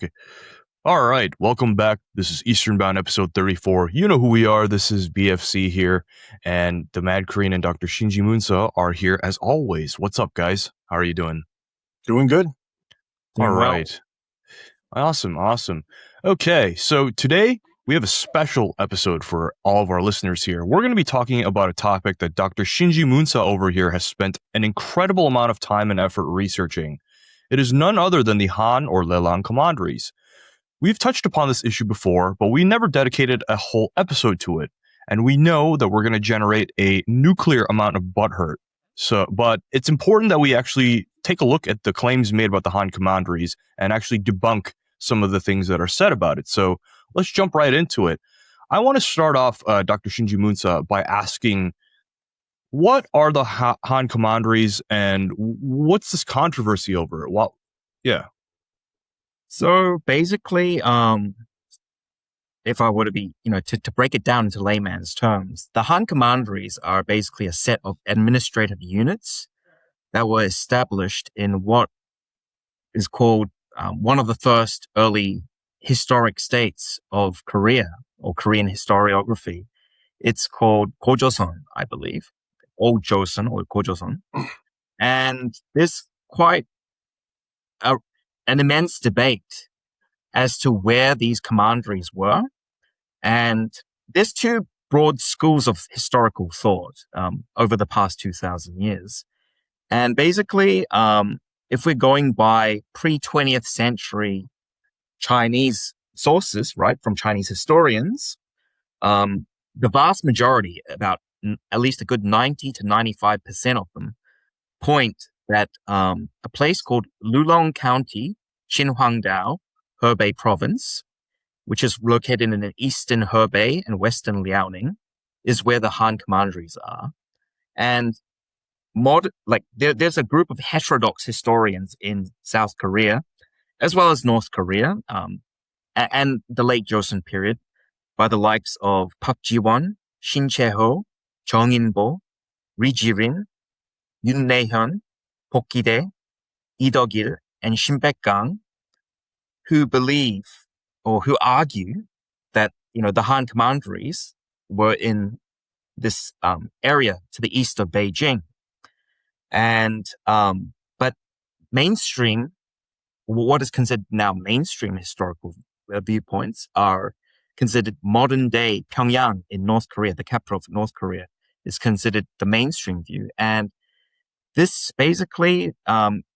Okay. All right. Welcome back. This is Eastern Bound episode 34. You know who we are. This is BFC here. And the Mad Korean and Dr. Shinji Moon are here as always. What's up, guys? How are you doing? Doing good. All Doing well. right. Awesome. Okay. So today we have a special episode for all of our listeners here. We're going to be talking about a topic that Dr. Shinji Moon over here has spent an incredible amount of time and effort researching. It is none other than the Han or Lelang Commanderies. We've touched upon this issue before, but we never dedicated a whole episode to it. And we know that we're going to generate a nuclear amount of butthurt. But it's important that we actually take a look at the claims made about the Han Commanderies and actually debunk some of the things that are said about it. So let's jump right into it. I want to start off, Dr. Shinji Moon, by asking, what are the Han Commanderies and what's this controversy over it? Well, yeah. So basically, if I were to be, to break it down into layman's terms, the Han Commanderies are basically a set of administrative units that were established in what is called one of the first early historic states of Korea or Korean historiography. It's called Gojoseon, I believe, Old Joseon or Gojoseon. And there's quite an immense debate as to where these commanderies were. And there's two broad schools of historical thought over the past 2,000 years. And basically, if we're going by pre-20th century Chinese sources, right, from Chinese historians, the vast majority, about at least a good 90 to 95% of them, point that a place called Lelang County, Qinhuangdao, Hebei Province, which is located in eastern Hebei and western Liaoning, is where the Han Commanderies are. And there's a group of heterodox historians in South Korea, as well as North Korea, and the late Joseon period, by the likes of Park Ji-won, Shin Chae-ho, Jung In-bo, Ri Ji-rin, Yoon Ne-hyun, Bok Ki-dae, Lee Do-gil, and Shin Baek-gang, who believe or who argue that, the Han Commanderies were in this area to the east of Beijing. And, but mainstream, what is considered now mainstream historical viewpoints are considered modern day Pyongyang in North Korea, the capital of North Korea, is considered the mainstream view. And this basically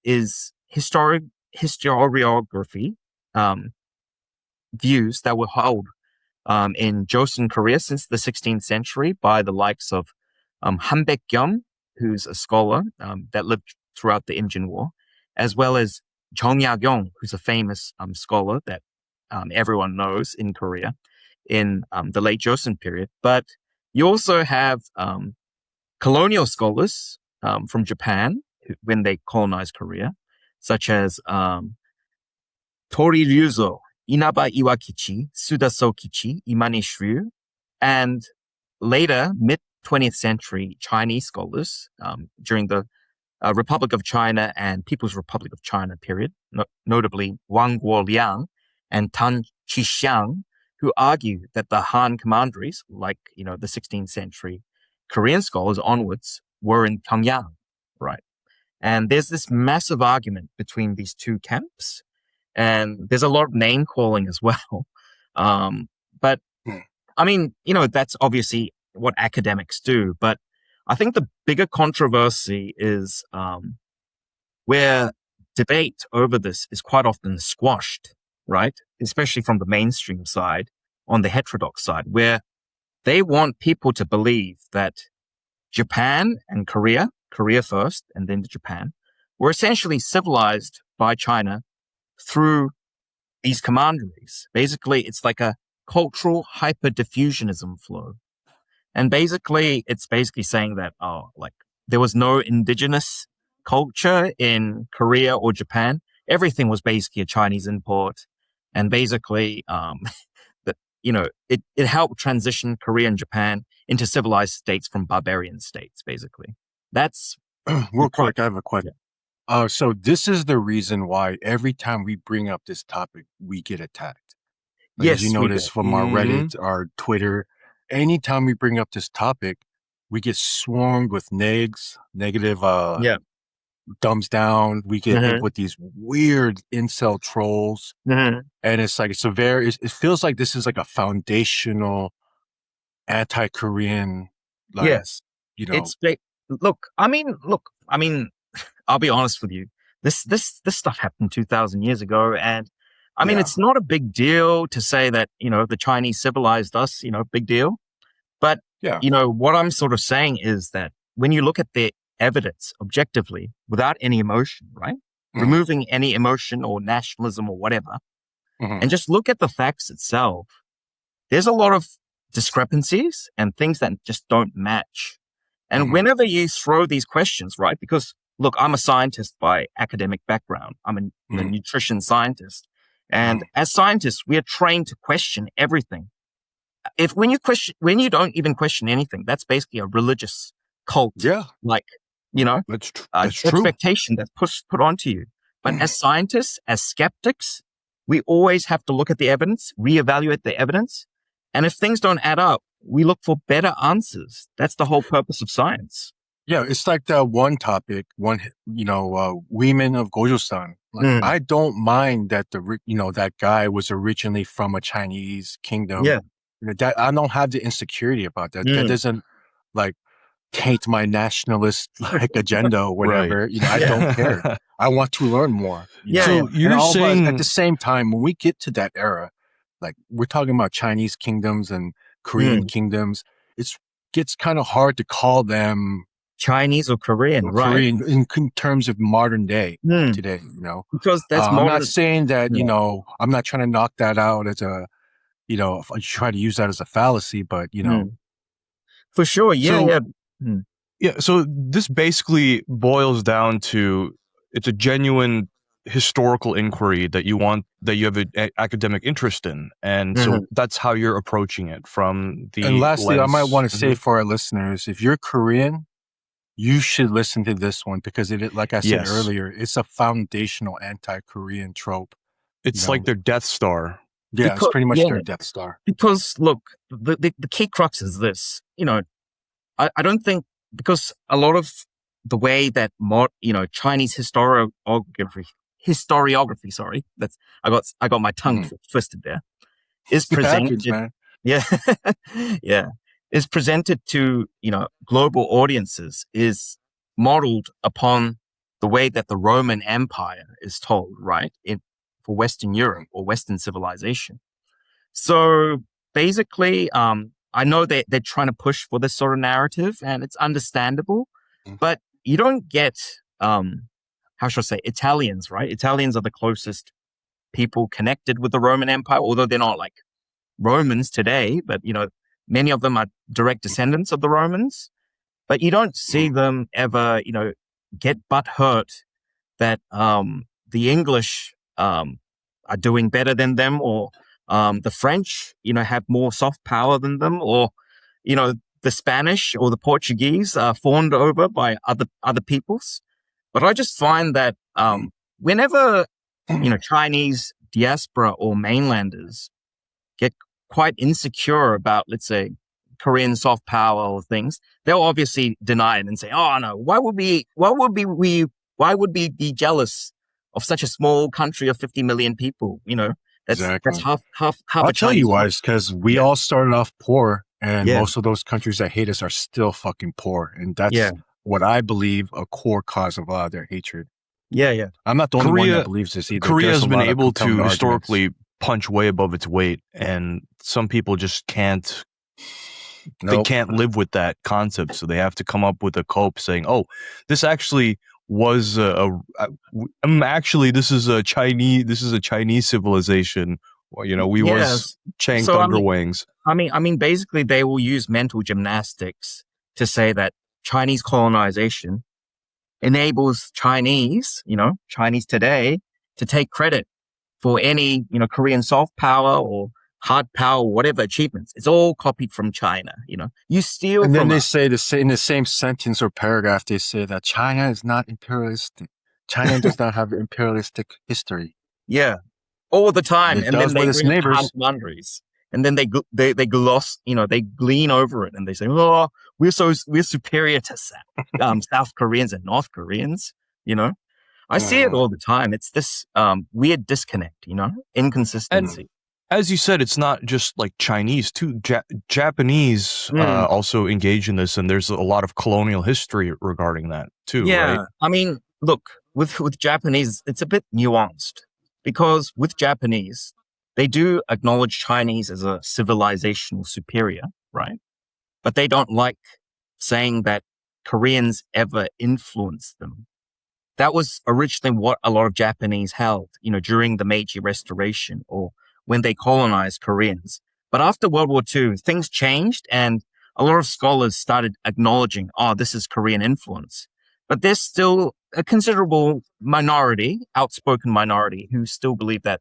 is historiography views that were held in Joseon, Korea since the 16th century by the likes of Han Baek-gyum, who's a scholar that lived throughout the Imjin War, as well as Jung Ya-gyung, who's a famous scholar that everyone knows in Korea in the late Joseon period. But you also have colonial scholars from Japan when they colonized Korea, such as Tori Ryuzo, Inaba Iwakichi, Sudaso Kichi, Imani Shiryu, and later mid-20th century Chinese scholars during the Republic of China and People's Republic of China period, notably Wang Guoliang and Tan Qixing, who argue that the Han Commanderies, like the 16th century Korean scholars onwards, were in Pyongyang, right? And there's this massive argument between these two camps, and there's a lot of name calling as well. But I mean, that's obviously what academics do. But I think the bigger controversy is where debate over this is quite often squashed, right? Especially from the mainstream side, on the heterodox side, where they want people to believe that Japan and Korea first and then Japan, were essentially civilized by China through these commanderies. Basically, it's like a cultural hyperdiffusionism flow. And basically, it's basically saying that, there was no indigenous culture in Korea or Japan. Everything was basically a Chinese import. And basically, it helped transition Korea and Japan into civilized states from barbarian states, basically. That's Real quick, I have a question. So this is the reason why every time we bring up this topic, we get attacked. Like, as you Yes, we notice do. from our Hmm. Reddit, our Twitter, anytime we bring up this topic, we get swarmed with negative Yeah. thumbs down. We get hit Hmm. with these weird incel trolls. Hmm. And it's like, it feels like this is like a foundational anti-Korean, like, Yes. you know, It's look, I'll be honest with you. This stuff happened 2000 years ago. And I mean, yeah, it's not a big deal to say that, the Chinese civilized us, big deal. But, yeah, what I'm sort of saying is that when you look at the evidence objectively without any emotion, right? mm, Removing any emotion or nationalism or whatever, mm, and just look at the facts itself, there's a lot of discrepancies and things that just don't match. And mm, whenever you throw these questions, right? Because look, I'm a scientist by academic background. I'm a mm, nutrition scientist. And mm. as scientists, we are trained to question everything. If when you don't even question anything, that's basically a religious cult, Yeah, like, you know, That's true. expectation that's put onto you. But as scientists, as skeptics, we always have to look at the evidence, reevaluate the evidence. And if things don't add up, we look for better answers. That's the whole purpose of science. yeah. It's like that one topic, women of Gojoseon. Like, Mm, I don't mind that that guy was originally from a Chinese kingdom. yeah. That I don't have the insecurity about that. That Mm, doesn't like taint my nationalist like agenda or Right. whatever. I yeah. don't care. I want to learn more. Yeah. Yeah. So And you're all of us at the saying, same time, when we get to that era, like we're talking about Chinese kingdoms and Korean Mm, kingdoms, it's gets kind of hard to call them Chinese or Korean, right? Korean in terms of modern day Mm, today. because that's I'm not modern. saying that Yeah. I'm not trying to knock that out as a if I try to use that as a fallacy, but Mm, for sure. Yeah. so Yeah. Mm, yeah, so this basically boils down to it's a genuine historical inquiry that you have an academic interest in, and so mhm. that's how you're approaching it from and the lastly, I might lens. want to say for our listeners, if you're Korean, you should listen to this one because like I said Yes, earlier, it's a foundational anti-Korean trope. You it's like know, their Death Star. yeah, it's Because pretty much yeah, their Death Star. because look, the key crux is this. I don't think because a lot of the way that Chinese historiography, sorry, I got my tongue Mhm. twisted there, is It happens, presented, man. yeah, yeah, is presented to global audiences, is modeled upon the way that the Roman Empire is told, right, for Western Europe or Western civilization. So basically, I know they're trying to push for this sort of narrative, and it's understandable, Mhm. but you don't get, how should I say, Italians, right? Italians are the closest people connected with the Roman Empire, although they're not like Romans today, but many of them are direct descendants of the Romans. But you don't see them ever, get butt hurt that the English are doing better than them, or the French, have more soft power than them, or you know the Spanish or the Portuguese are fawned over by other peoples. But I just find that whenever Chinese diaspora or mainlanders get quite insecure about, let's say, Korean soft power or things, they'll obviously deny it and say, "Oh no, why would we be jealous of such a small country of 50 million people? That's Exactly. half I'll a tell you Chinese why. country." It's because we Yeah, all started off poor, and yeah, most of those countries that hate us are still fucking poor, and yeah, that's what I believe a core cause of a lot of their hatred. yeah, yeah. I'm not the only one that Korea believes this either. Korea There's has a been lot of able compelling to arguments. historically punch way above its weight, and some people just can't they Nope. can't live with that concept, so they have to come up with a cope saying, "Oh, this actually was actually this is a Chinese civilization. Well, we was Yes. Chang So Thunderwings." basically, they will use mental gymnastics to say that Chinese colonization enables Chinese today to take credit for any, Korean soft power or hard power, whatever achievements. It's all copied from China. You steal And then from they us. say in the same sentence or paragraph, they say that China is not imperialistic. China does not have imperialistic history. Yeah, all the time. It And then does they with its bring up the Han neighbors. Commanderies. And then they gloss, they glean over it and they say, "Oh, we're superior to South Koreans and North Koreans." You know, I see it all the time. It's this weird disconnect, And inconsistency. as you said, it's not just like Chinese too. Japanese also engage in this, and there's a lot of colonial history regarding that too, right? I mean, look, with Japanese, it's a bit nuanced because with Japanese, they do acknowledge Chinese as a civilizational superior, right? But they don't like saying that Koreans ever influenced them. That was originally what a lot of Japanese held, during the Meiji Restoration or when they colonized Koreans. But after World War II, things changed and a lot of scholars started acknowledging, this is Korean influence. But there's still a considerable minority, outspoken minority, who still believe that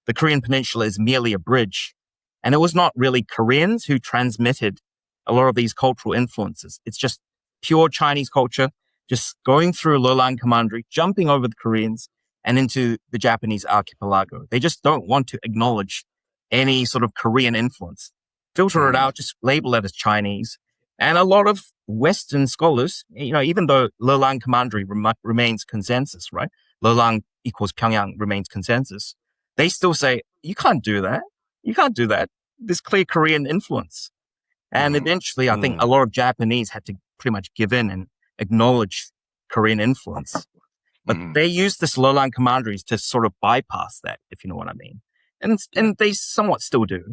the Korean Peninsula is merely a bridge. And it was not really Koreans who transmitted a lot of these cultural influences. It's just pure Chinese culture, just going through Lelang Commandery, jumping over the Koreans and into the Japanese archipelago. They just don't want to acknowledge any sort of Korean influence. Filter it out, just label it as Chinese. And a lot of Western scholars, even though Lelang Commandery remains consensus, right? Lelang equals Pyongyang remains consensus. They still say, you can't do that. You can't do that. There's clear Korean influence. And eventually, I think a lot of Japanese had to pretty much give in and acknowledge Korean influence. But they used this Lelang Commanderies to sort of bypass that, if you know what I mean. And they somewhat still do,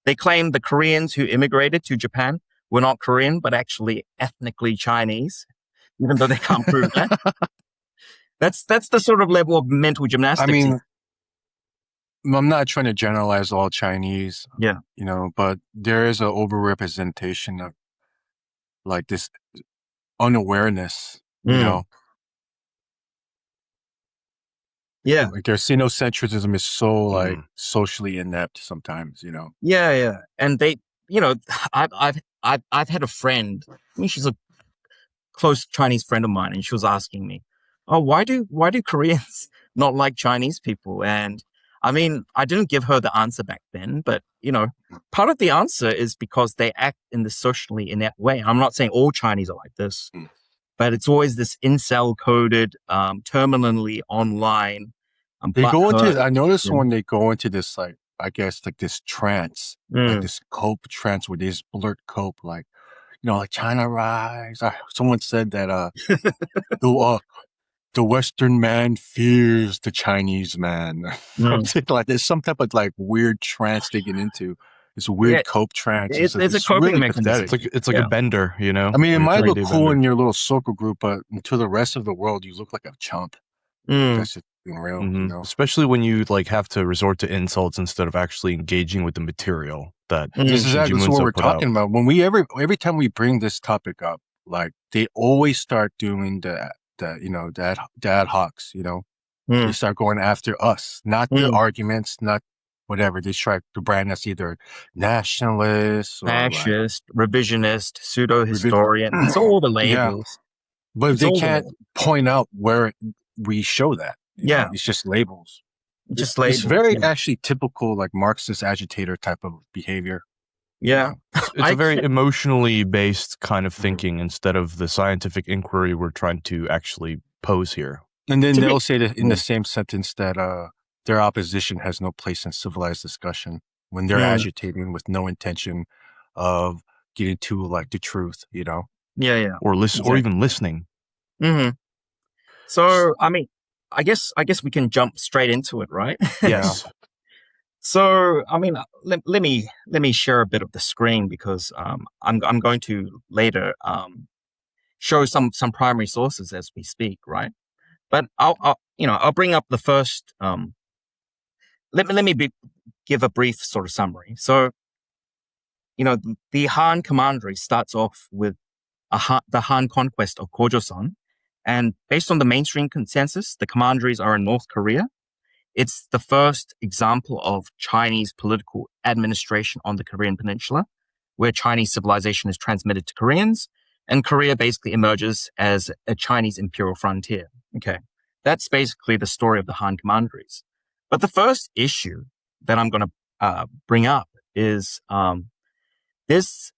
They claim the Koreans who immigrated to Japan were not Korean, but actually ethnically Chinese, even though they can't prove that. That's the sort of level of mental gymnastics. I mean, I'm not trying to generalize all Chinese, but there is an overrepresentation of like this unawareness, Yeah. Like their xenocentrism is so like socially inept sometimes, Yeah. And they, I've had a friend, she's a close Chinese friend of mine, and she was asking me, why do Koreans not like Chinese people? And I mean, I didn't give her the answer back then, but part of the answer is because they act in the socially inept way. I'm not saying all Chinese are like this, but it's always this incel coded, terminally online. They go into, I noticed when they go into this, like, I guess, like this trance, like this cope trance where they just blurt cope, like, like China rise. Someone said that the Western man fears the Chinese man. Something like there's some type of like weird trance they get into. This weird cope trance. It's a coping really mechanism. pathetic. It's like a bender, I mean, it might look cool in your little circle group, but to the rest of the world, you look like a chump. That's just being real, Especially when you like have to resort to insults instead of actually engaging with the material that this is exactly what we're talking about. When we every time we bring this topic up, like they always start doing the ad hocs, they start going after us, not the arguments, not whatever. They try to brand us either nationalists or fascist, revisionist, pseudo historian. It's all the labels. But they can't point out where we show that. It's just labels. It's very actually typical like Marxist agitator type of behavior. Yeah. It's a very emotionally based kind of thinking instead of the scientific inquiry we're trying to actually pose here. And then they'll say that in the same sentence that their opposition has no place in civilized discussion when they're agitating with no intention of getting to like the truth, Yeah. Or or even listening. So, I mean, I guess we can jump straight into it, right? Yes. So, I mean, let me share a bit of the screen because I'm going to later show some primary sources as we speak, right? But I'll bring up the first. Let me give a brief sort of summary. So, the Han Commandery starts off with the Han conquest of Gojoseon. And based on the mainstream consensus, the commanderies are in North Korea. It's the first example of Chinese political administration on the Korean peninsula, where Chinese civilization is transmitted to Koreans, and Korea basically emerges as a Chinese imperial frontier. Okay. That's basically the story of the Han Commanderies. But the first issue that I'm going to bring up is this.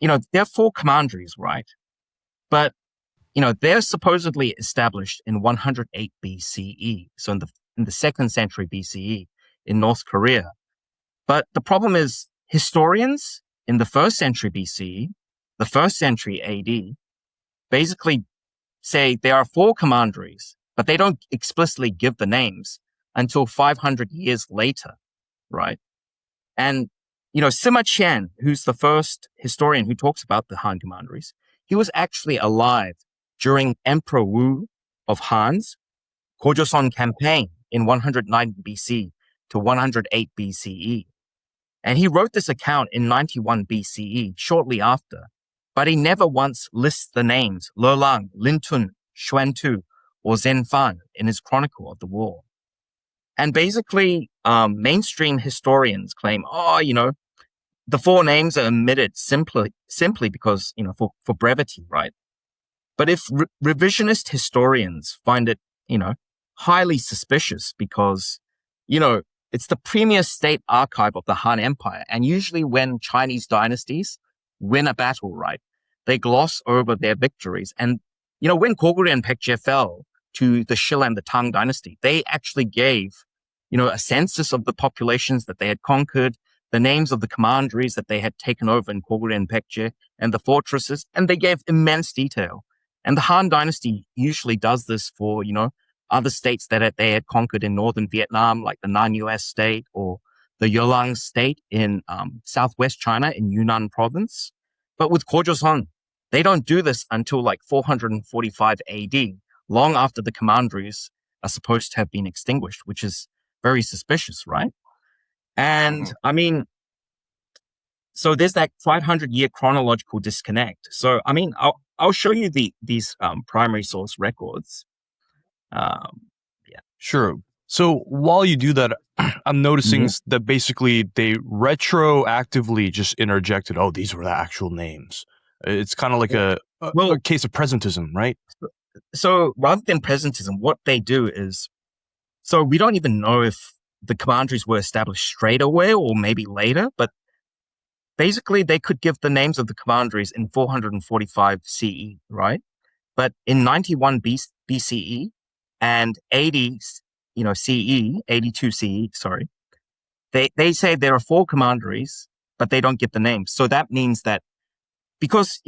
There are 4 commanderies, right? But they're supposedly established in 108 BCE, so in the 2nd century BCE in North Korea. But the problem is historians in the 1st century BCE, the 1st century AD, basically say there are 4 commanderies, but they don't explicitly give the names until 500 years later, right? And, Sima Qian, who's the first historian who talks about the Han Commanderies, he was actually alive during Emperor Wu of Han's Gojoseon campaign in 109 BC to 108 BCE. And he wrote this account in 91 BCE, shortly after, but he never once lists the names Lelang, Lintun, Xuantu, or Zhenfan in his chronicle of the war. And basically, mainstream historians claim, the 4 names are omitted simply because, for brevity, right? But if revisionist historians find it, highly suspicious because, it's the premier state archive of the Han Empire. And usually when Chinese dynasties win a battle, right, they gloss over their victories. And, when Goguryeo Baekje fell to the Shil and the Tang dynasty, they actually gave, a census of the populations that they had conquered, the names of the commanderies that they had taken over in Goguryeo Baekje, and the fortresses, and they gave immense detail. And the Han dynasty usually does this for, other states that they had conquered in northern Vietnam, like the Nan-US state or the Lelang state in southwest China in Yunnan province. But with Gojoseon, they don't do this until like 445 AD, long after the commanderies are supposed to have been extinguished, which is very suspicious, right? And so there's that 500-year chronological disconnect. So, I'll show you these primary source records. Sure. So while you do that, I'm noticing that basically they retroactively just interjected, these were the actual names. It's kind of like a case of presentism, right? So rather than presentism, what they do is, so we don't even know if the commanderies were established straight away or maybe later, but basically they could give the names of the commanderies in 445 CE, right? But in 91 BCE and 80, CE, 82 CE, sorry, they say there are 4 commanderies, but they don't give the names. So that means that because,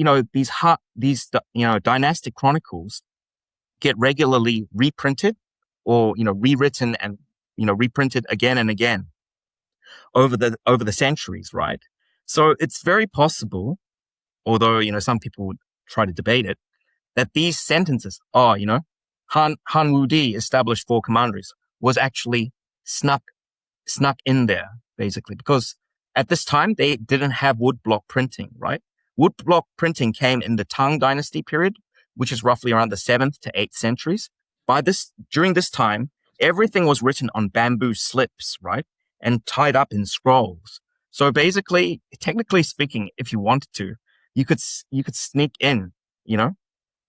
these dynastic chronicles get regularly reprinted or, rewritten and, reprinted again and again over the centuries, right? So it's very possible, although, some people would try to debate it, that these sentences, Han Wudi established 4 commanderies, was actually snuck in there, basically, because at this time they didn't have woodblock printing, right? Woodblock printing came in the Tang Dynasty period, which is roughly around the 7th to 8th centuries. During this time, everything was written on bamboo slips, right? And tied up in scrolls. So basically, technically speaking, if you wanted to, you could sneak in,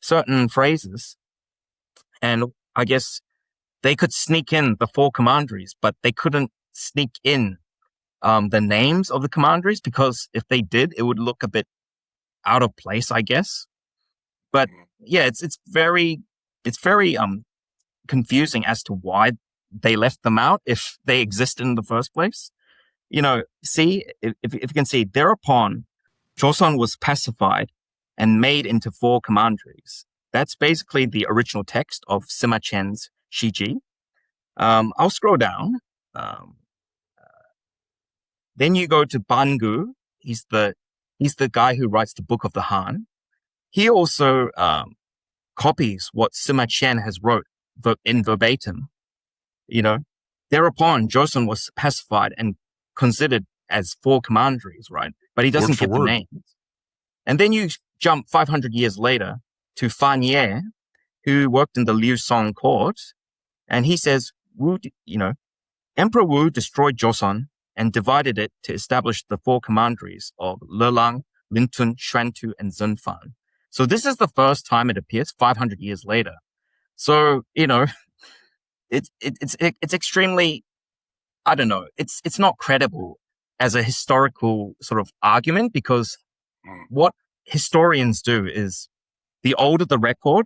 certain phrases. And I guess they could sneak in the 4 commanderies, but they couldn't sneak in the names of the commanderies, because if they did, it would look a bit out of place, I guess. But yeah, it's very confusing as to why they left them out if they existed in the first place. See, if you can see, thereupon, Joseon was pacified and made into 4 commanderies. That's basically the original text of Sima Qian's Shiji. I'll scroll down. Then you go to Bangu. He's the guy who writes the Book of the Han. He also copies what Sima Qian has wrote in verbatim. Thereupon, Joseon was pacified and considered as 4 commanderies, right? But he doesn't give the names. And then you jump 500 years later to Fan Ye, who worked in the Liu Song court, and he says, Emperor Wu destroyed Joseon and divided it to establish the 4 commanderies of Lelang, Lintun, Xuantu, and Zhenfan. So this is the first time it appears 500 years later. So, it's extremely, I don't know, it's not credible as a historical sort of argument, because what historians do is, the older the record,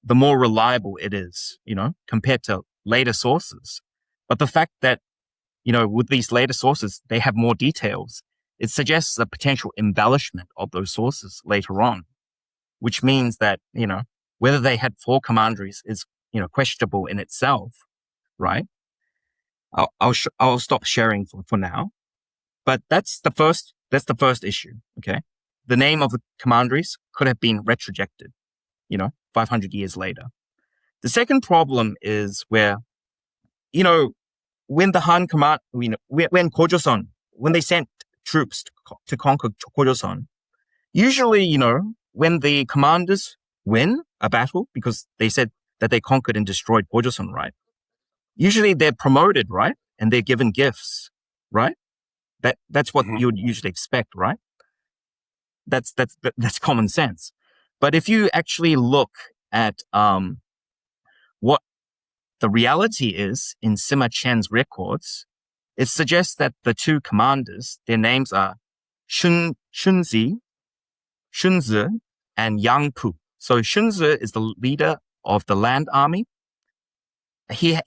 the more reliable it is, compared to later sources. But the fact that, with these later sources, they have more details, it suggests a potential embellishment of those sources later on, which means that, whether they had 4 commanderies is, questionable in itself, right? I'll stop sharing for now, but that's the first issue. Okay. The name of the commanderies could have been retrojected, 500 years later. The second problem is where, when the Han command, when Gojoseon, when they sent troops to conquer Gojoseon, usually, when the commanders win a battle because they said that they conquered and destroyed Gojoseon, right? Usually they're promoted, right? And they're given gifts, right? That's what you would usually expect, right? That's common sense. But if you actually look at what the reality is in Sima Qian's records, it suggests that the 2 commanders, their names are Shunzi, and Yang Pu. So Shunzi is the leader of the land army. He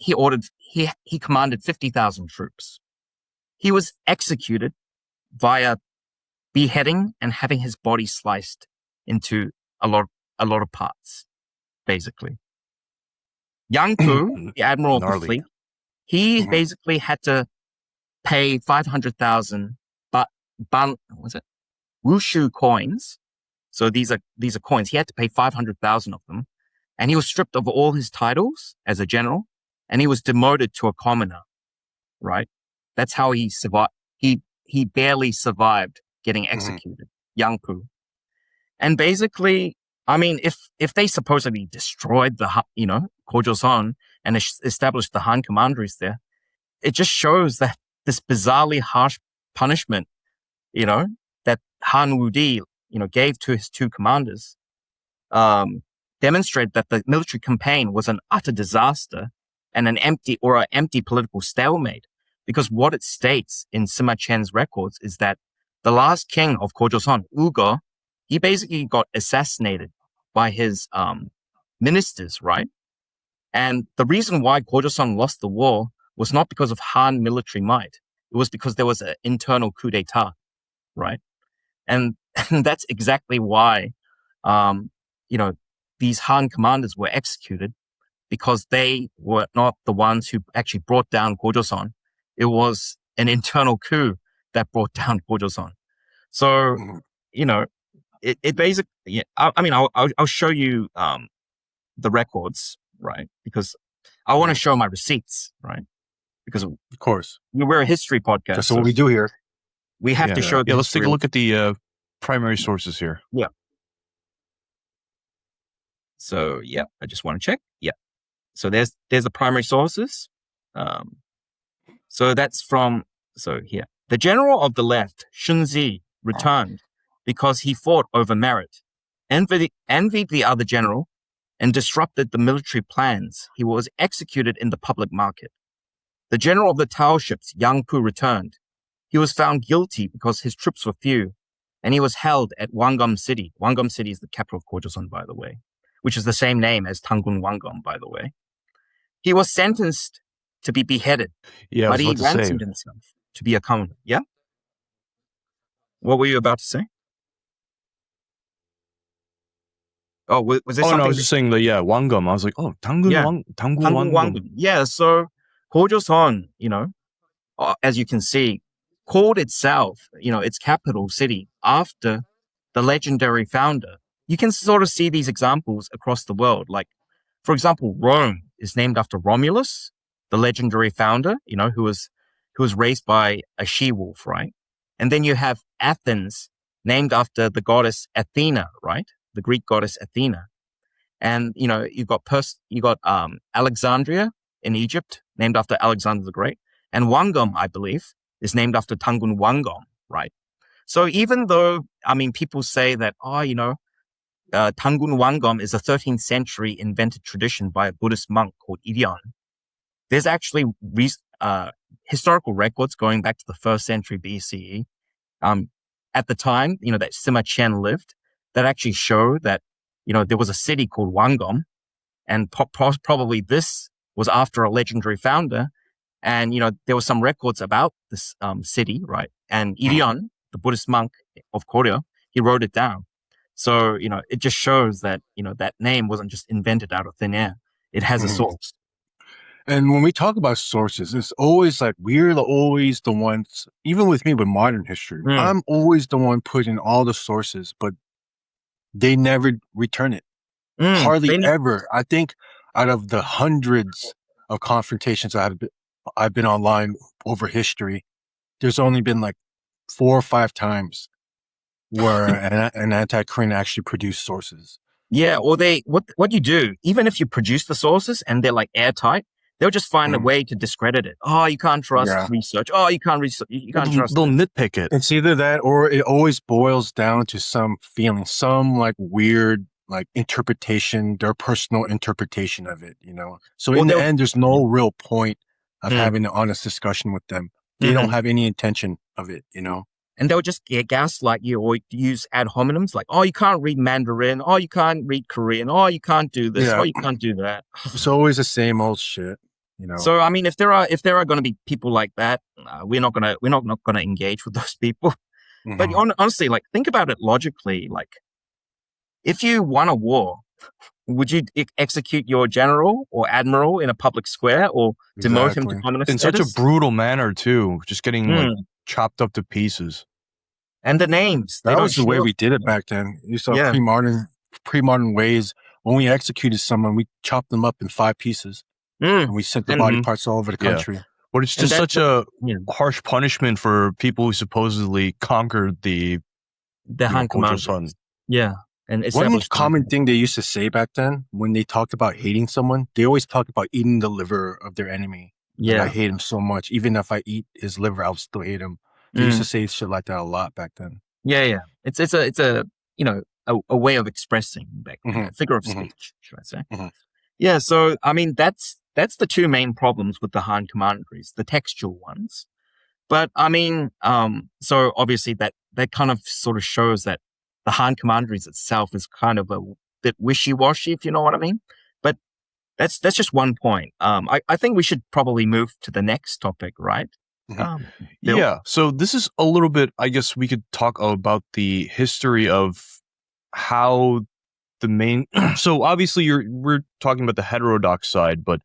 commanded 50,000 troops. He was executed via beheading and having his body sliced into a lot of parts, basically. Yang Pu, the admiral of the fleet, he basically had to pay 500,000 wushu coins. So these are coins. He had to pay 500,000 of them, and he was stripped of all his titles as a general, and he was demoted to a commoner. Right? That's how he survived. He barely survived getting executed. Yang Pu, and basically, I mean, if they supposedly destroyed the Gojoseon and established the Han Commanderies there, it just shows that this bizarrely harsh punishment, that Han Wudi, gave to his 2 commanders, demonstrated that the military campaign was an utter disaster and an empty political stalemate. Because what it states in Sima Qian's records is that the last king of Gojoseon, Ugo, he basically got assassinated by his ministers, right? And the reason why Gojoseon lost the war was not because of Han military might. It was because there was an internal coup d'etat, right? And that's exactly why, these Han commanders were executed, because they were not the ones who actually brought down Gojoseon. It was an internal coup that brought down Gojoseon. So, it basically, yeah, I'll show you the records, right? Because I want to show my receipts, right? Because of course, we're a history podcast. That's what we do here. We have to show. Yeah, let's take a look at the primary sources here. Yeah. So yeah, I just want to check. Yeah. So there's the primary sources. So that's from, here. The general of the left, Shunzi, returned because he fought over merit, envied the other general, and disrupted the military plans. He was executed in the public market. The general of the Tao ships, Yang Pu, returned. He was found guilty because his troops were few, and he was held at Wangam City. Wangam City is the capital of Gojoseon, by the way, which is the same name as Tangun Wangam, by the way. He was sentenced to be beheaded, but he ransomed himself to be a commoner. Yeah? What were you about to say? Oh, was there something? No, I was just saying Wangam. I was like, Tangun Wangam. Yeah, so Gojoseon, as you can see, called itself, its capital city after the legendary founder. You can sort of see these examples across the world. Like, for example, Rome is named after Romulus, the legendary founder, who was raised by a she-wolf, right? And then you have Athens, named after the goddess Athena, right? The Greek goddess Athena. And, you got Alexandria in Egypt, named after Alexander the Great. And Wangam, I believe, is named after Tangun Wangam, right? So even though, people say that, Tangun Wangom is a 13th century invented tradition by a Buddhist monk called Irian. There's actually historical records going back to the 1st century BCE. At the time, that Sima Qian lived, that actually show that, there was a city called Wangom, and probably this was after a legendary founder. And, there were some records about this city, right? And Irian, the Buddhist monk of Korea, he wrote it down. So, it just shows that, that name wasn't just invented out of thin air. It has a source. And when we talk about sources, it's always like we're always the ones, even with me with modern history, I'm always the one putting all the sources, but they never return it. Hardly ever. I think out of the hundreds of confrontations I've been online over history, there's only been like 4 or 5 times where an anti-Korean actually produced sources. Yeah, or what you do, even if you produce the sources and they're like airtight, they'll just find a way to discredit it. Oh, you can't trust research. Oh, you can't trust. They'll nitpick it. It's either that or it always boils down to some feeling, some like weird like interpretation, their personal interpretation of it, So in the end, there's no real point of having an honest discussion with them. They don't have any intention of it, And they'll just gaslight you or use ad hominems like, oh, you can't read Mandarin. Oh, you can't read Korean. Oh, you can't do this. Oh, you can't do that. It's always the same old shit, So, I mean, if there are going to be people like that, we're not going to engage with those people. But honestly, like, think about it logically. Like, if you won a war, would you execute your general or admiral in a public square or demote him to communist in status? Such a brutal manner too, just getting chopped up to pieces? And the names. That was the way we did it back then. You saw pre-modern ways. When we executed someone, we chopped them up in 5 pieces. And we sent the body parts all over the country. But it's just such a harsh punishment for people who supposedly conquered the Han Commanderies. Yeah. And one common thing they used to say back then, when they talked about hating someone, they always talked about eating the liver of their enemy. Yeah. Like, I hate him so much. Even if I eat his liver, I'll still hate him. They used to say shit like that a lot back then. Yeah. It's a a way of expressing back then, a figure of speech, should I say. Yeah. So, I mean, that's the 2 main problems with the Han Commanderies, the textual ones. But I mean, so obviously that kind of sort of shows that the Han Commanderies itself is kind of a bit wishy-washy, if you know what I mean. But that's just one point. I think we should probably move to the next topic, right? Yeah. So this is a little bit, I guess we could talk about the history of how the main, so obviously we're talking about the heterodox side, but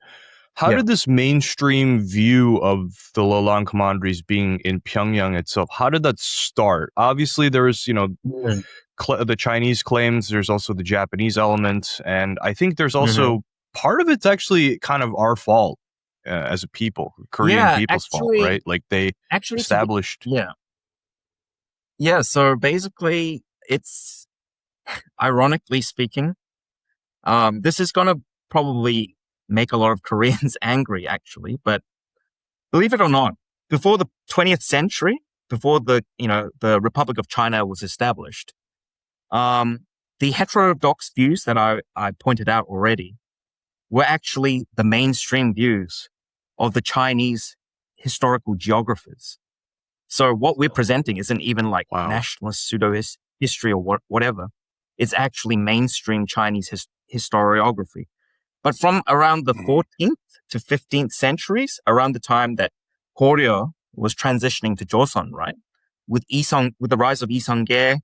how did this mainstream view of the Lelang Commanderies being in Pyongyang itself, how did that start? Obviously there's, the Chinese claims, there's also the Japanese element, and I think there's also part of it's actually kind of our fault as a people, Korean people's fault, right? Like they established. Yeah. So basically, it's ironically speaking, this is going to probably make a lot of Koreans angry, actually. But believe it or not, before the 20th century, before the Republic of China was established, the heterodox views that I pointed out already were actually the mainstream views of the Chinese historical geographers. So what we're presenting isn't even like nationalist pseudo-history or whatever. It's actually mainstream Chinese historiography. But from around the 14th to 15th centuries, around the time that Korea was transitioning to Joseon, right? With the rise of Isangye,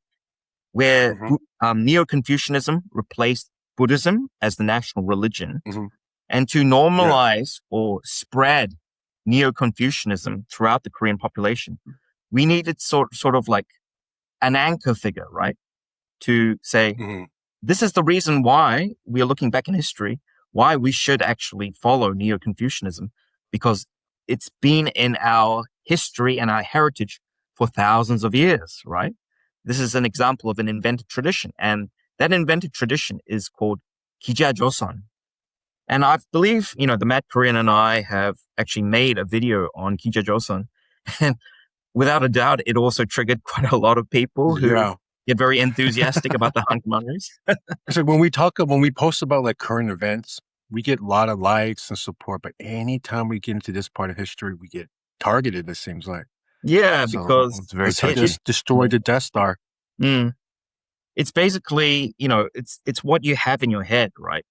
where Neo-Confucianism replaced Buddhism as the national religion, and to normalize or spread Neo-Confucianism throughout the Korean population, we needed sort of like an anchor figure, right? To say, this is the reason why we are looking back in history, why we should actually follow Neo-Confucianism, because it's been in our history and our heritage for thousands of years, right? This is an example of an invented tradition. And that invented tradition is called Kija Joseon. And I believe, the Mad Korean and I have actually made a video on Kija Joseon. And without a doubt, it also triggered quite a lot of people who get very enthusiastic about the Han Commanderies. It's like when we post about like current events, we get a lot of likes and support, but anytime we get into this part of history, we get targeted, it seems like. Yeah, So, because it's very he touchy. just destroyed the Death Star. It's basically, it's what you have in your head, right?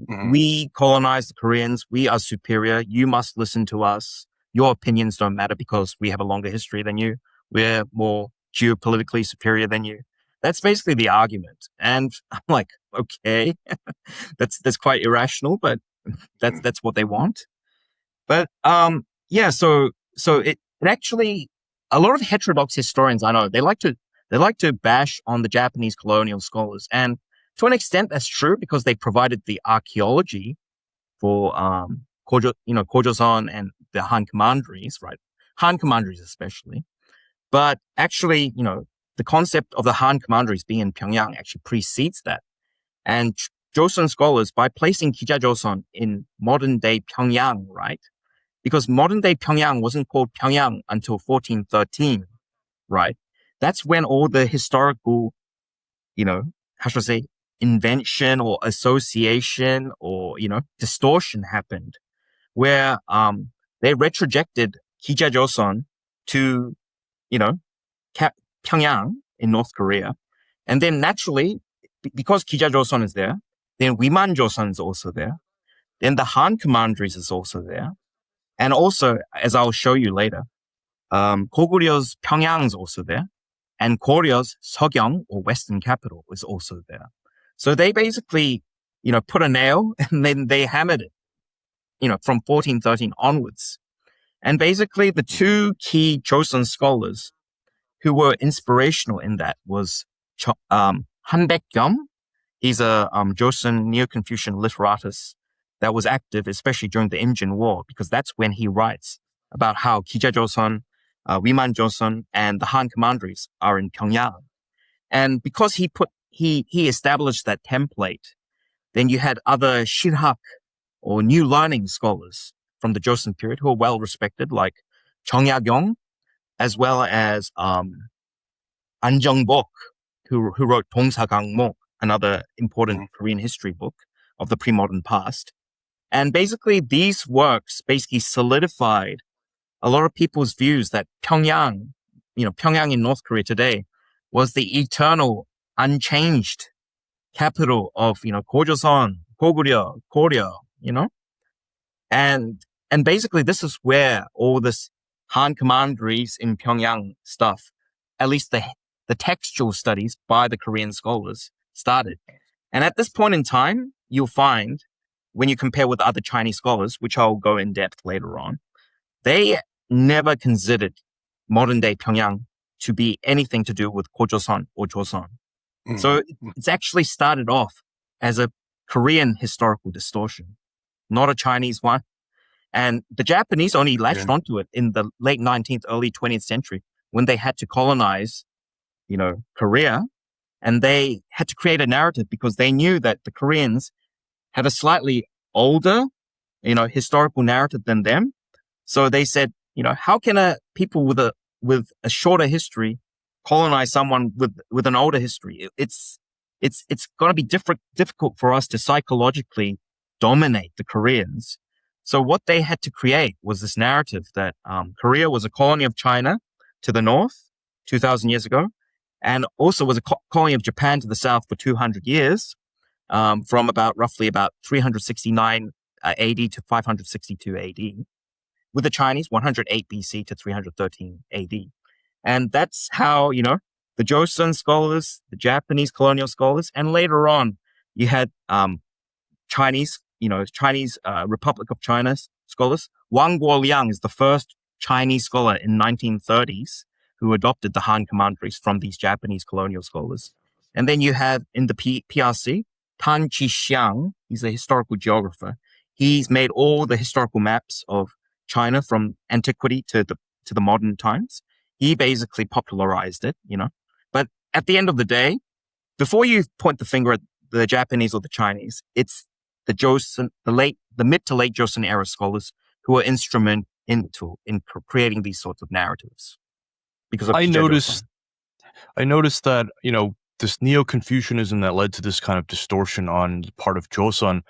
Mhm. We colonized the Koreans. We are superior. You must listen to us. Your opinions don't matter because we have a longer history than you. We're more geopolitically superior than you. That's basically the argument. And I'm like, okay, that's quite irrational, but that's what they want. But yeah, so it actually, a lot of heterodox historians I know, they like to bash on the Japanese colonial scholars, and to an extent that's true because they provided the archaeology for Gojoseon and the Han Commanderies, right? Han Commanderies especially. But actually, the concept of the Han Commanderies being in Pyongyang actually precedes that. And Joseon scholars, by placing Joseon in modern day Pyongyang, right? Because modern day Pyongyang wasn't called Pyongyang until 1413, right? That's when all the historical, how should I say, invention or association or, distortion happened, where they retrojected Joseon to, Pyongyang in North Korea. And then naturally, because Joseon is there, then Wiman Joseon is also there. Then the Han Commanderies is also there. And also, as I'll show you later, Goguryeo Pyongyang is also there. And Koryo's Seogyeong, or Western capital, is also there. So they basically, put a nail and then they hammered it, from 1413 onwards. And basically the two key Joseon scholars who were inspirational in that was Han Baekgyeom. He's a Joseon Neo-Confucian literatus that was active, especially during the Imjin War, because that's when he writes about how Joseon, Wiman Joseon, and the Han Commanderies are in Pyongyang. And because he established that template, then you had other Shirhak or New Learning scholars from the Joseon period who are well respected, like Chung Ya-gyong, as well as An Jung-bok, who wrote Dongsa-gang-mo, another important Korean history book of the pre-modern past. And basically, these works basically solidified a lot of people's views that Pyongyang in North Korea today was the eternal, unchanged capital of, Gojoseon, Goguryeo, Koryo, And basically, this is where all this Han Commanderies in Pyongyang stuff, at least the textual studies by the Korean scholars, started. And at this point in time, you'll find, when you compare with other Chinese scholars, which I'll go in depth later on, they never considered modern day Pyongyang to be anything to do with Gojoseon or Joseon. So it's actually started off as a Korean historical distortion, not a Chinese one. And the Japanese only latched onto it in the late 19th, early 20th century when they had to colonize, Korea. And they had to create a narrative because they knew that the Koreans had a slightly older, historical narrative than them. So they said, how can people with a shorter history colonize someone with an older history? It's going to be difficult for us to psychologically dominate the Koreans. So what they had to create was this narrative that Korea was a colony of China to the north 2,000 years ago, and also was a colony of Japan to the south for 200 years, from roughly about 369 AD to 562 AD, with the Chinese 108 BC to 313 AD. And that's how, the Joseon scholars, the Japanese colonial scholars, and later on you had Chinese Republic of China scholars. Wang Guoliang is the first Chinese scholar in 1930s who adopted the Han Commanderies from these Japanese colonial scholars. And then you have in the PRC, Tan Chi-xiang, he's a historical geographer. He's made all the historical maps of China from antiquity to the modern times. He basically popularized it, But at the end of the day, before you point the finger at the Japanese or the Chinese, it's the mid to late Joseon-era scholars who are instrumental in creating these sorts of narratives. Because of I noticed that, this Neo-Confucianism that led to this kind of distortion on the part of Joseon.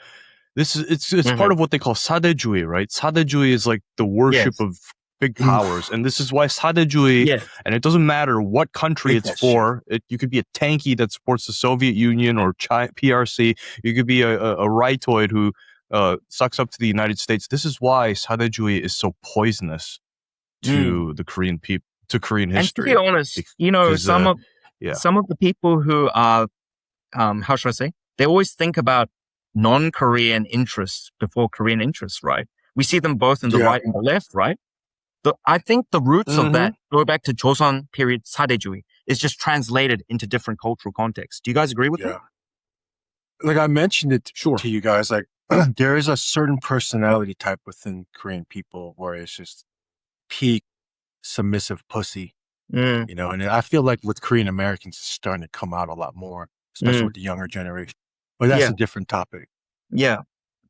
It's part of what they call Sadejui, right? Sadejui is like the worship of big powers, and this is why Sadejui, and it doesn't matter what country it's for. You could be a tanky that supports the Soviet Union or PRC. You could be a rightoid who sucks up to the United States. This is why Sadejui is so poisonous to the Korean people, to Korean history. And to be honest, you know, some of the people who are, how should I say? They always think about non-Korean interests before Korean interests, right? We see them both in the right and the left, right? I think the roots of that go back to Joseon period Sadejui. It's just translated into different cultural contexts. Do you guys agree with that? Like I mentioned it to you guys, like there is a certain personality type within Korean people where it's just peak submissive pussy, you know, and I feel like with Korean Americans, it's starting to come out a lot more, especially with the younger generation. But that's a different topic. Yeah.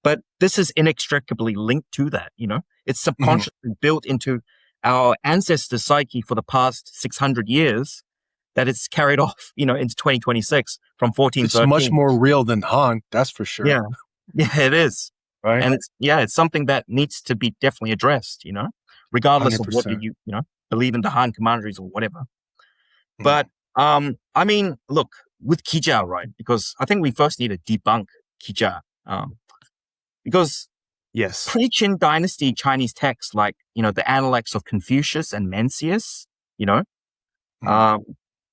But this is inextricably linked to that, you know? It's subconsciously built into our ancestors' psyche for the past 600 years that it's carried off, you know, into 2026 from 1413. It's much more real than Han, that's for sure. Yeah. Yeah, it is. Right. And it's something that needs to be definitely addressed, you know, regardless 100%. Of what you know, believe in the Han Commanderies or whatever. But, I mean, look, with Kija, right? Because I think we first need to debunk Kija. Because pre-Qin dynasty Chinese texts like, you know, the Analects of Confucius and Mencius, you know,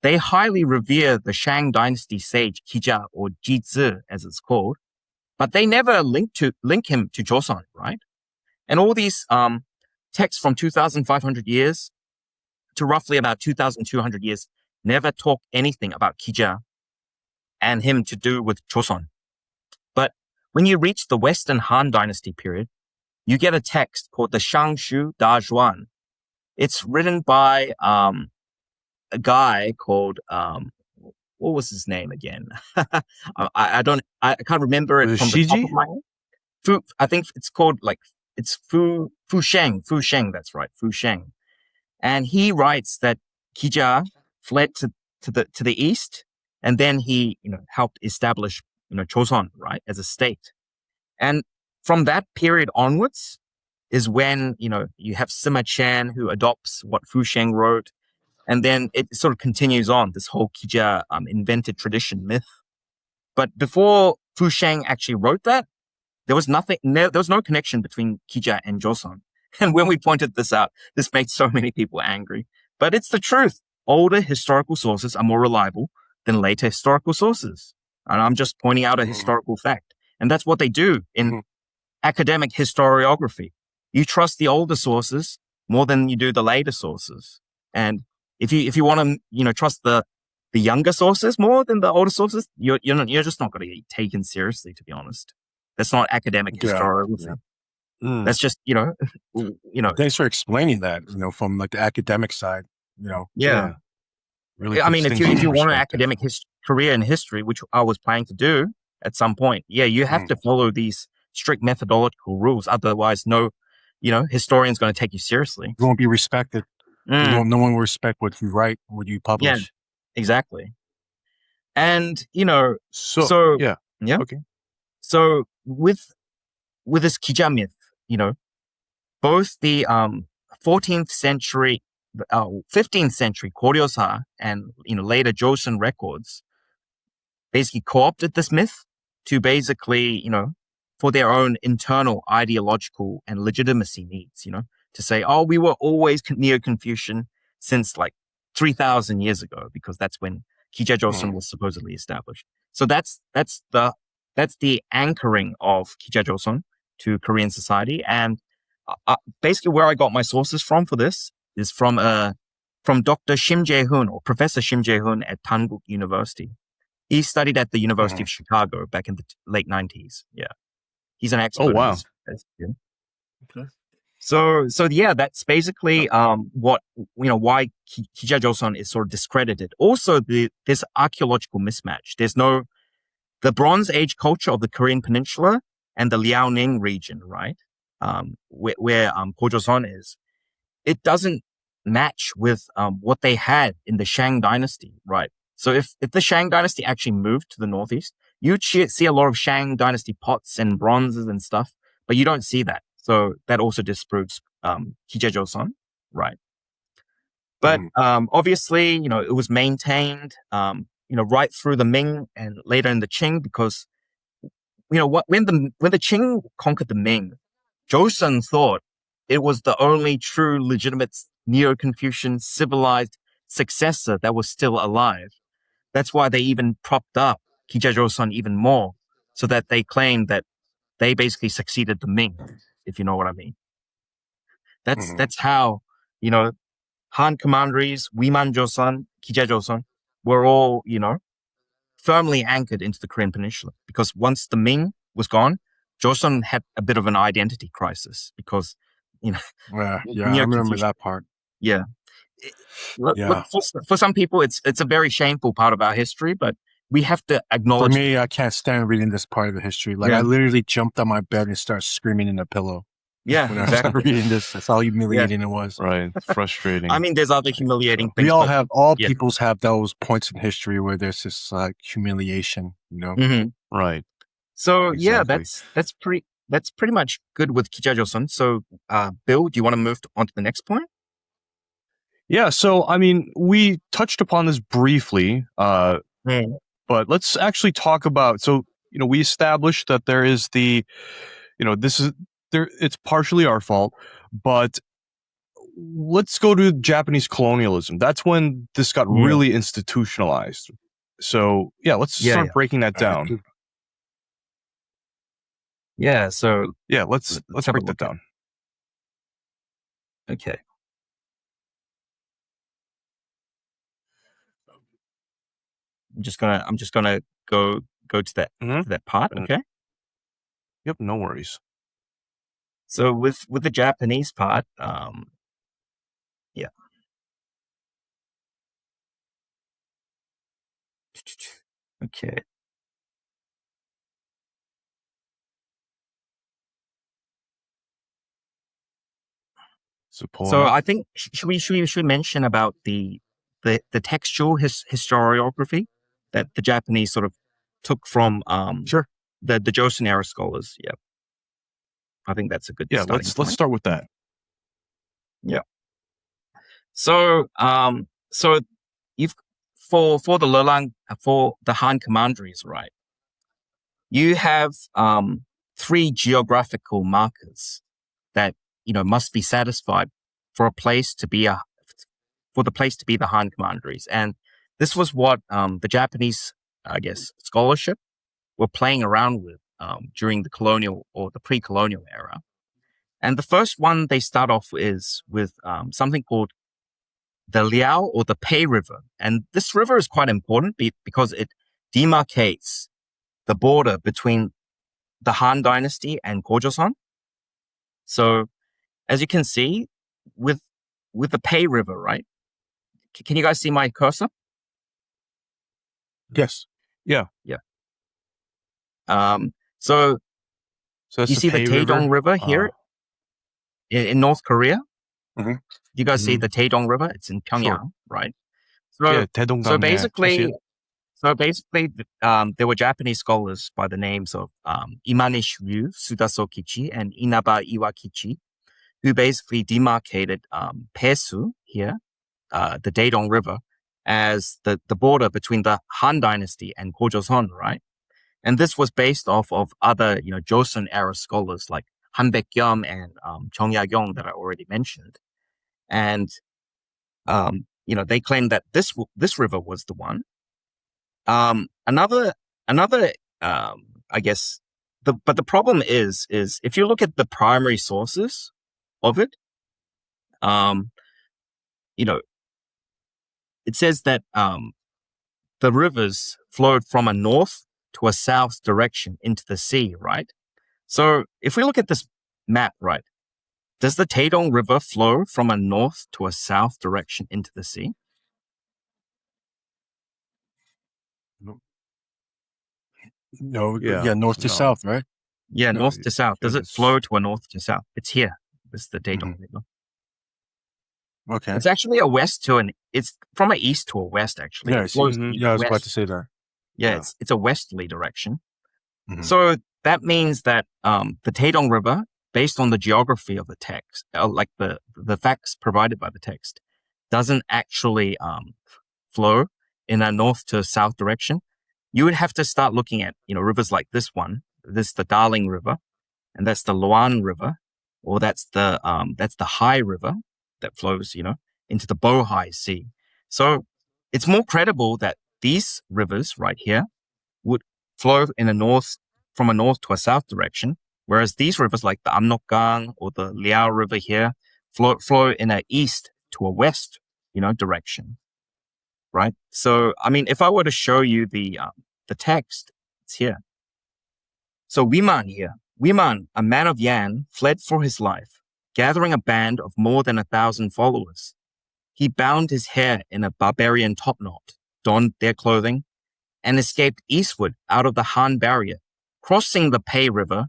they highly revere the Shang dynasty sage Kija or Jizi as it's called, but they never link him to Joseon, right? And all these texts from 2,500 years to roughly about 2,200 years never talk anything about Kija and him to do with Joseon. But when you reach the Western Han Dynasty period, you get a text called the Shangshu Da Zhuan. It's written by a guy called what was his name again? I can't remember it from the top of my head. I think it's called it's Fu Sheng. Fu Sheng, that's right, Fu Sheng. And he writes that Kija fled to the east, and then he, you know, helped establish, you know, Joseon, right, as a state. And from that period onwards is when, you know, you have Sima Qian who adopts what Fu Sheng wrote. And then it sort of continues on, this whole Kija invented tradition myth. But before Fu Sheng actually wrote that, there was there was no connection between Kija and Joseon. And when we pointed this out, this made so many people angry. But it's the truth. Older historical sources are more reliable than later historical sources. And I'm just pointing out a historical fact. And that's what they do in academic historiography. You trust the older sources more than you do the later sources. And if you want to, you know, trust the younger sources more than the older sources, you're just not going to get taken seriously, to be honest. That's not academic historiography. That's just, you know. Thanks for explaining that, you know, from like the academic side, you know. Yeah. Really, I mean, if you want an academic career in history, which I was planning to do at some point, you have to follow these strict methodological rules. Otherwise, no, you know, historian's going to take you seriously. You won't be respected. No one will respect what you write, what you publish. Yeah, exactly. And, you know, okay. So with this Kija myth, you know, both the 14th century, 15th century Koryosa and, you know, later Joseon records basically co-opted this myth to basically, you know, for their own internal ideological and legitimacy needs, you know, to say, oh, we were always Neo-Confucian since like 3,000 years ago, because that's when Kija Joseon was supposedly established. So that's the anchoring of Kija Joseon to Korean society. And basically where I got my sources from for this is from Dr. Shim Jae-hoon, or Professor Shim Jae-hoon at Dankook University. He studied at the University of Chicago back in the late 90s. Yeah. He's an expert. Oh, wow. Okay. So yeah, that's basically what, you know, why Kija Joseon is sort of discredited. Also, there's archaeological mismatch. There's the Bronze Age culture of the Korean Peninsula and the Liaoning region, right? Where Gojoseon is. It doesn't match with what they had in the Shang dynasty, right? So if the Shang dynasty actually moved to the northeast, you'd see a lot of Shang dynasty pots and bronzes and stuff, but you don't see that. So that also disproves Kije Joseon, right? But obviously, it was maintained, right through the Ming and later in the Qing, because when the Qing conquered the Ming, Joseon thought it was the only true legitimate Neo-Confucian civilized successor that was still alive. That's why they even propped up Kije Joseon even more, so that they claimed that they basically succeeded the Ming, if you know what I mean. That's how, Han Commanderies, Wiman Joseon, Kije Joseon were all, firmly anchored into the Korean Peninsula. Because once the Ming was gone, Joseon had a bit of an identity crisis because, Yeah, I remember that part. Yeah. Look, for some people, it's a very shameful part of our history, but we have to acknowledge. For me, I can't stand reading this part of the history. I literally jumped on my bed and started screaming in a pillow. Yeah, when I started reading this, that's how humiliating it was. Right, frustrating. I mean, there's other humiliating things. We all peoples have those points in history where there's this humiliation, Right. So that's pretty much good with Kije Joseon. So, Bill, do you want to move on to the next point? Yeah. So, I mean, we touched upon this briefly, but let's actually talk about. So, we established that there is it's partially our fault, but let's go to Japanese colonialism. That's when this got really institutionalized. So, let's start breaking that down. Yeah, so let's break that down. Okay. I'm just gonna go to that to that part, okay? Yep, no worries. So with the Japanese part, okay. So I think should we mention about the textual historiography that the Japanese sort of took from the Joseon-era scholars. Yeah, I think that's a good starting point. Let's start with that. Yeah. So you've for the Lelang, for the Han Commanderies, right? You have 3 geographical markers that must be satisfied for the place to be the Han Commanderies. And this was what the Japanese, I guess, scholarship were playing around with during the colonial or the pre-colonial era. And the first one they start off is with something called the Liao or the Pei River. And this river is quite important because it demarcates the border between the Han Dynasty and Gojoseon. So as you can see, with the Pei River, right? Can you guys see my cursor? Yes. Yeah. So you see the Taedong River here in North Korea? Mm-hmm. You guys see the Taedong River? It's in Pyongyang, right? So basically, there were Japanese scholars by the names of Imanish Ryu, Sudaso Kichi, and Inaba Iwakichi, who basically demarcated Pesu here, the Taedong River, as the border between the Han Dynasty and Gojoseon, right? And this was based off of other, Joseon-era scholars like Han Baekyeom and Jeong Ya-gyong that I already mentioned. And, they claimed that this river was the one. Another, I guess, but the problem is if you look at the primary sources of it, it says that the rivers flowed from a north to a south direction into the sea, right? So if we look at this map, right, does the Taedong River flow from a north to a south direction into the sea? No, north to south, right? Yeah, north to south. Does it flow to a north to south? It's here. This is the Taedong River. Okay. It's actually it's from an east to a west, actually. Yeah, It flows I was about west. to say that. Yeah, it's a westerly direction. Mhm. So that means that the Taedong River, based on the geography of the text, like the facts provided by the text, doesn't actually flow in a north to south direction. You would have to start looking at, rivers like this one. This is the Darling River, and that's the Luan River, or that's the Hai River that flows, into the Bohai Sea. So it's more credible that these rivers right here would flow from a north to a south direction, whereas these rivers like the Amnokgang or the Liao River here flow in a east to a west, direction. Right? So, I mean, if I were to show you the text, it's here. So Wiman, a man of Yan, fled for his life, gathering a band of more than 1,000 followers. He bound his hair in a barbarian topknot, donned their clothing, and escaped eastward out of the Han barrier, crossing the Pei River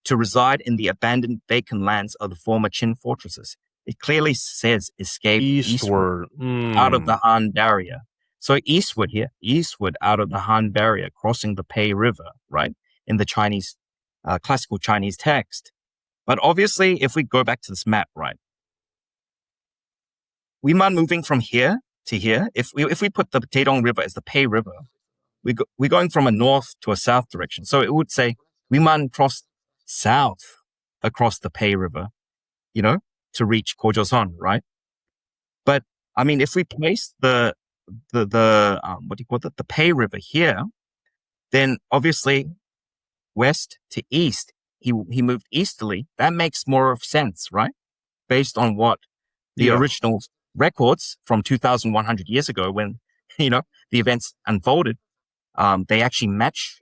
to reside in the abandoned vacant lands of the former Qin fortresses. It clearly says escape eastward out of the Han barrier. So eastward out of the Han barrier, crossing the Pei River, right, in the Chinese, classical Chinese text. But obviously, if we go back to this map, right, we mind moving from here to here. If we put the Taedong River as the Pei River, we're going from a north to a south direction. So it would say we mind cross south across the Pei River, to reach Gojoseon, right? But I mean, if we place the Pei River here, then obviously west to east, he moved easterly. That makes more of sense, right? Based on what the original records from 2,100 years ago, when the events unfolded, they actually match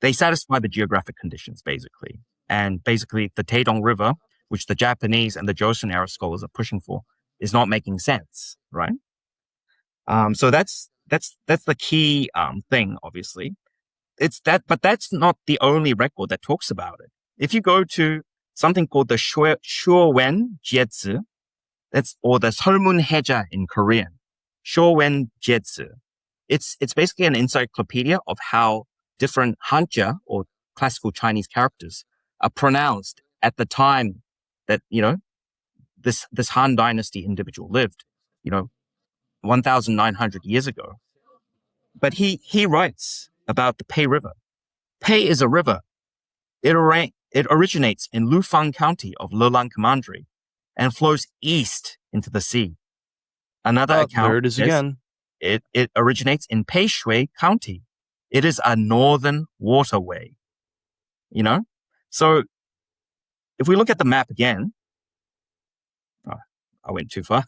they satisfy the geographic conditions basically, and basically the Taedong River, which the Japanese and the Joseon-era scholars are pushing for, is not making sense, right? So that's the key thing, obviously. But that's not the only record that talks about it. If you go to something called the Showen Jietsu, or the Solmun Heja in Korean, Showen Jietsu. It's basically an encyclopedia of how different Hanja or classical Chinese characters are pronounced at the time that, this Han dynasty individual lived, 1,900 years ago. But he writes about the Pei River. Pei is a river. It originates in Lufang County of Lelang Commandery and flows east into the sea. Another account there it is again. It originates in Peishui County. It is a northern waterway. So if we look at the map again, I went too far.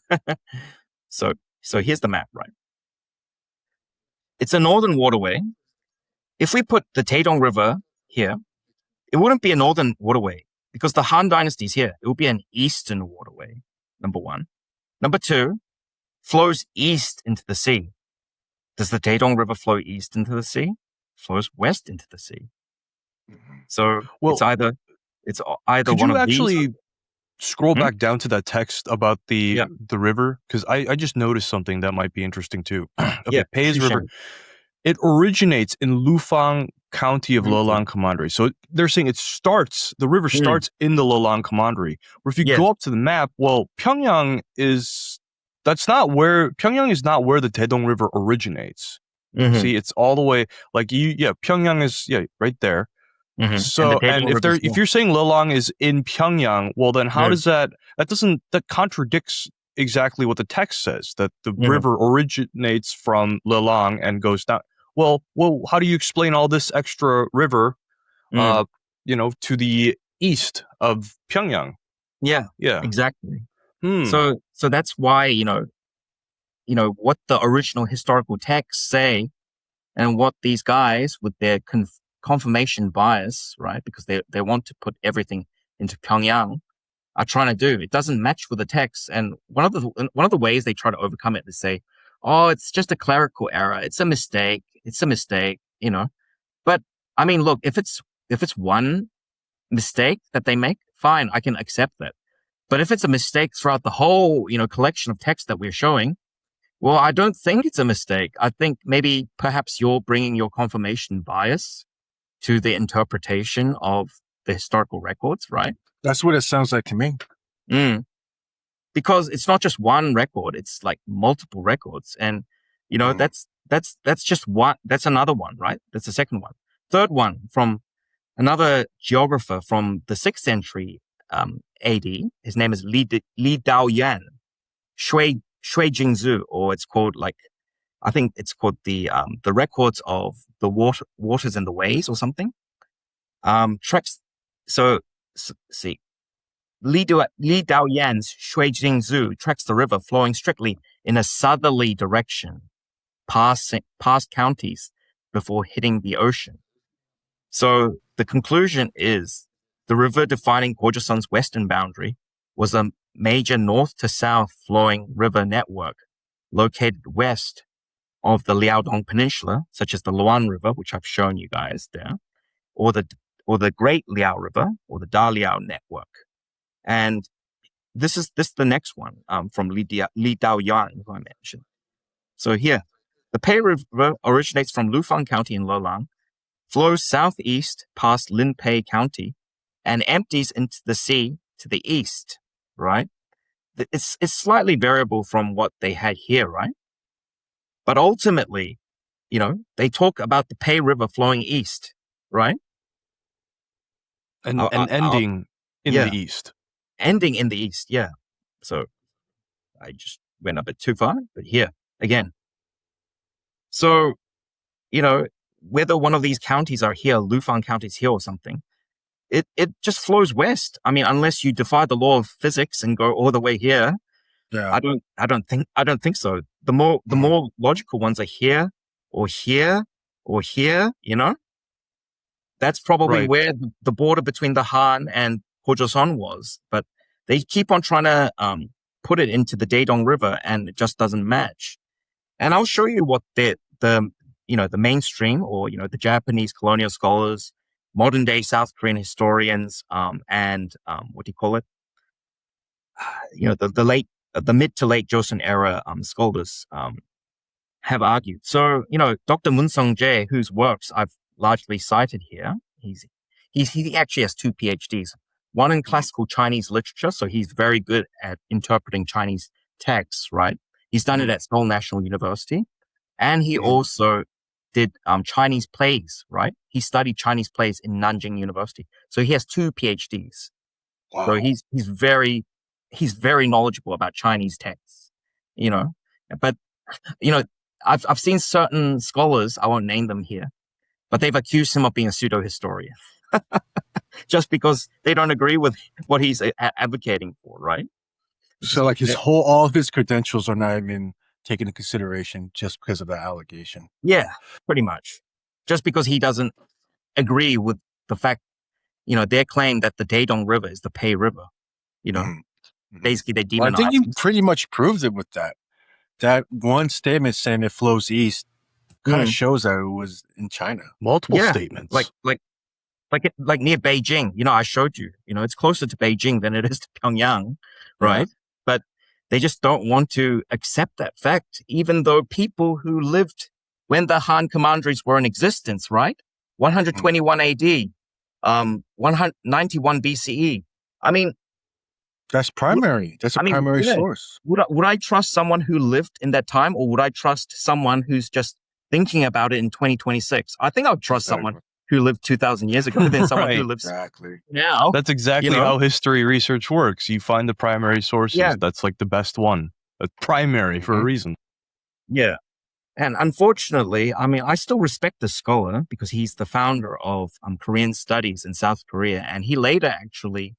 So here's the map, right? It's a northern waterway. If we put the Taedong River here, it wouldn't be a northern waterway because the Han dynasty is here. It would be an eastern waterway, number one. Number two, flows east into the sea. Does the Taedong River flow east into the sea? Flows west into the sea. So it's either could one you of actually these. Scroll back down to that text about the river? Because I just noticed something that might be interesting too. Okay, Pei's River. It originates in Lufang County of Lelang Commandery. So they're saying the river starts in the Lelang Commandery. Where if you go up to the map, well, Pyongyang is not where the Taedong River originates. See, it's all the way Pyongyang is right there. So, and if you're saying Lelang is in Pyongyang, well, then how does that contradicts exactly what the text says, that the river originates from Lelang and goes down. Well, how do you explain all this extra river, to the east of Pyongyang? Yeah, exactly. So that's why, what the original historical texts say and what these guys with their confirmation bias, right? Because they want to put everything into Pyongyang, are trying to do. It doesn't match with the text. And one of the ways they try to overcome it is say, oh, it's just a clerical error. It's a mistake. But I mean, look, if it's one mistake that they make, fine, I can accept that. But if it's a mistake throughout the whole, collection of text that we're showing, well, I don't think it's a mistake. I think maybe perhaps you're bringing your confirmation bias to the interpretation of the historical records, right? That's what it sounds like to me. Because it's not just one record; it's like multiple records, and that's just one. That's another one, right? That's the second one. Third one from another geographer from the 6th century AD. His name is Li Daoyan, Shui Jingzu, or it's called I think it's called the records of the waters and the ways or something. Tracks. See, Li Daoyan's Shui Jingzu tracks the river flowing strictly in a southerly direction, past counties before hitting the ocean. So the conclusion is the river defining Joseon's western boundary was a major north to south flowing river network located west of the Liaodong Peninsula, such as the Luan River, which I've shown you guys there, or the Great Liao River, or the Da Liao network. And this is the next one from Li Daoyan, who I mentioned. So here, the Pei River originates from Lufang County in Lelang, flows southeast past Linpei County, and empties into the sea to the east, right? It's slightly variable from what they had here, right? But ultimately, they talk about the Pei River flowing east, right? And ending in the east. Ending in the east, yeah. So I just went a bit too far, but here, again. So, whether one of these counties are here, Lufang County is here or something, it just flows west. I mean, unless you defy the law of physics and go all the way here. Yeah. I don't think so. The more logical ones are here or here or here, That's probably where the border between the Han and Joseon was. But they keep on trying to put it into the Daedong River, and it just doesn't match. And I'll show you what the mainstream, or the Japanese colonial scholars, modern day South Korean historians, and what do you call it? The mid to late Joseon-era scholars have argued. So, Dr. Moon Sung-jae, whose works I've largely cited here, he actually has 2 PhDs, one in classical Chinese literature, so he's very good at interpreting Chinese texts, right? He's done it at Seoul National University, and he also did Chinese plays, right? He studied Chinese plays in Nanjing University, so he has 2 PhDs. Wow. So he's very knowledgeable about Chinese texts, But I've seen certain scholars, I won't name them here, but they've accused him of being a pseudo-historian just because they don't agree with what he's advocating for, right? So like all of his credentials are not even taken into consideration just because of the allegation. Yeah, pretty much. Just because he doesn't agree with the fact, their claim that the Daedong River is the Pei River, Basically they demonize. I think you pretty much proved it with that. That one statement saying it flows east kind of shows that it was in China. Multiple statements. Like near Beijing, I showed you, it's closer to Beijing than it is to Pyongyang, right? Yeah. But they just don't want to accept that fact, even though people who lived when the Han Commanderies were in existence, right? 121 AD, 191 BCE. I mean, that's primary. That's a primary source. Would I trust someone who lived in that time, or would I trust someone who's just thinking about it in 2026? I think I would trust someone who lived 2,000 years ago than someone who lives now. That's exactly how history research works. You find the primary sources. Yeah. That's like the best one. That's primary for a reason. Yeah. And unfortunately, I still respect the scholar because he's the founder of Korean studies in South Korea. And he later actually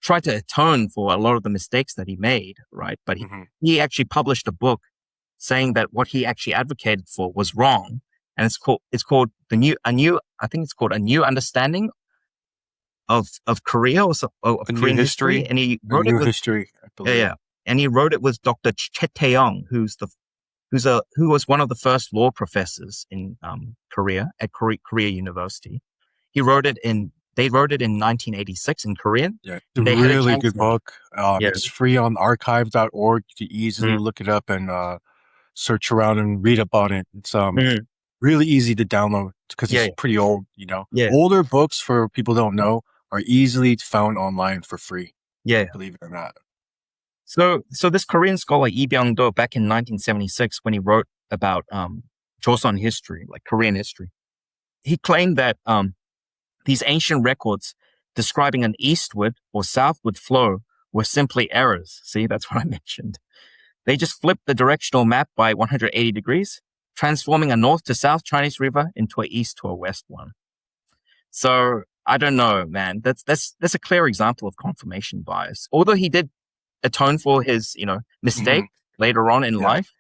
tried to atone for a lot of the mistakes that he made, right? But he actually published a book saying that what he actually advocated for was wrong. And it's called a new understanding of Korea, or of Korean history. And he wrote it with history, I believe. Yeah. And he wrote it with Dr. Che Tae-young, who was one of the first law professors in Korea at Korea University. He wrote it in They wrote it in 1986 in Korean. Yeah, it's a really good book. Yeah. It's free on archive.org. You can easily look it up and search around and read about it. It's really easy to download because it's pretty old, you know. Yeah. Older books, for people who don't know, are easily found online for free. Yeah. Believe it or not. So this Korean scholar Lee Byung-do, back in 1976, when he wrote about Joseon history, like Korean history, he claimed that these ancient records describing an eastward or southward flow were simply errors. See, that's what I mentioned. They just flipped the directional map by 180 degrees, transforming a north to south Chinese river into a east to a west one. So I don't know, man. That's a clear example of confirmation bias. Although he did atone for his, mistake later on in life,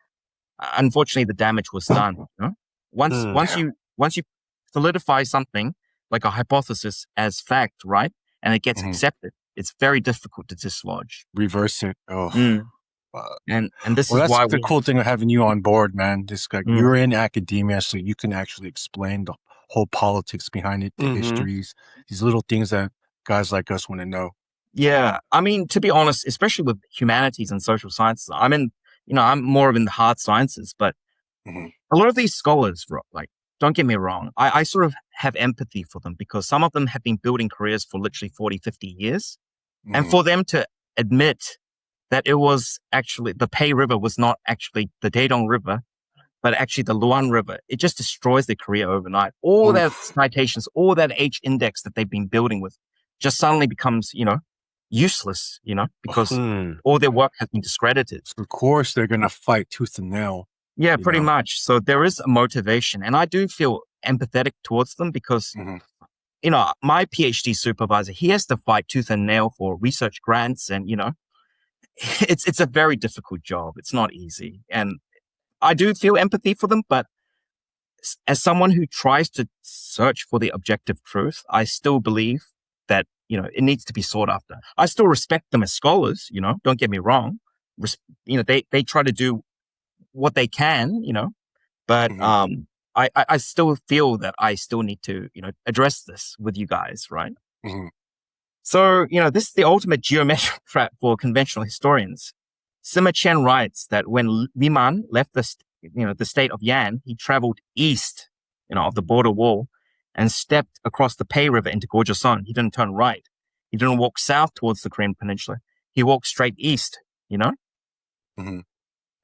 unfortunately the damage was done. You know? Once you solidify something like a hypothesis as fact, right, and it gets accepted, it's very difficult to dislodge. Reverse it. Oh. And this is that's why the cool thing of having you on board, man. You're in academia, so you can actually explain the whole politics behind it, the histories, these little things that guys like us want to know. Yeah, I mean, to be honest, especially with humanities and social sciences, I'm more of in the hard sciences, but a lot of these scholars, like, don't get me wrong, I sort of have empathy for them because some of them have been building careers for literally 40, 50 years. And for them to admit that it was actually, the Pei River was not actually the Daedong River, but actually the Luan River, it just destroys their career overnight. All their citations, all that H index that they've been building with just suddenly becomes, useless, because all their work has been discredited. Of course, they're going to fight tooth and nail. Yeah, pretty much. So there is a motivation. And I do feel empathetic towards them because, my PhD supervisor, he has to fight tooth and nail for research grants. And, it's a very difficult job. It's not easy. And I do feel empathy for them. But as someone who tries to search for the objective truth, I still believe that, it needs to be sought after. I still respect them as scholars, don't get me wrong. They try to do what they can, but I still feel that I still need to, address this with you guys, right? So, this is the ultimate geometric trap for conventional historians. Sima Qian writes that when Liman left the state of Yan, he traveled east, of the border wall and stepped across the Pei River into Gojoseon. He didn't turn right. He didn't walk south towards the Korean peninsula. He walked straight east, And,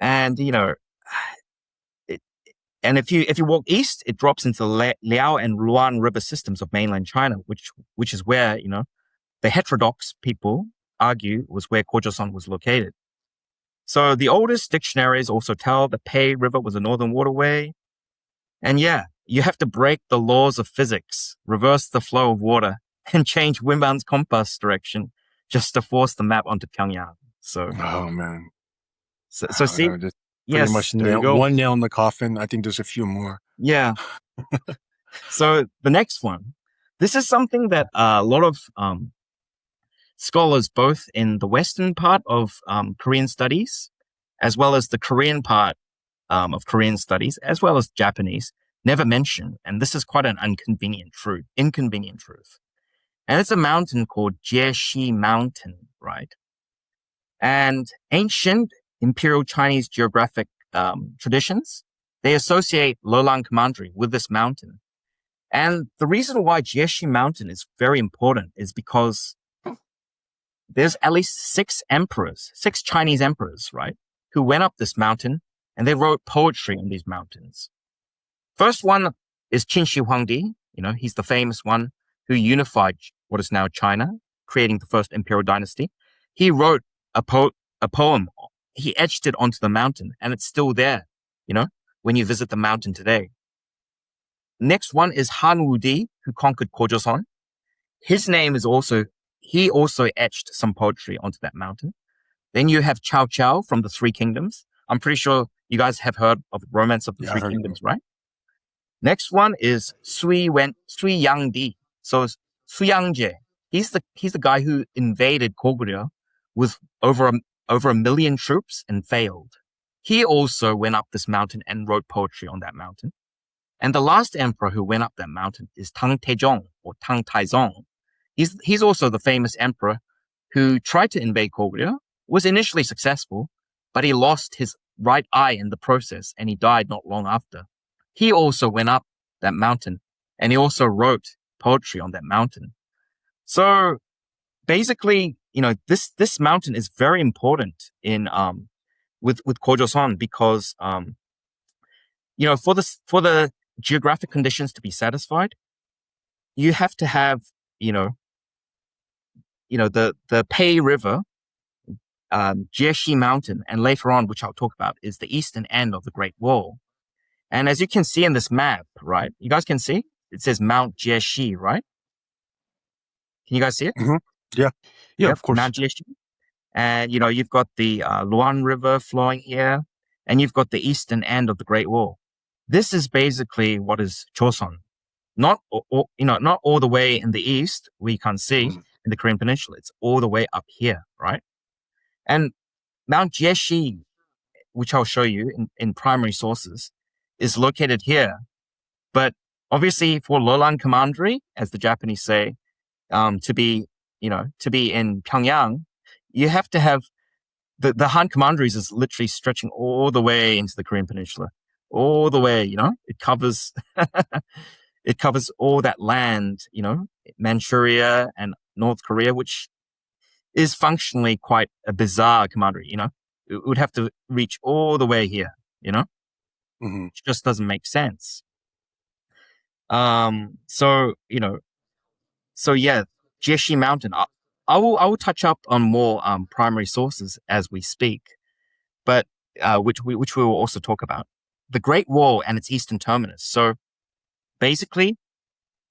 and if you walk east, it drops into the Liao and Luan river systems of mainland China, which is where, the heterodox people argue was where Gojoseon was located. So the oldest dictionaries also tell the Pei River was a northern waterway. And you have to break the laws of physics, reverse the flow of water, and change Wiman's compass direction just to force the map onto Pyongyang. So, oh man. So see, pretty much one nail in the coffin. I think there's a few more. Yeah. So the next one, this is something that a lot of scholars, both in the Western part of Korean studies, as well as the Korean part of Korean studies, as well as Japanese, never mention. And this is quite an inconvenient truth. And it's a mountain called Jieshi Mountain, right? And ancient Imperial Chinese geographic traditions, they associate Lelang Commandery with this mountain. And the reason why Jieshi Mountain is very important is because there's at least six Chinese emperors, right, who went up this mountain and they wrote poetry on these mountains. First one is Qin Shi Huangdi. He's the famous one who unified what is now China, creating the first imperial dynasty. He wrote a poem. He etched it onto the mountain and it's still there, when you visit the mountain today. Next one is Han Wudi, who conquered Gojoseon. His name is he also etched some poetry onto that mountain. Then you have Cao Cao from the Three Kingdoms. I'm pretty sure you guys have heard of Romance of the Three Kingdoms, right? Next one is Sui Yangdi. So Sui Yangje, he's the guy who invaded Goguryeo with over a million troops and failed. He also went up this mountain and wrote poetry on that mountain. And the last emperor who went up that mountain is Tang Taizong or Tang Taizong. he's also the famous emperor who tried to invade Korea, was initially successful, but he lost his right eye in the process and he died not long after. He also went up that mountain and he also wrote poetry on that mountain. So basically, this mountain is very important in with Gojoseon because for the geographic conditions to be satisfied, you have to have the Pei River, Jieshi Mountain, and later on, which I'll talk about, is the eastern end of the Great Wall. And as you can see in this map, right? You guys can see it says Mount Jieshi, right? Can you guys see it? Mm-hmm. Yeah. Yeah, of course. Mount Jieshi. And, you've got the Luan River flowing here, and you've got the eastern end of the Great Wall. This is basically what is Joseon. Not all the way in the east, we can't see in the Korean Peninsula. It's all the way up here, right? And Mount Jieshi, which I'll show you in primary sources, is located here. But obviously for Lelang Commandery, as the Japanese say, to be in Pyongyang, you have to have the Han Commanderies is literally stretching all the way into the Korean Peninsula, all the way, it covers, it covers all that land, Manchuria and North Korea, which is functionally quite a bizarre commandery, It would have to reach all the way here, It just doesn't make sense. So yeah, Jieshi Mountain. I will touch up on more primary sources as we speak, but which we will also talk about. The Great Wall and its eastern terminus. So basically,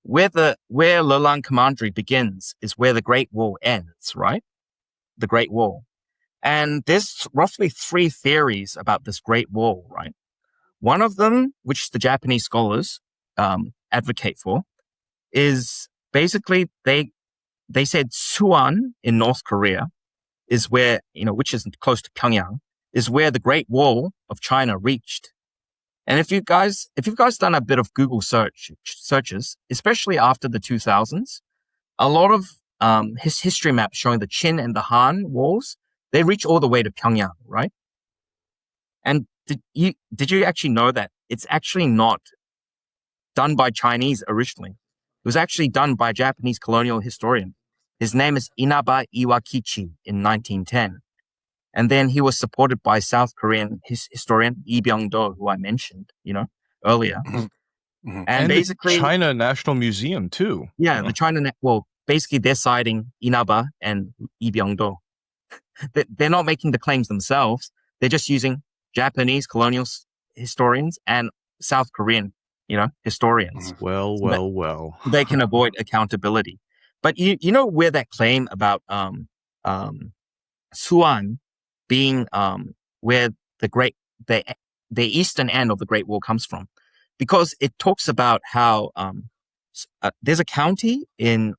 where Lelang Commandery begins is where the Great Wall ends, right? The Great Wall. And there's roughly 3 theories about this Great Wall, right? One of them, which the Japanese scholars advocate for, is basically they said Suwon in North Korea is where, which is close to Pyongyang, is where the Great Wall of China reached. And if you've guys done a bit of Google searches, especially after the 2000s, a lot of his history maps showing the Qin and the Han walls, they reach all the way to Pyongyang, right? And did you actually know that it's actually not done by Chinese originally? It was actually done by a Japanese colonial historian. His name is Inaba Iwakichi in 1910. And then he was supported by South Korean historian Lee Byung-do, who I mentioned, earlier. And basically the China National Museum too. Yeah, the China, basically they're citing Inaba and Lee Byung-do. They're not making the claims themselves. They're just using Japanese colonial historians and South Korean, historians. Well. They can avoid accountability. But you know where that claim about Suan being where the eastern end of the Great Wall comes from, because it talks about how there's a county in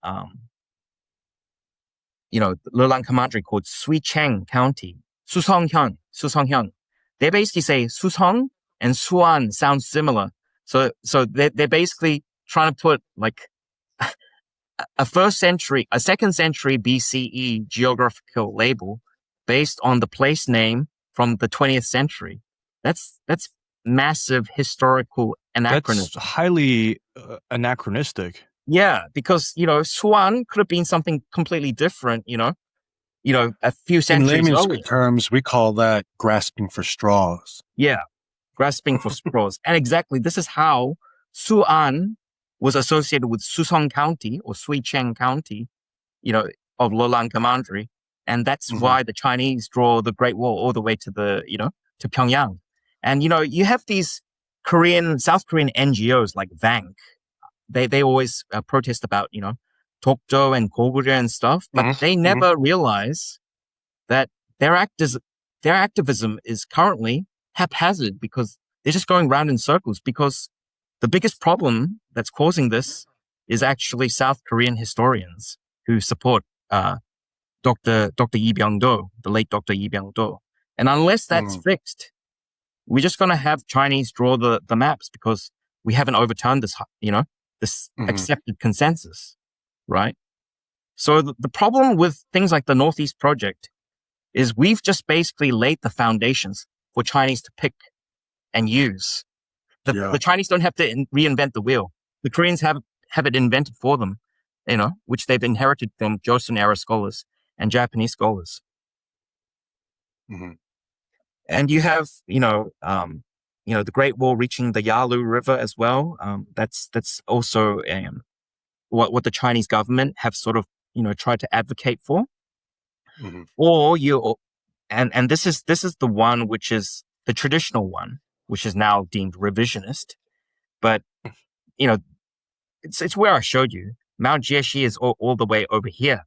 Lelang Commandery called Suicheng County, Susonghyang. They basically say Susong and Suan sound similar. So they're basically trying to put like a second century BCE geographical label based on the place name from the 20th century. That's massive historical anachronism. That's highly anachronistic. Yeah, because, Suan could have been something completely different, a few centuries earlier. In layman's earlier. terms, we call that grasping for straws. Yeah, grasping for straws. And exactly, this is how Suan was associated with Susong County or Suicheng County, of Lelang Commandery. And that's why the Chinese draw the Great Wall all the way to to Pyongyang. And, you have these South Korean NGOs like Vank. They always protest about, Tokdo and Goguryeo and stuff, but they never realize that their activism is currently haphazard because they're just going round in circles, because the biggest problem that's causing this is actually South Korean historians who support Dr. Lee Byung-do, the late Dr. Lee Byung-do. And unless that's fixed, we're just going to have Chinese draw the maps because we haven't overturned this, this accepted consensus, right? So the problem with things like the Northeast Project is we've just basically laid the foundations for Chinese to pick and use. The Chinese don't have to reinvent the wheel. The Koreans have it invented for them, which they've inherited from Joseon-era scholars and Japanese scholars. Mm-hmm. And you have, the Great Wall reaching the Yalu River as well. That's also what the Chinese government have sort of, tried to advocate for. Mm-hmm. And this is the one which is the traditional one, which is now deemed revisionist. But, it's where I showed you. Mount Jieshi is all the way over here,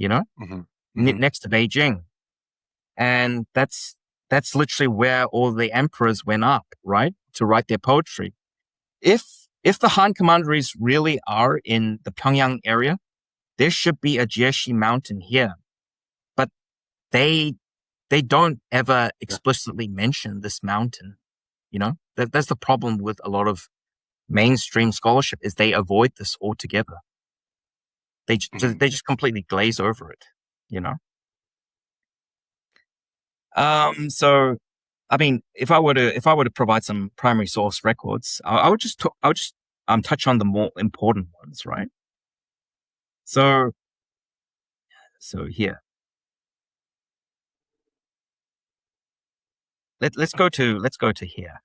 Mm-hmm. Mm-hmm. next to Beijing. And that's literally where all the emperors went up, right, to write their poetry. If the Han Commanderies really are in the Pyongyang area, there should be a Jieshi mountain here. But they don't ever explicitly mention this mountain. That's the problem with a lot of mainstream scholarship, is they avoid this altogether. They just completely glaze over it, So, I mean, if I were to provide some primary source records, I would just touch on the more important ones, right? So here, let's go to here.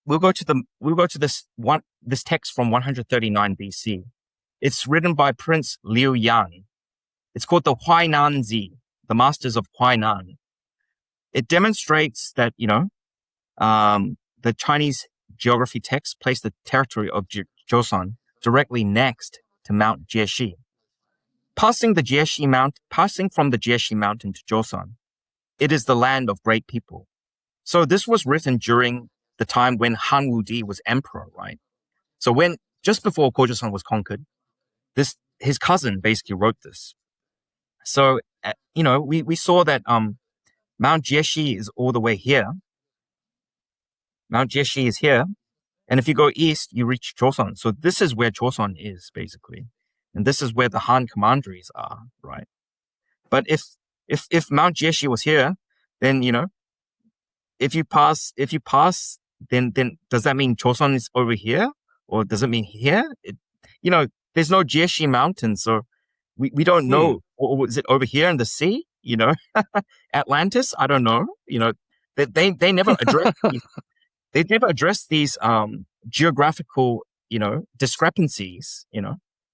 We'll go to this text from 139 BC. It's written by Prince Liu Yang. It's called the Huainan Zi, the Masters of Huainan. It demonstrates that, the Chinese geography text placed the territory of Joseon directly next to Mount Jieshi. Passing from the Jieshi mountain to Joseon, it is the land of great people. So this was written during the time when Han Wudi was emperor, right? So just before Joseon was conquered, his cousin basically wrote this. So, we saw that Mount Jieshi is all the way here. Mount Jieshi is here. And if you go east, you reach Joseon. So this is where Joseon is, basically. And this is where the Han Commanderies are, right? But if Mount Jieshi was here, then, if you pass, then does that mean Joseon is over here? Or does it mean here? There's no Jieshi mountain, so we don't know. Or is it over here in the sea? Atlantis? I don't know. They never address they never address these geographical, discrepancies,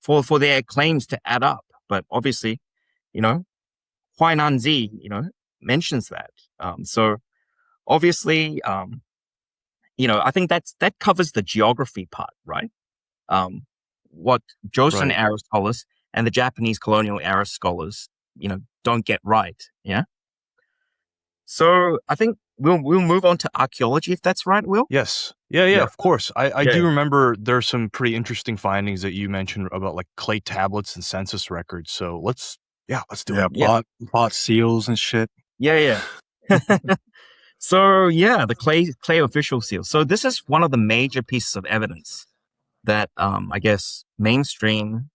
for their claims to add up. But obviously, Huainan Zi, mentions that. So obviously, I think that covers the geography part, right? What Joseon-era scholars and the Japanese colonial era scholars, don't get right. Yeah. So I think we'll move on to archaeology, if that's right, Will. Yes. Yeah. Of course. I do remember there's some pretty interesting findings that you mentioned about like clay tablets and census records. So let's do it. Bought seals and shit. Yeah. So the clay official seal. So this is one of the major pieces of evidence that I guess mainstream,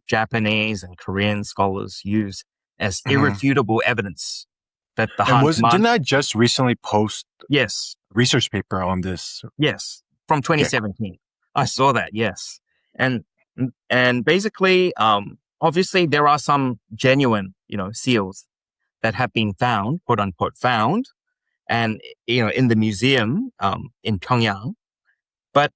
Japanese and Korean scholars use as irrefutable evidence that the Han didn't I just recently post yes research paper on this? Yes, from 2017. I saw that. Yes, and basically, obviously, there are some genuine, seals that have been found, quote unquote, found, and in the museum in Pyongyang, but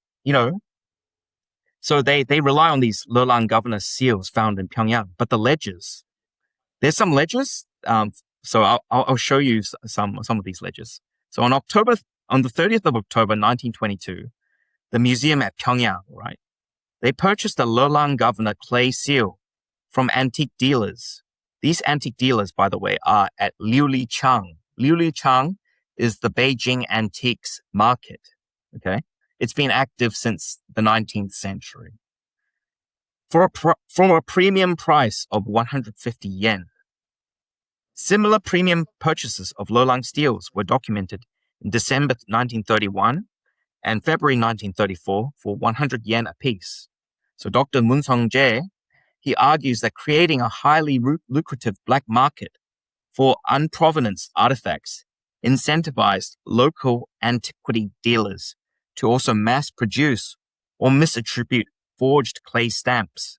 so they rely on these Lelang governor seals found in Pyongyang, but the ledgers, there's some ledgers. So I'll show you some of these ledgers. So on the 30th of October, 1922, the museum at Pyongyang, right, they purchased a Lelang governor clay seal from antique dealers. These antique dealers, by the way, are at Liulichang. Liulichang is the Beijing antiques market. Okay, it's been active since the 19th century. For a premium price of 150 yen. Similar premium purchases of Lelang steels were documented in December 1931 and February 1934 for 100 yen apiece. So Dr. Moon Sung-jae, he argues that creating a highly lucrative black market for unprovenance artifacts incentivized local antiquity dealers to also mass produce or misattribute forged clay stamps,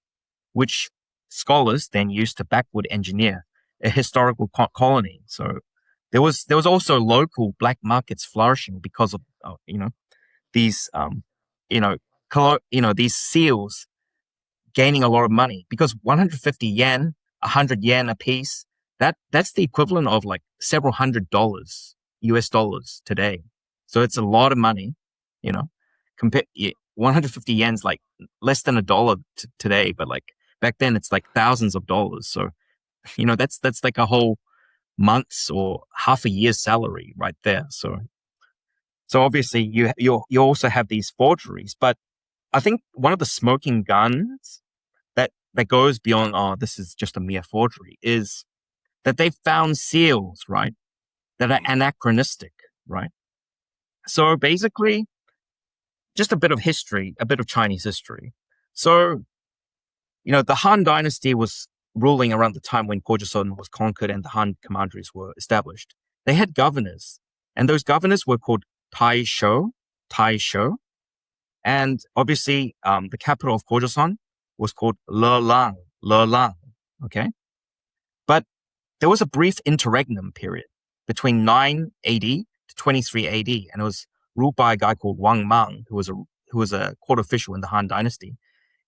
which scholars then used to backward engineer a historical colony. So there was also local black markets flourishing because of these these seals gaining a lot of money, because 150 yen, 100 yen a piece, that's the equivalent of like several $100 US dollars today. So it's a lot of money, 150 yen's like less than $1 today, but like back then it's like thousands of dollars. So, that's like a whole month's or half a year's salary right there. So obviously you also have these forgeries, but I think one of the smoking guns that goes beyond, this is just a mere forgery, is that they found seals, right, that are anachronistic, right? So basically, just a bit of history, a bit of Chinese history. So, the Han Dynasty was ruling around the time when Joseon was conquered and the Han Commanderies were established. They had governors, and those governors were called Taisho. And obviously, the capital of Joseon was called Lelang, okay? But there was a brief interregnum period between 9 AD to 23 AD, and it was ruled by a guy called Wang Mang, who was a court official in the Han Dynasty.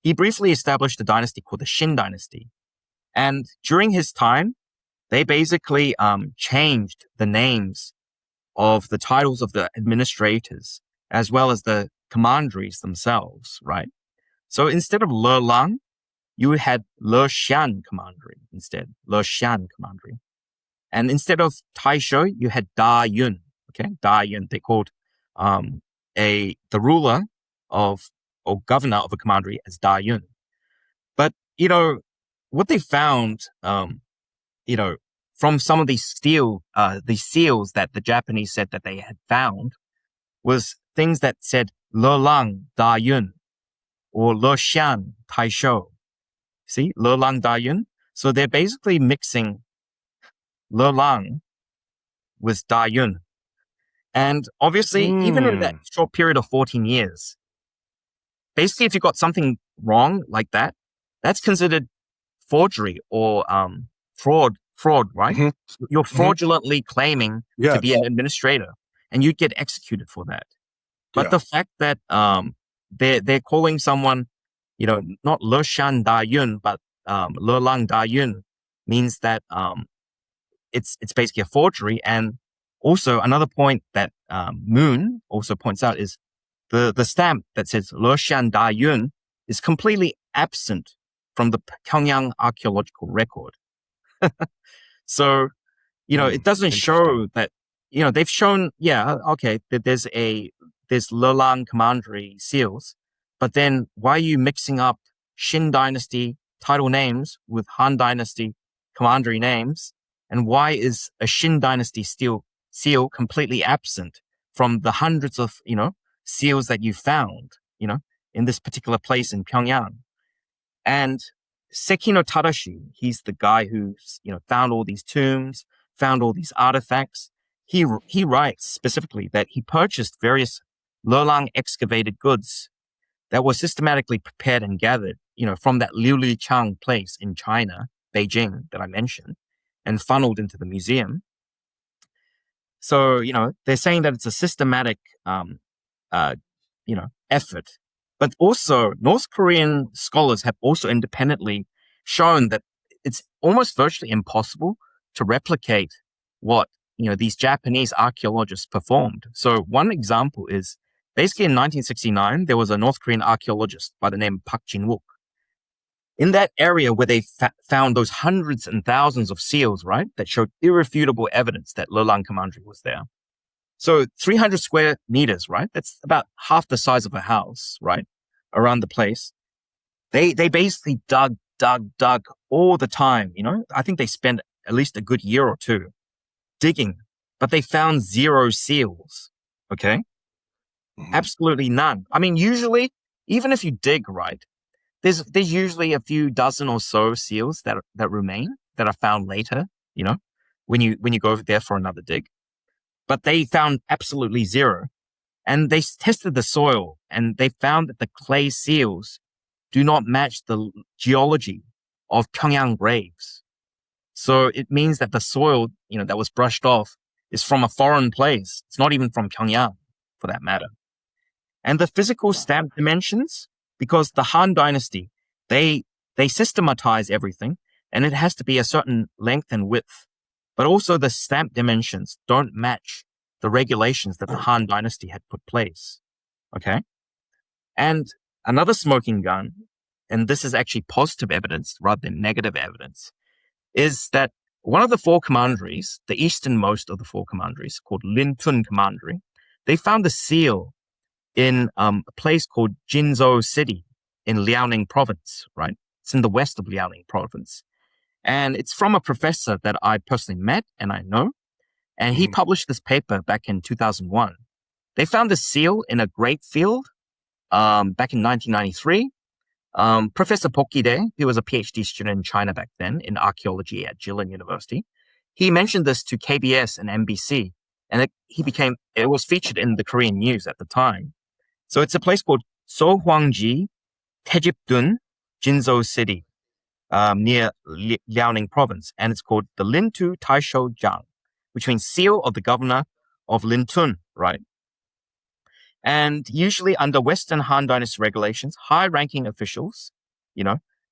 He briefly established a dynasty called the Shin Dynasty. And during his time, they basically changed the names of the titles of the administrators, as well as the commanderies themselves, right? So instead of Lelang, you had Leshan Commandery instead, Leshan Commandery. And instead of Taisho, you had Da Yun, okay? Da Yun, they called the ruler of or governor of a commandery as Da Yun. But, what they found, from some of these seals that the Japanese said that they had found was things that said Lelang Da Yun or Leshan Taisho. See, Lelang Da Yun. So they're basically mixing Lelang with Da Yun. And obviously, even in that short period of 14 years, basically, if you got something wrong like that, that's considered forgery or fraud, right? Mm-hmm. You're fraudulently claiming to be an administrator, and you'd get executed for that. But the fact that they're calling someone, not Le Shan Da Yun, but Le Lang Da Yun, means that it's basically a forgery. And also another point that Moon also points out is the stamp that says Le Shan Da Yun is completely absent from the Pyongyang archaeological record. So, it doesn't show that, they've shown, that there's Lelang Commandery seals, but then why are you mixing up Shin Dynasty title names with Han Dynasty Commandery names? And why is a Shin Dynasty seal completely absent from the hundreds of, seals that you found, in this particular place in Pyongyang? And Sekino Tadashi, he's the guy who's, found all these tombs, found all these artifacts. He writes specifically that he purchased various Lelang excavated goods that were systematically prepared and gathered, from that Liulichang place in China, Beijing, that I mentioned, and funneled into the museum. So, they're saying that it's a systematic, effort. But also, North Korean scholars have also independently shown that it's almost virtually impossible to replicate what, these Japanese archaeologists performed. So one example is basically in 1969, there was a North Korean archaeologist by the name of Park Jin-wook. In that area where they found those hundreds and thousands of seals, right, that showed irrefutable evidence that Lelang Commandery was there. So 300 square meters, right? That's about half the size of a house, right? Around the place. They basically dug all the time, I think they spent at least a good year or two digging, but they found 0 seals, okay? Mm-hmm. Absolutely none. I mean, usually, even if you dig, right, there's usually a few dozen or so seals that remain that are found later, when you go there for another dig. But they found absolutely zero. And they tested the soil and they found that the clay seals do not match the geology of Pyongyang graves. So it means that the soil, that was brushed off is from a foreign place. It's not even from Pyongyang, for that matter. And the physical stamp dimensions, because the Han Dynasty, they systematize everything, and it has to be a certain length and width. But also the stamp dimensions don't match the regulations that the Han Dynasty had put place. Okay? And another smoking gun, and this is actually positive evidence rather than negative evidence, is that one of the four commanderies, the easternmost of the four commanderies, called Lintun Commandery, they found a seal in a place called Jinzhou City in Liaoning Province, right? It's in the west of Liaoning Province. And it's from a professor that I personally met and I know. And he published this paper back in 2001. They found the seal in a grape field back in 1993. Professor Pokide, who was a PhD student in China back then in archaeology at Jilin University, he mentioned this to KBS and MBC, and it was featured in the Korean news at the time. So it's a place called Sohwangji, Taejipdun, Jinzhou City, near Liaoning Province, and it's called the Lintu Taishoujiang, which means seal of the governor of Lintun, right? And usually under Western Han Dynasty regulations, high-ranking officials,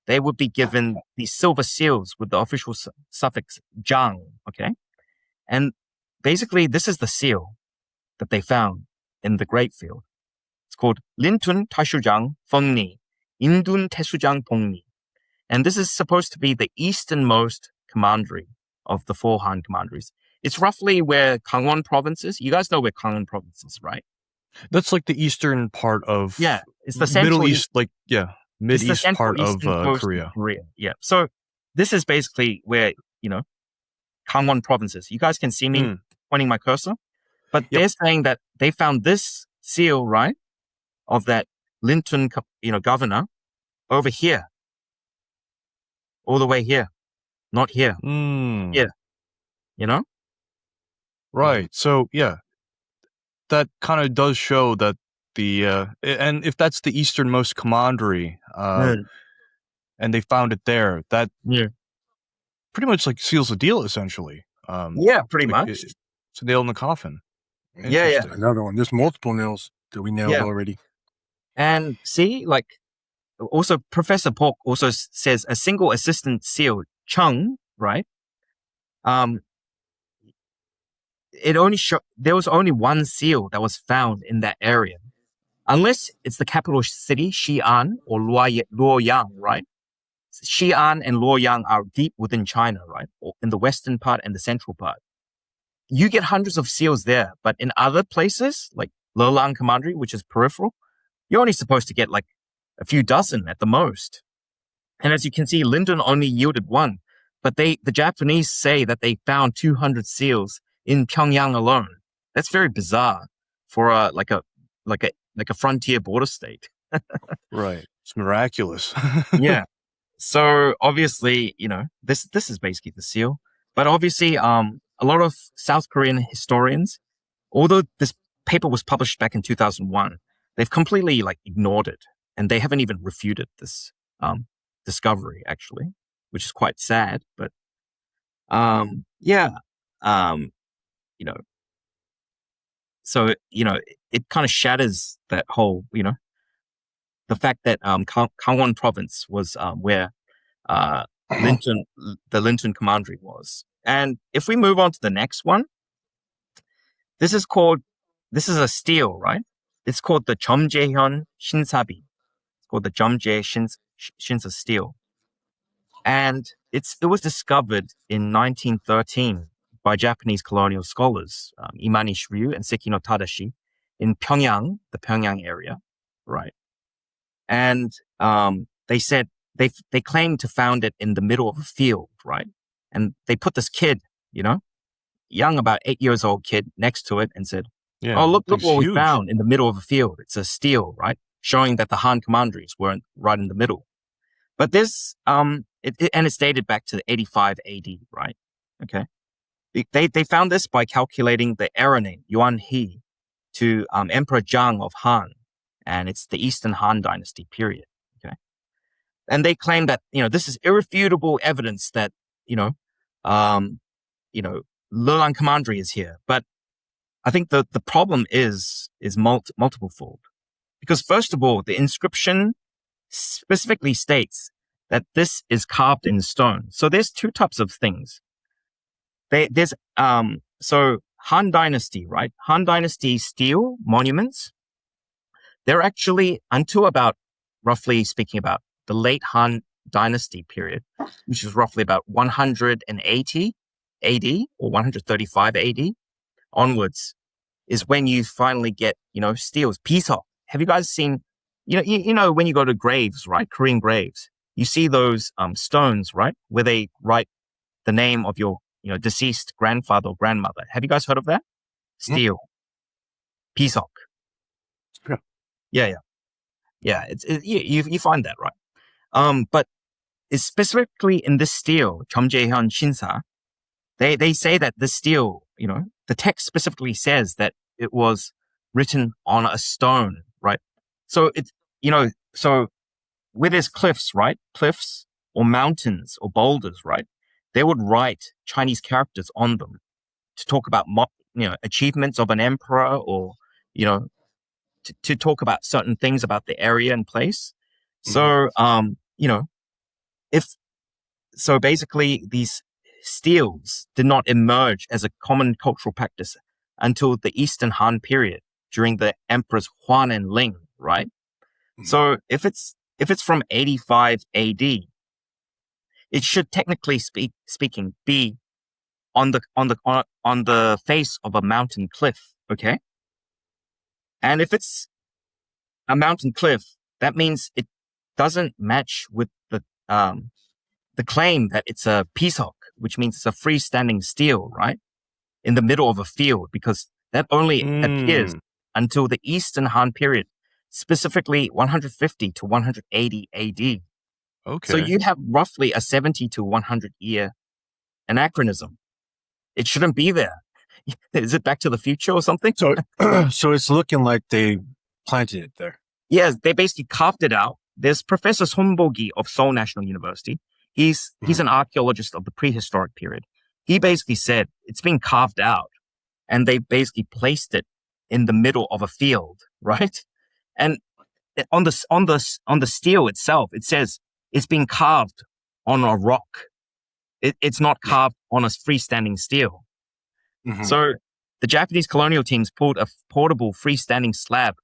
they would be given these silver seals with the official suffix "jang." Okay, and basically this is the seal that they found in the grape field. It's called Lintun Taishujang Fengni, Indun Tesujang Pongni, and this is supposed to be the easternmost commandery of the four Han commanderies. It's roughly where Gangwon Province is. You guys know where Gangwon Province is, right? That's like the eastern part of it's the Central Middle East, mid-east part of Korea. Yeah. So this is basically where, Gangwon Province is. You guys can see me pointing my cursor, but they're saying that they found this seal, right, of that Lintun, governor over here, all the way here, not here, here, Right. So, that kind of does show that and if that's the easternmost commandery, and they found it there, that pretty much seals the deal, essentially. Pretty much. It's a nail in the coffin. Yeah. Another one. There's multiple nails that we nailed already. And see, also Professor Pork also says a single assistant seal, Chung, right? There was only one seal that was found in that area. Unless it's the capital city, Xi'an or Luoyang, right? Xi'an and Luoyang are deep within China, right? Or in the western part and the central part. You get hundreds of seals there, but in other places, like Lelang Commandery, which is peripheral, you're only supposed to get a few dozen at the most. And as you can see, Lintun only yielded one, but the Japanese say that they found 200 seals in Pyongyang alone. That's very bizarre for a frontier border state. Right. It's miraculous. Yeah. So obviously, this is basically the seal. But obviously, a lot of South Korean historians, although this paper was published back in 2001, they've completely ignored it, and they haven't even refuted this discovery, actually, which is quite sad. But so it kind of shatters that whole the fact that Gangwon Province was where the Lintun Commandery was. And if we move on to the next one, this is a stele, right? It's called the Jeomje Shinsabi. It's called the Jeomje Shinsa stele. And it was discovered in 1913 by Japanese colonial scholars, Imani Shiryu and Sekino Tadashi, in Pyongyang, the Pyongyang area, right? And they said they claimed to found it in the middle of a field, right? And they put this kid, young, about 8 years old kid next to it and said, look what we found in the middle of a field. It's a stele, right? Showing that the Han Commanderies weren't right in the middle. But this, and it's dated back to 85 AD, right? Okay. They found this by calculating the era name, Yuan He, to Emperor Zhang of Han. And it's the Eastern Han Dynasty period. Okay. And they claim that, this is irrefutable evidence that, Lelang Commandery is here. But I think the problem is multiple fold. Because first of all, the inscription specifically states that this is carved in stone. So there's two types of things. So Han Dynasty, right? Han Dynasty steel monuments, they're actually until about, roughly speaking, about the late Han Dynasty period, which is roughly about 180 AD or 135 AD onwards, is when you finally get, steels, pisok. Have you guys seen, when you go to graves, right? Korean graves, you see those stones, right? Where they write the name of your, deceased grandfather or grandmother. Have you guys heard of that? Steel. Pisok. Yeah. Yeah. You find that, right? But it's specifically in this steel, Jeomje Shinsa, they say that this steel, the text specifically says that it was written on a stone, right? So so where there's cliffs, right? Cliffs or mountains or boulders, right? They would write Chinese characters on them to talk about, achievements of an emperor or, to talk about certain things about the area and place. So, so basically these steels did not emerge as a common cultural practice until the Eastern Han period during the emperors Huan and Ling, right? So if it's from 85 AD, it should technically speaking be on the face of a mountain cliff, okay? And if it's a mountain cliff, that means it doesn't match with the claim that it's a pisok, which means it's a freestanding steel, right? In the middle of a field, because that only appears until the Eastern Han period, specifically 150 to 180 AD. Okay. So you have roughly a 70 to 100 year anachronism. It shouldn't be there. Is it Back to the Future or something? So, so it's looking like they planted it there. Yes, they basically carved it out. There's Professor Sonbogi of Seoul National University. He's an archaeologist of the prehistoric period. He basically said it's been carved out, and they basically placed it in the middle of a field, right? And on the steel itself, it says it's been carved on a rock. It's not carved on a freestanding steel. So the Japanese colonial teams pulled a portable freestanding slab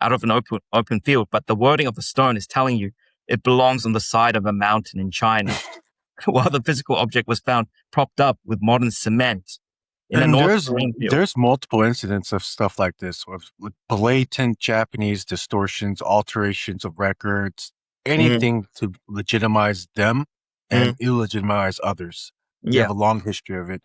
out of an open field, but the wording of the stone is telling you it belongs on the side of a mountain in China, while the physical object was found propped up with modern cement in a North Korean field. There's multiple incidents of stuff like this, with blatant Japanese distortions, alterations of records, anything to legitimize them and illegitimize others. They have a long history of it.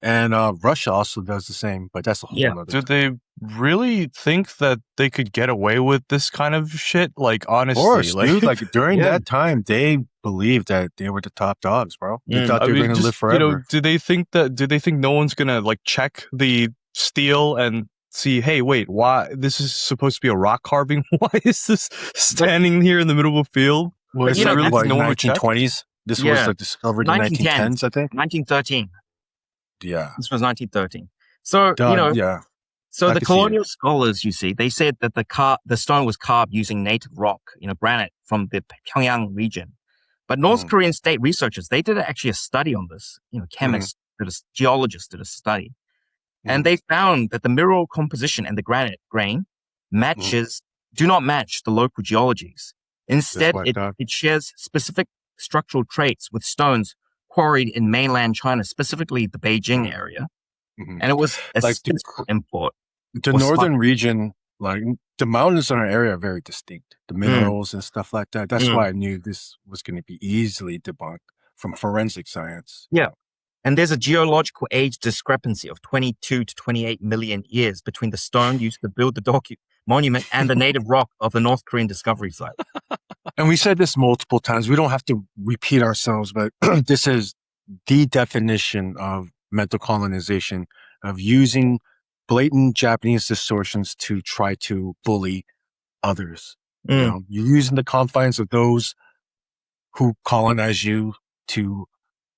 And Russia also does the same, but that's a whole other Do they really think that they could get away with this kind of shit? Like, honestly, of course, dude, like during that time, they believed that they were the top dogs, bro. They thought they were going to live forever. Do they think no one's going to like check the steel and see, hey, wait, why this is supposed to be a rock carving? Why is this standing here in the middle of a field? Well, it's really like no one 1920s. This was like discovered in 1910s, I think. 1913. Yeah. This was 1913. So, so the colonial scholars, you see, they said that the stone was carved using native rock, granite from the Pyongyang region. But North Korean state researchers, they did actually a study on this. Chemists, geologists did a study. And they found that the mineral composition and the granite grain do not match the local geologies. Instead, it shares specific structural traits with stones quarried in mainland China, specifically the Beijing area. And it was a like import. The northern region, like the mountains in our area are very distinct. The minerals and stuff like that. That's why I knew this was going to be easily debunked from forensic science. Yeah. And there's a geological age discrepancy of 22 to 28 million years between the stone used to build the monument and the native rock of the North Korean discovery site. And we said this multiple times. We don't have to repeat ourselves, but this is the definition of mental colonization, of using blatant Japanese distortions to try to bully others. You know, you're using the confines of those who colonize you to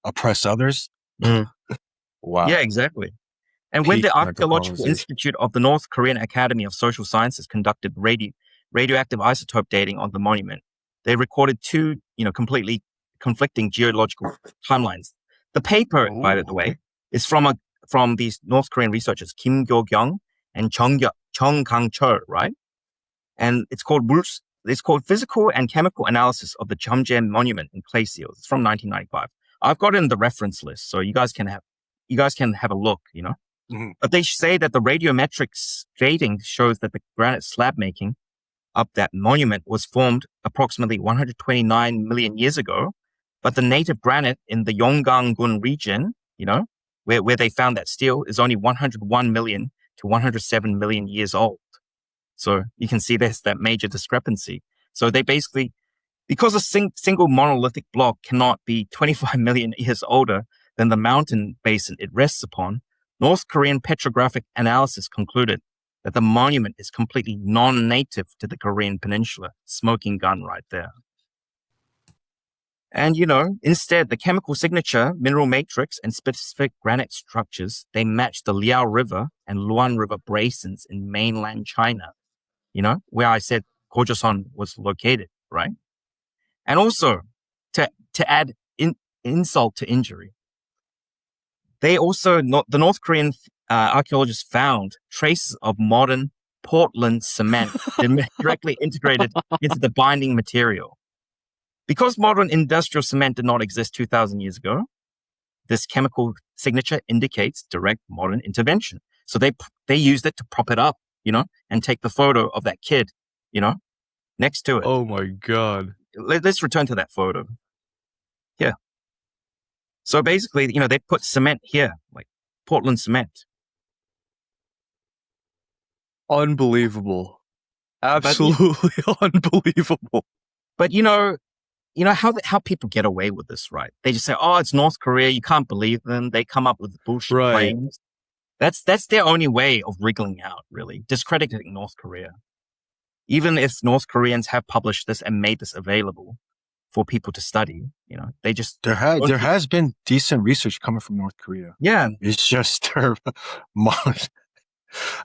oppress others. Wow. Yeah, exactly. And when the Archaeological Institute of the North Korean Academy of Social Sciences conducted radioactive isotope dating on the monument, they recorded two, completely conflicting geological timelines. The paper, by the way, is from these North Korean researchers Kim Kyo-kyung and Chung Kang-chul, right? And it's called Physical and Chemical Analysis of the Jeomje Monument in Clay Seals. It's from 1995. I've got it in the reference list, so you guys can have a look, But they say that the radiometrics dating shows that the granite slab making up that monument was formed approximately 129 million years ago. But the native granite in the Yonggang-gun region, where they found that steel, is only 101 million to 107 million years old. So you can see there's that major discrepancy. So they basically, because a single monolithic block cannot be 25 million years older than the mountain basin it rests upon, North Korean petrographic analysis concluded that the monument is completely non-native to the Korean peninsula. Smoking gun right there. And, instead, the chemical signature, mineral matrix, and specific granite structures, they match the Liao River and Luan River basins in mainland China, where I said Joseon was located, right? And also, to add insult to injury, they also, the North Korean archaeologists found traces of modern Portland cement directly integrated into the binding material. Because modern industrial cement did not exist 2,000 years ago, this chemical signature indicates direct modern intervention. So they used it to prop it up, and take the photo of that kid, next to it. Oh my God. Let's return to that photo. Yeah. So basically, they put cement here, like Portland cement. Unbelievable. Absolutely unbelievable. But how people get away with this, right? They just say, "Oh, it's North Korea. You can't believe them." They come up with bullshit claims. That's their only way of wriggling out, really, discrediting North Korea. Even if North Koreans have published this and made this available for people to study, they just there has been decent research coming from North Korea. Yeah, it's just their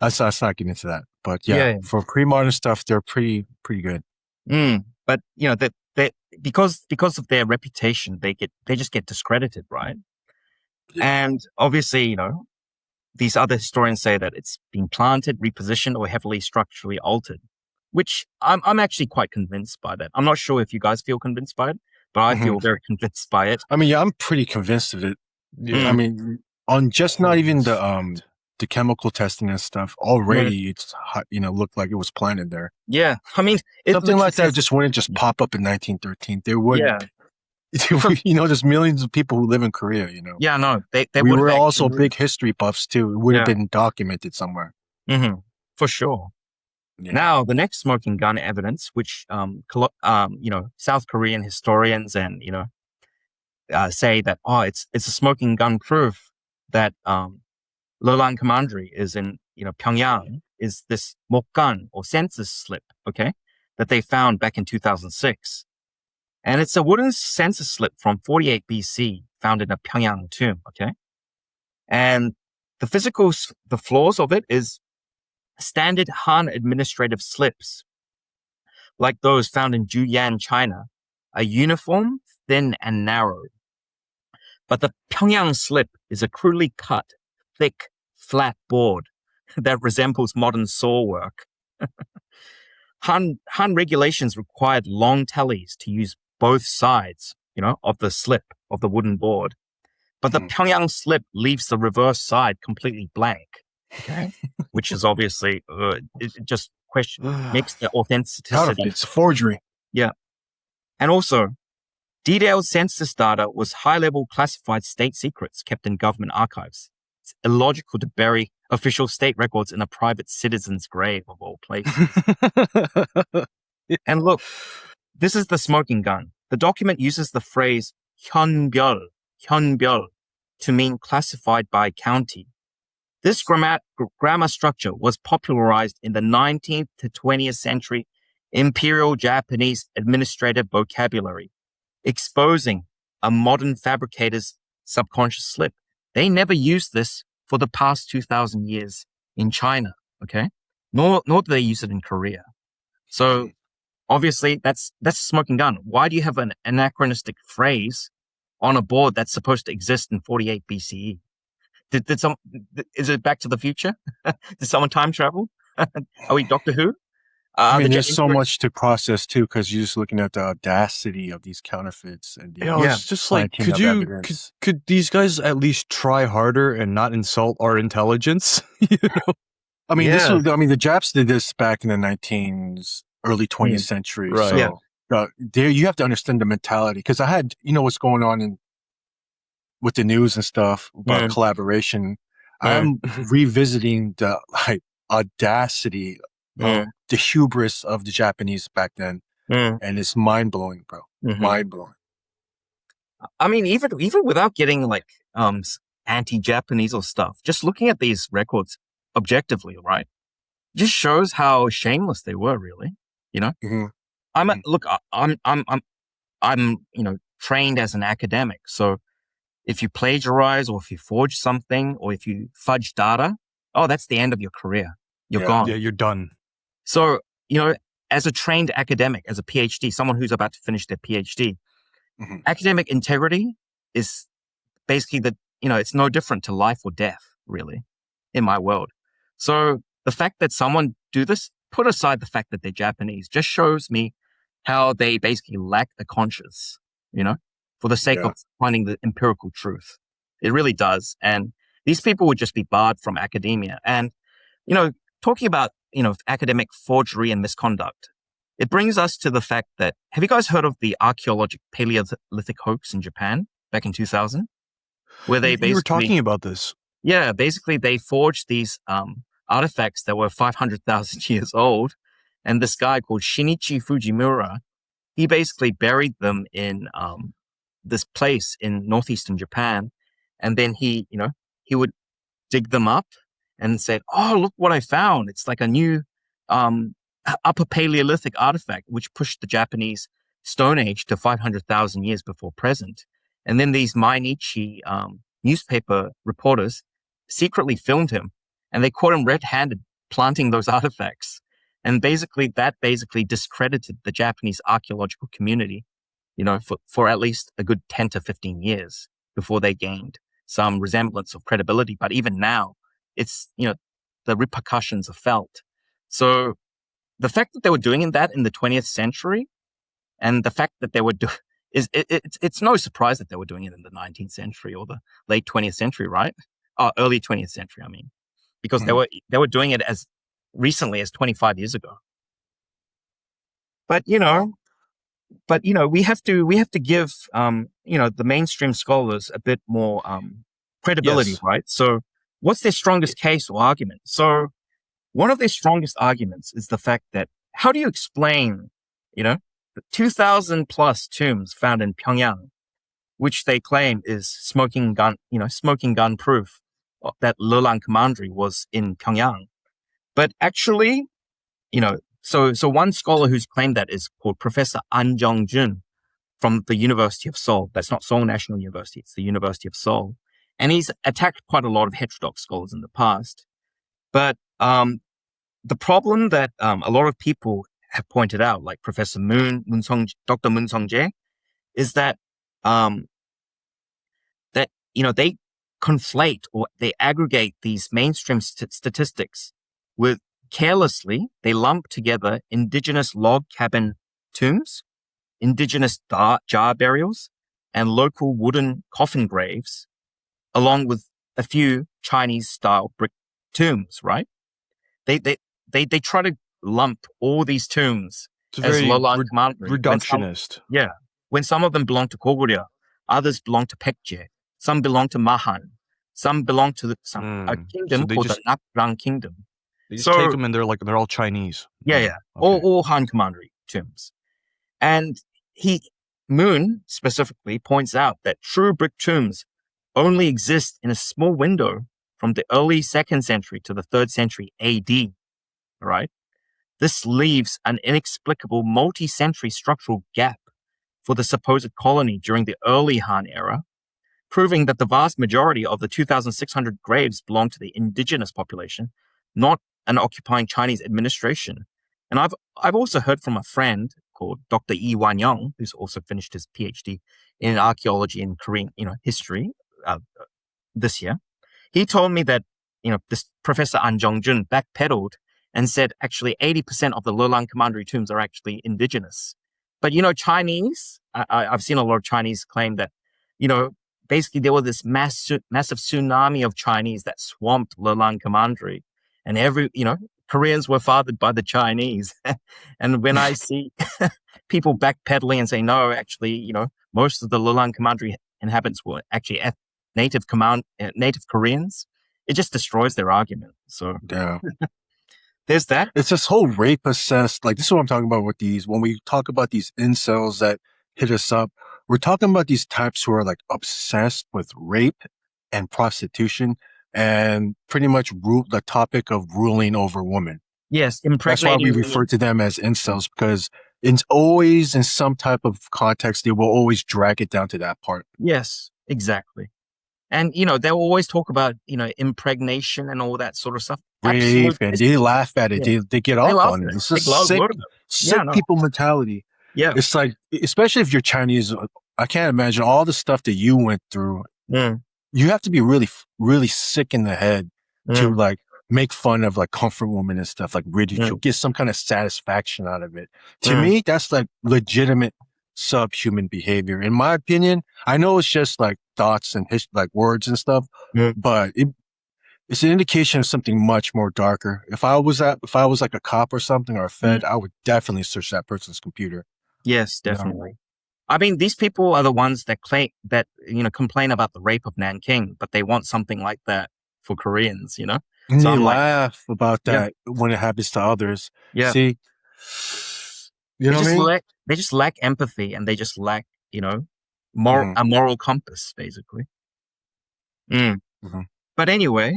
let's not get into that. But for pre-modern stuff, they're pretty good. But that because of their reputation, they just get discredited, right? And obviously, these other historians say that it's been planted, repositioned, or heavily structurally altered, which I'm actually quite convinced by that. I'm not sure if you guys feel convinced by it, but I feel very convinced by it. I mean, I'm pretty convinced of it. Yeah. I mean, on just not even the chemical testing and stuff, already it's looked like it was planted there. Yeah, I mean, something like that just wouldn't just pop up in 1913. There would, there's millions of people who live in Korea. Yeah, no, we were also big history buffs too. It would have been documented somewhere. For sure. Yeah. Now, the next smoking gun evidence, which South Korean historians and say that it's a smoking gun proof that Lelang Commandery is in Pyongyang, is this mokgan or census slip, okay, that they found back in 2006. And it's a wooden census slip from 48 BC found in a Pyongyang tomb, okay? And the flaws of it is standard Han administrative slips, like those found in Juyan, China, are uniform, thin, and narrow. But the Pyongyang slip is a crudely cut, thick, flat board that resembles modern saw work. Han regulations required long tallies to use both sides, of the slip of the wooden board. But the Pyongyang slip leaves the reverse side completely blank. Okay, which is obviously it just makes the authenticity. It's forgery. Yeah, and also detailed census data was high-level classified state secrets kept in government archives. It's illogical to bury official state records in a private citizen's grave of all places. And look, this is the smoking gun. The document uses the phrase 현별 to mean classified by county. This grammar structure was popularized in the 19th to 20th century Imperial Japanese administrative vocabulary, exposing a modern fabricator's subconscious slip. They never used this for the past 2,000 years in China, okay? Nor do they use it in Korea. So obviously that's a smoking gun. Why do you have an anachronistic phrase on a board that's supposed to exist in 48 BCE? Is it Back to the Future? Did someone time travel? Are we Doctor Who? There's so much to process too, because you're just looking at the audacity of these counterfeits and it's just like, could these guys at least try harder and not insult our intelligence? You know? The Japs did this back in the early 20th century. Right. So there you have to understand the mentality, because I had, what's going on with the news and stuff about collaboration. I'm revisiting the audacity of the hubris of the Japanese back then, and it's mind blowing, bro. Mind blowing. I mean, even without getting anti-Japanese or stuff, just looking at these records objectively, right, just shows how shameless they were, really. I'm trained as an academic, so if you plagiarize or if you forge something or if you fudge data, that's the end of your career. You're gone. Yeah, you're done. So, as a trained academic, as a PhD, someone who's about to finish their PhD, academic integrity is basically it's no different to life or death, really, in my world. So the fact that someone do this, put aside the fact that they're Japanese, just shows me how they basically lack the conscience, for the sake of finding the empirical truth. It really does. And these people would just be barred from academia. And, talking about, academic forgery and misconduct, it brings us to the fact that, have you guys heard of the archaeological Paleolithic hoax in Japan back in 2000? Where they basically... You were talking about this. Yeah, basically they forged these artifacts that were 500,000 years old. And this guy called Shinichi Fujimura, he basically buried them in this place in northeastern Japan. And then he would dig them up and said, "Oh, look what I found. It's like a new Upper Paleolithic artifact, which pushed the Japanese Stone Age to 500,000 years before present." And then these Mainichi newspaper reporters secretly filmed him, and they caught him red-handed planting those artifacts. And that basically discredited the Japanese archaeological community, for at least a good 10 to 15 years before they gained some resemblance of credibility. But even now, it's, the repercussions are felt. So the fact that they were doing that in the 20th century, and the fact that they were it's no surprise that they were doing it in the 19th century or the late 20th century, right? Early 20th century, I mean, because they were doing it as recently as 25 years ago. But we have to give the mainstream scholars a bit more credibility, Yes. right? So what's their strongest case or argument? So one of their strongest arguments is the fact that, how do you explain, the 2,000 plus tombs found in Pyongyang, which they claim is smoking gun proof that Lelang Commandery was in Pyongyang. But actually, so one scholar who's claimed that is called Professor An Jong-jun from the University of Seoul. That's not Seoul National University, it's the University of Seoul. And he's attacked quite a lot of heterodox scholars in the past. But the problem that a lot of people have pointed out, like Professor Dr. Moon Sung-jae, is that they conflate or they aggregate these mainstream statistics with carelessly, they lump together indigenous log cabin tombs, indigenous jar burials, and local wooden coffin graves, along with a few Chinese-style brick tombs, right? They try to lump all these tombs as Lelang Commandery. Reductionist. When some of them belong to Goguryeo, others belong to Baekje, some belong to Mahan, some belong to a kingdom called the Nakrang Kingdom. They just take them and they're all Chinese. Yeah. Okay. All Han Commandery tombs. And Moon specifically points out that true brick tombs only exist in a small window from the early 2nd century to the 3rd century AD, right? This leaves an inexplicable multi-century structural gap for the supposed colony during the early Han era, proving that the vast majority of the 2,600 graves belong to the indigenous population, not an occupying Chinese administration. And I've also heard from a friend called Dr. Yi Wanyang, who's also finished his PhD in archaeology and Korean, history this year. He told me that, this Professor An Jongjun backpedaled and said actually 80% of the Lelang Commandery tombs are actually indigenous. But, Chinese, I've seen a lot of Chinese claim that, basically there was this massive tsunami of Chinese that swamped Lelang Commandery. And Koreans were fathered by the Chinese. And when I see people backpedaling and say, no, actually, most of the Lelang Commandery inhabitants were actually native Koreans, it just destroys their argument. So yeah. There's that. It's this whole rape assessed, like this is what I'm talking about with these, when we talk about these incels that hit us up, we're talking about these types who are like obsessed with rape and prostitution and pretty much the topic of ruling over women. Yes, that's why we refer to them as incels, because it's always in some type of context, they will always drag it down to that part. Yes, exactly. And, they'll always talk about, impregnation and all that sort of stuff. Rape, and they laugh at it. Yeah. They get off on it. It's a sick people mentality. Yeah. It's like, especially if you're Chinese, I can't imagine all the stuff that you went through. Mm. You have to be really, really sick in the head to like make fun of like comfort women and stuff, like ridicule, get some kind of satisfaction out of it. To me, that's like legitimate subhuman behavior. In my opinion, I know it's just like thoughts and like words and stuff, but it's an indication of something much more darker. If I was like a cop or something or a fed, I would definitely search that person's computer. Yes, definitely. I mean, these people are the ones that complain about the rape of Nanking, but they want something like that for Koreans, And so they laugh about that when it happens to others. Yeah. See, you know what I mean? They just lack empathy, and they just lack, a moral compass, basically. But anyway,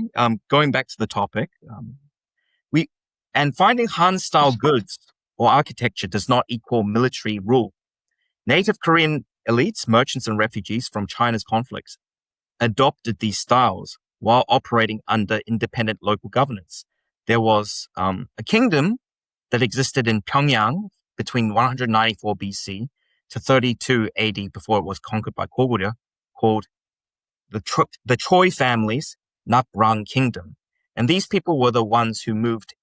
going back to the topic, finding Han-style goods or architecture does not equal military rule. Native Korean elites, merchants, and refugees from China's conflicts adopted these styles while operating under independent local governance. There was a kingdom that existed in Pyongyang between 194 BC to 32 AD before it was conquered by Goguryeo, called the Choi family's Naprang Kingdom. And these people were the ones who moved,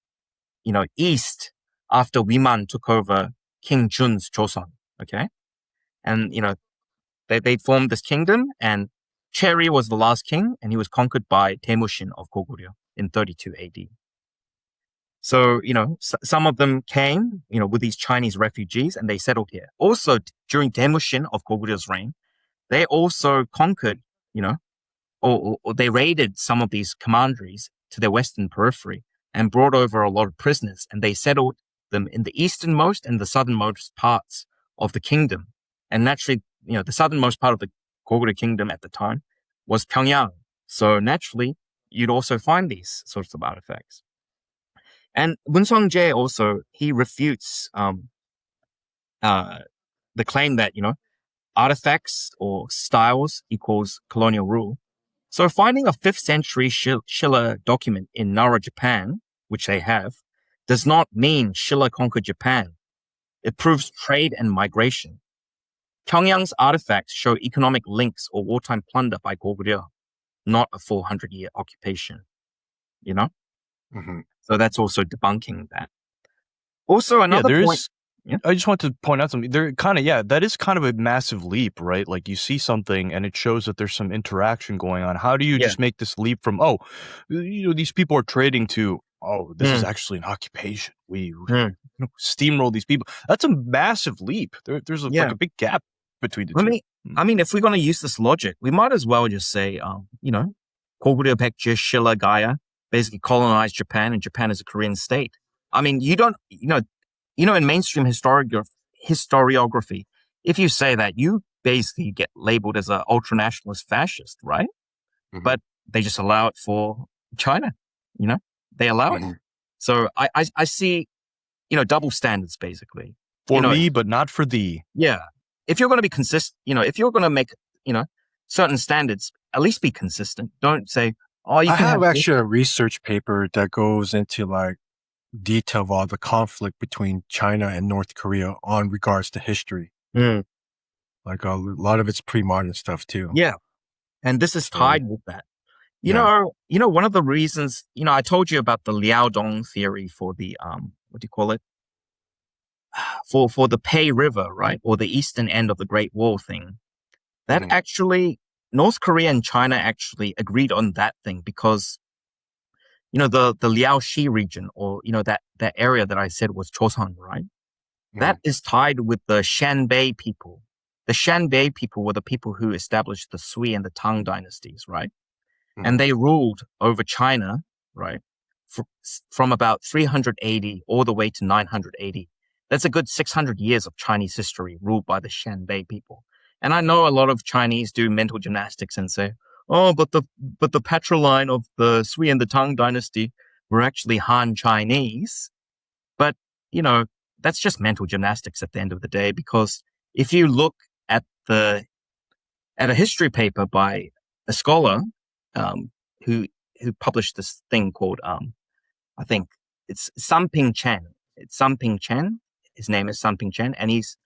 east after Wiman took over King Jun's Joseon. Okay. And, they formed this kingdom, and Cheri was the last king, and he was conquered by Temujin of Goguryeo in 32 AD. So, some of them came, with these Chinese refugees, and they settled here. Also, during Temujin of Goguryeo reign, they also conquered, or they raided some of these commanderies to their western periphery and brought over a lot of prisoners, and they settled them in the easternmost and the southernmost parts of the kingdom. And naturally, the southernmost part of the Goguryeo kingdom at the time was Pyongyang. So naturally, you'd also find these sorts of artifacts. And Moon Sung-jae also, he refutes the claim that, artifacts or styles equals colonial rule. So finding a 5th century Shilla document in Nara, Japan, which they have, does not mean Shilla conquered Japan. It proves trade and migration. Pyongyang's artifacts show economic links or wartime plunder by Goguryeo, not a 400-year occupation. So that's also debunking that. Also, another point. I just want to point out something. That is kind of a massive leap, right? Like you see something and it shows that there's some interaction going on. How do you just make this leap from, these people are trading to, this is actually an occupation. We steamroll these people. That's a massive leap. There's like a big gap between the two. I mean, if we're going to use this logic, we might as well just say, Goguryeo Baekje Shilla Gaya basically colonized Japan, and Japan is a Korean state. I mean, you don't, in mainstream historiography. If you say that, you basically get labeled as an ultra-nationalist fascist, right? Mm-hmm. But they just allow it for China, they allow it. So I see, double standards basically. For me, but not for thee. Yeah. If you're going to be consistent, if you're going to make, certain standards, at least be consistent. Don't say, oh, you I can have have actually a research paper that goes into like detail of all the conflict between China and North Korea on regards to history. Like a lot of it's pre-modern stuff too. Yeah. And this is tied with that. You Yeah. know, one of the reasons, I told you about the Liaoning theory for the, what do you call it? For the Pei River, right? Or the eastern end of the Great Wall thing. That actually, North Korea and China actually agreed on that thing because, the Liaoxi region, or, that area that I said was Joseon, right? That is tied with the Shanbei people. The Shanbei people were the people who established the Sui and the Tang dynasties, right? And they ruled over China, right? From about 380 all the way to 980. That's a good 600 years of Chinese history ruled by the Shanbei people. And I know a lot of Chinese do mental gymnastics and say, oh, but the patriline of the Sui and the Tang dynasty were actually Han Chinese. But, that's just mental gymnastics at the end of the day, because if you look at a history paper by a scholar, who published this thing called, I think it's Samping Chen. It's Samping Chen. His name is Samping Chen, and he's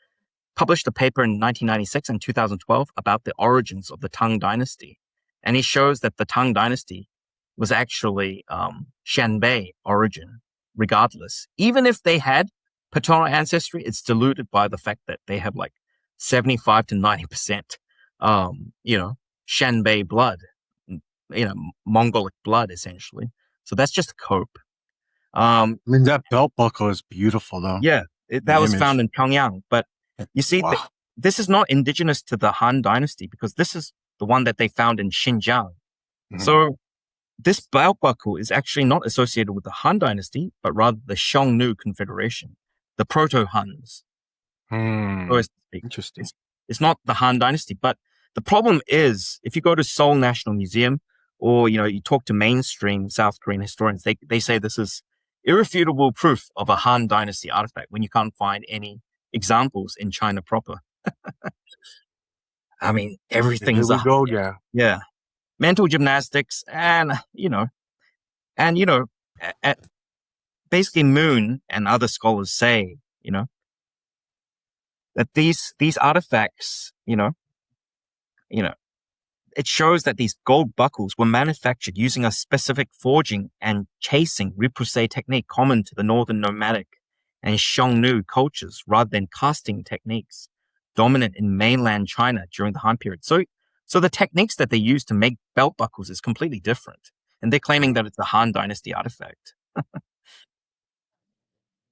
published a paper in 1996 and 2012 about the origins of the Tang dynasty. And he shows that the Tang dynasty was actually Shanbei origin, regardless. Even if they had paternal ancestry, it's diluted by the fact that they have like 75 to 90%, Shanbei blood, Mongolic blood, essentially. So that's just a cope. I mean, that belt buckle is beautiful, though. Yeah, that was found in Pyongyang. But you see, this is not indigenous to the Han dynasty, because this is the one that they found in Xinjiang. So this belt buckle is actually not associated with the Han dynasty, but rather the Xiongnu Confederation, the Proto-Huns. So Interesting. It's not the Han dynasty. But the problem is, if you go to Seoul National Museum, or, you talk to mainstream South Korean historians, they say this is irrefutable proof of a Han dynasty artifact when you can't find any examples in China proper. I mean, everything's Here we go, yeah. Yeah. Mental gymnastics and basically Moon and other scholars say, that these artifacts, it shows that these gold buckles were manufactured using a specific forging and chasing repoussé technique common to the northern nomadic and Xiongnu cultures, rather than casting techniques dominant in mainland China during the Han period. So the techniques that they use to make belt buckles is completely different. And they're claiming that it's a Han dynasty artifact.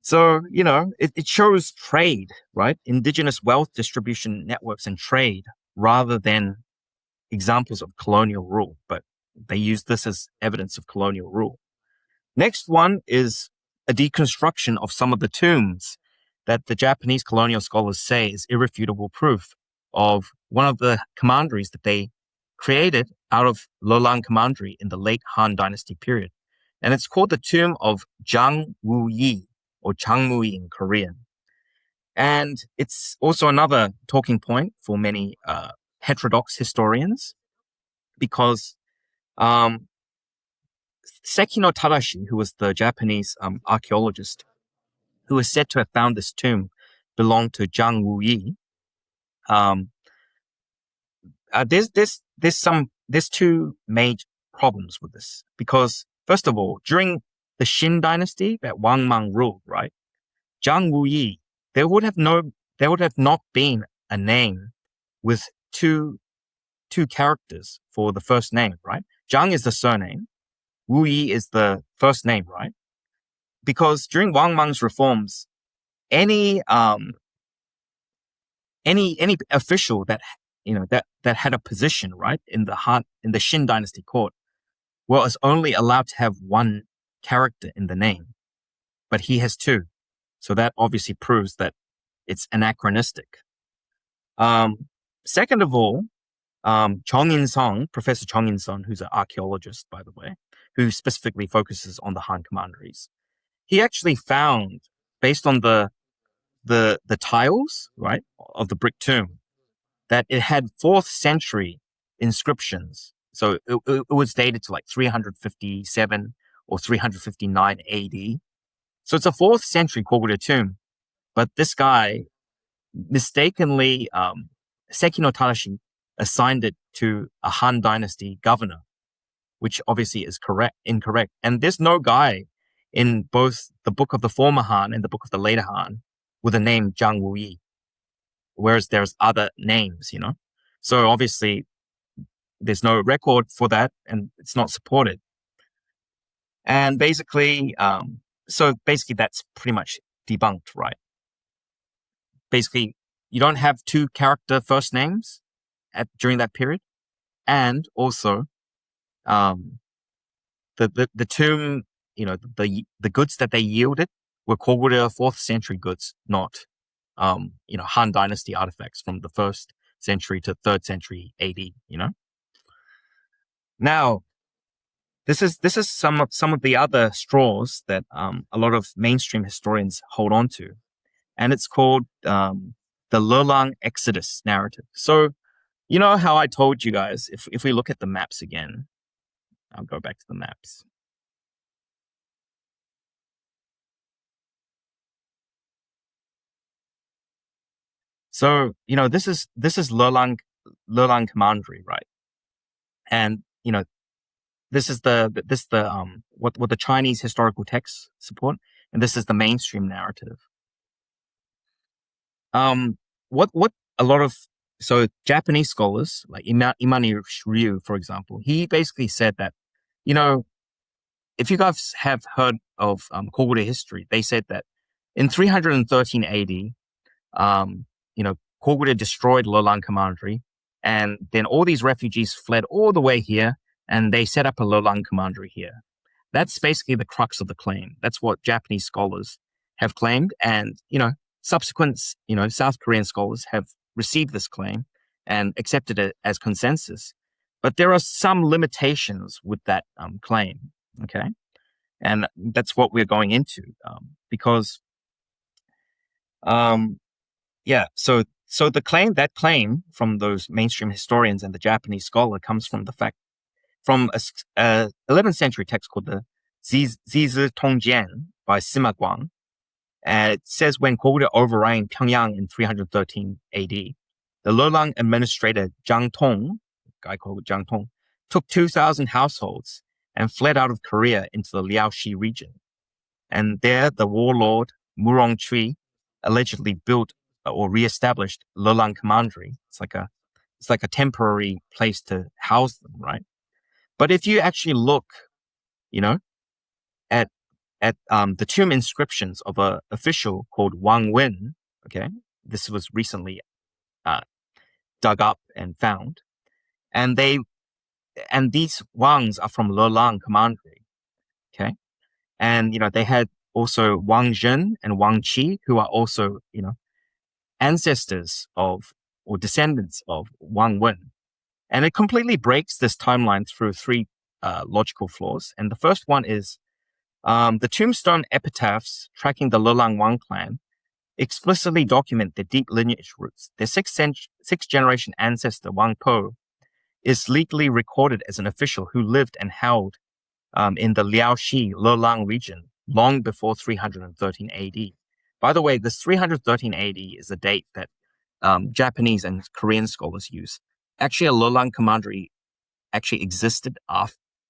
So, it shows trade, right? Indigenous wealth distribution networks and trade, rather than examples of colonial rule. But they use this as evidence of colonial rule. Next one is a deconstruction of some of the tombs that the Japanese colonial scholars say is irrefutable proof of one of the commanderies that they created out of Lelang Commandery in the late Han Dynasty period. And it's called the tomb of Jang Wu-yi, or Changmu-yi in Korean. And it's also another talking point for many heterodox historians, because Sekino Tadashi, who was the Japanese archaeologist who is said to have found this tomb, belonged to Jang Wu-yi. There's two major problems with this, because first of all, during the Shin dynasty that Wang Mang ruled, right, Jang Wu-yi, there would have not been a name with two characters for the first name, right? Zhang is the surname, Wu Yi is the first name, right? Because during Wang Mang's reforms, any official that that had a position, right, in the Shin dynasty court, was only allowed to have one character in the name, but he has two. So that obviously proves that it's anachronistic. Second of all, Chong In-sung, Professor Chong In-sung, who's an archaeologist, by the way, who specifically focuses on the Han Commanderies, he actually found, based on the tiles, right, of the brick tomb, that it had 4th century inscriptions. So it was dated to like 357 or 359 AD. So it's a 4th century Kogure tomb. But this guy mistakenly, Seki no Tadashi assigned it to a Han Dynasty governor, which obviously is incorrect. And there's no guy in both the book of the former Han and the book of the later Han with the name Zhang Wuyi, whereas there's other names, you know? So obviously there's no record for that and it's not supported. And basically, so basically that's pretty much debunked, right? Basically, you don't have 2 character first names during that period. And also, the tomb, you know, the goods that they yielded were Kogure 4th century goods, not, you know, Han Dynasty artifacts from the 1st century to 3rd century AD, you know? Now, this is some of the other straws that, a lot of mainstream historians hold on to. And it's called, the Lelang Exodus narrative. So, you know how I told you guys, if we look at the maps again, I'll go back to the maps. So, you know, this is Lelang Commandery, right? And, you know, this is what the Chinese historical texts support, and this is the mainstream narrative. What a lot of, so Japanese scholars like Imani Ryu, for example, he basically said that, you know, if you guys have heard of Kogure history, they said that in 313 AD, you know, Kogure destroyed Lelang Commandery, and then all these refugees fled all the way here, and they set up a Lelang Commandery here. That's basically the crux of the claim. That's what Japanese scholars have claimed, and, you know, subsequent, you know, South Korean scholars have received this claim and accepted it as consensus. But there are some limitations with that claim, okay? And that's what we're going into, because, yeah, so the claim from those mainstream historians and the Japanese scholar comes from the fact, from a 11th century text called the Zizi Tongjian by Sima Guang. And it says when Kogure overran Pyongyang in 313 AD, the Lelang administrator Zhang Tong, a guy called Zhang Tong, took 2,000 households and fled out of Korea into the Liaoshi region. And there, the warlord Murong Chui allegedly built or reestablished Lelang Commandery. It's like a temporary place to house them, right? But if you actually look, you know, at the tomb inscriptions of an official called Wang Wen, okay, this was recently dug up and found, and these Wangs are from Lelang Commandery, okay, and you know they had also Wang Zhen and Wang Qi, who are also, you know, ancestors of or descendants of Wang Wen, and it completely breaks this timeline through 3 logical flaws. And the first one is the tombstone epitaphs tracking the Lelang Wang clan explicitly document their deep lineage roots. Their sixth generation ancestor, Wang Po, is legally recorded as an official who lived and held in the Liaoshi Lelang region long before 313 AD. By the way, this 313 AD is a date that Japanese and Korean scholars use. Actually, a Lelang Commandery actually existed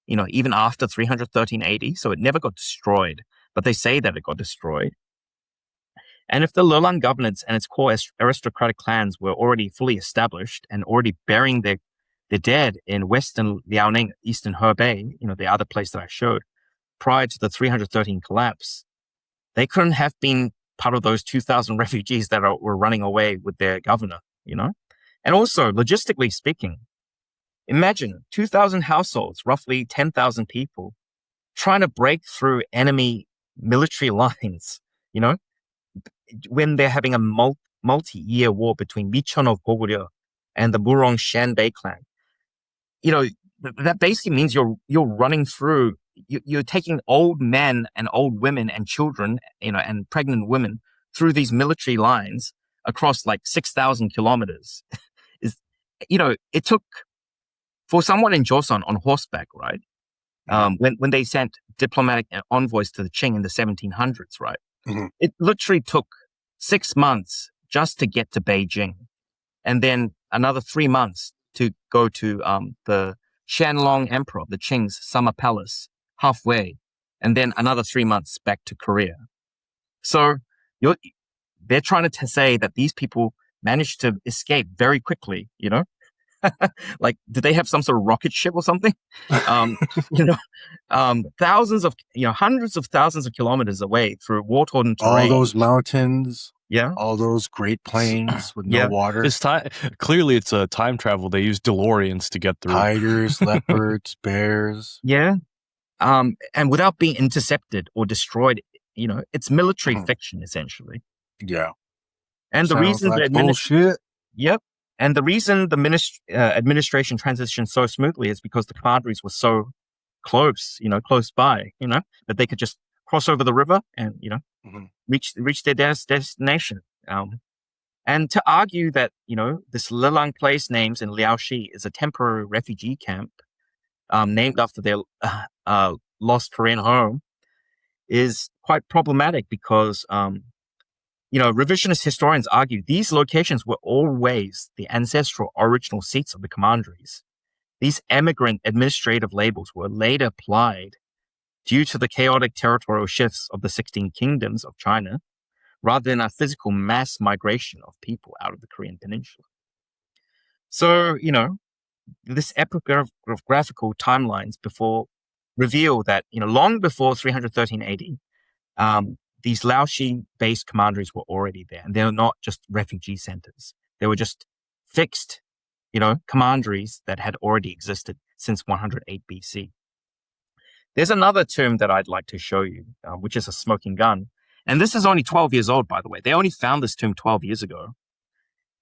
even after 313 AD, so it never got destroyed, but they say that it got destroyed. And if the Lelang governance and its core aristocratic clans were already fully established and already burying their dead in western Liaoning, eastern Hebei, you know, the other place that I showed, prior to the 313 collapse, they couldn't have been part of those 2,000 refugees that were running away with their governor, you know? And also, logistically speaking, imagine 2,000 households, roughly 10,000 people, trying to break through enemy military lines, you know, when they're having multi-year war between Micheon of Goguryeo and the Murong Shanbei clan. That basically means you're running through, you're taking old men and old women and children, and pregnant women through these military lines across like 6,000 kilometers. It took, for someone in Joseon on horseback, right? When they sent diplomatic envoys to the Qing in the 1700s, right? Mm-hmm. It literally took 6 months just to get to Beijing, and then another 3 months to go to the Qianlong Emperor, the Qing's summer palace, halfway, and then another 3 months back to Korea. So they're trying to say that these people managed to escape very quickly, like, did they have some sort of rocket ship or something? Thousands of, hundreds of thousands of kilometers away through war-torn terrain. All those mountains. Yeah. All those great plains with no water. Clearly, it's a time travel. They use DeLoreans to get through. Tigers, leopards, bears. Yeah. And without being intercepted or destroyed, it's military fiction, essentially. Yeah. And the reason like bullshit. Yep. And the reason the administration transitioned so smoothly is because the commanderies were so close by, that they could just cross over the river and, reach their destination. And to argue that, this Lelang place names in Liaoxi is a temporary refugee camp named after their lost Korean home is quite problematic because, revisionist historians argue these locations were always the ancestral original seats of the commanderies. These emigrant administrative labels were later applied due to the chaotic territorial shifts of the 16 kingdoms of China, rather than a physical mass migration of people out of the Korean peninsula. So, this epigraphical timelines reveal that, long before 313 AD, these Liaoxi-based commanderies were already there. And they're not just refugee centers. They were just fixed, commanderies that had already existed since 108 BC. There's another term that I'd like to show you, which is a smoking gun. And this is only 12 years old, by the way. They only found this tomb 12 years ago.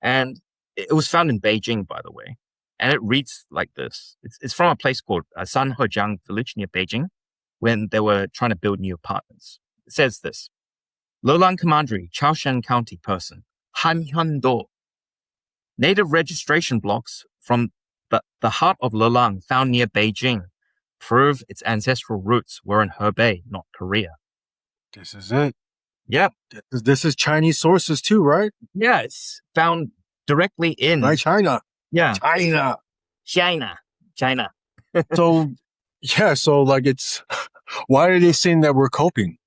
And it was found in Beijing, by the way. And it reads like this. It's from a place called Sanhejiang village near Beijing when they were trying to build new apartments. It says this: Lelang Commandery, Chaoshan County person, Han Hyun-do. Native registration blocks from the heart of Lelang found near Beijing prove its ancestral roots were in Hebei, not Korea. This is it. Yep. This is Chinese sources too, right? Yeah, it's found directly in... Right, China. Yeah. China. So, like it's... Why are they saying that we're coping?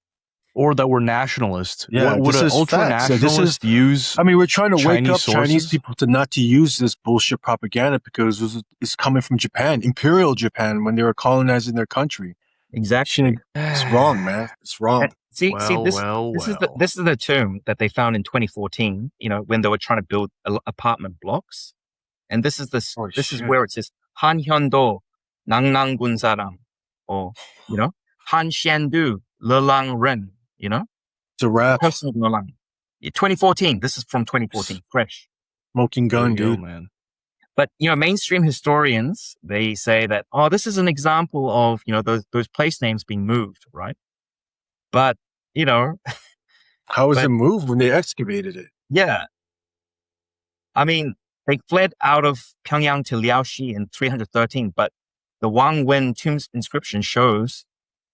Or that we're nationalist. Yeah, would an ultra-nationalist use we're trying to wake up sources? Chinese people to not to use this bullshit propaganda because it's coming from Japan, Imperial Japan, when they were colonizing their country. Exactly. It's wrong, man. It's wrong. This is the tomb that they found in 2014, when they were trying to build apartment blocks. And this is is where it says, Han Hyun-do, Nangnang-gun saram, or, Han Xiandu, Lelang Ren, It's a wrap. 2014. This is from 2014. Fresh. Smoking gun, dude. Man. But, mainstream historians, they say that, this is an example of, those place names being moved, right? But, how was it moved when they excavated it? Yeah. I mean, they fled out of Pyongyang to Liaoxi in 313, but the Wang Wen tomb inscription shows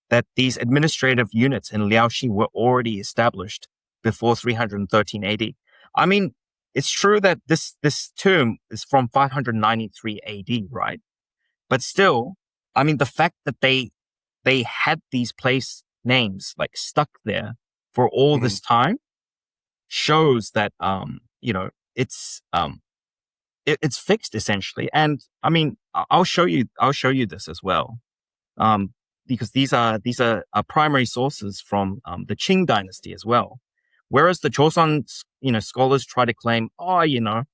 that these administrative units in Liaoxi were already established before 313 AD. I mean, it's true that this tomb is from 593 AD, right? But still, I mean, the fact that they had these place names like stuck there for all this time shows that it's fixed essentially. And I mean, I'll show you this as well. Because these are primary sources from the Qing dynasty as well. Whereas the Joseon, scholars try to claim, Pyongyang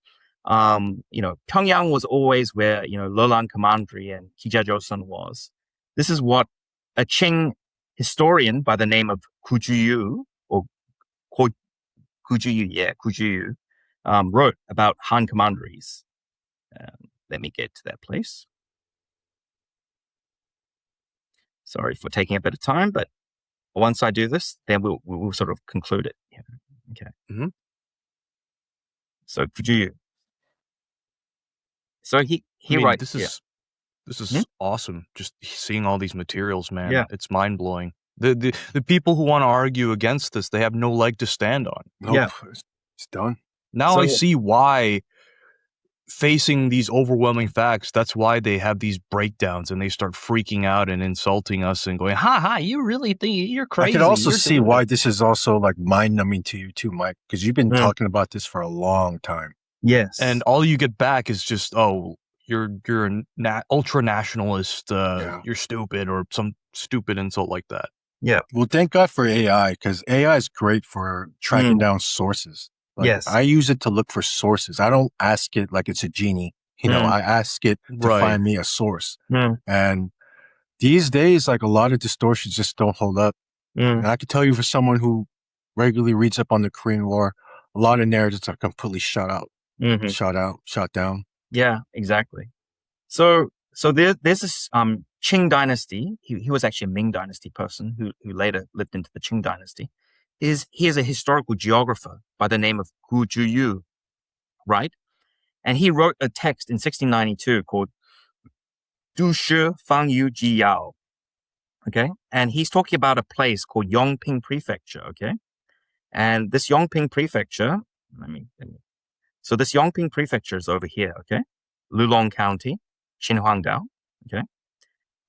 was always where, Lelang Commandery and Kija Joseon was. This is what a Qing historian by the name of Kujuyu, Kujuyu, wrote about Han Commanderies. Let me get to that place. Sorry for taking a bit of time, but once I do this, then we'll sort of conclude it. Yeah. Okay. Mm-hmm. So could you? So he writes. This is awesome. Just seeing all these materials, man. Yeah. It's mind blowing. The people who want to argue against this, they have no leg to stand on. Nope. Yeah. It's done. Now I see why, facing these overwhelming facts, that's why they have these breakdowns and they start freaking out and insulting us and going, ha, you really think you're crazy. I could also see why this is also like mind numbing to you too, Mike, because you've been talking about this for a long time. Yes. And all you get back is just, oh, you're an ultra nationalist, you're stupid, or some stupid insult like that. Yeah. Well, thank God for AI, because AI is great for tracking down sources. Like, yes. I use it to look for sources. I don't ask it like it's a genie. You know, I ask it to find me a source. And these days, like, a lot of distortions just don't hold up. And I can tell you, for someone who regularly reads up on the Korean War, a lot of narratives are completely shot out, shot down. Yeah, exactly. So there's this Qing dynasty. He was actually a Ming dynasty person who later lived into the Qing dynasty. He is a historical geographer by the name of Gu Zhuyu, right? And he wrote a text in 1692 called Du Shi Fang Yu Ji Yao. Okay. And he's talking about a place called Yongping Prefecture. Okay. And this Yongping Prefecture, so this Yongping Prefecture is over here. Okay. Lelang County, Xinhuangdao. Okay.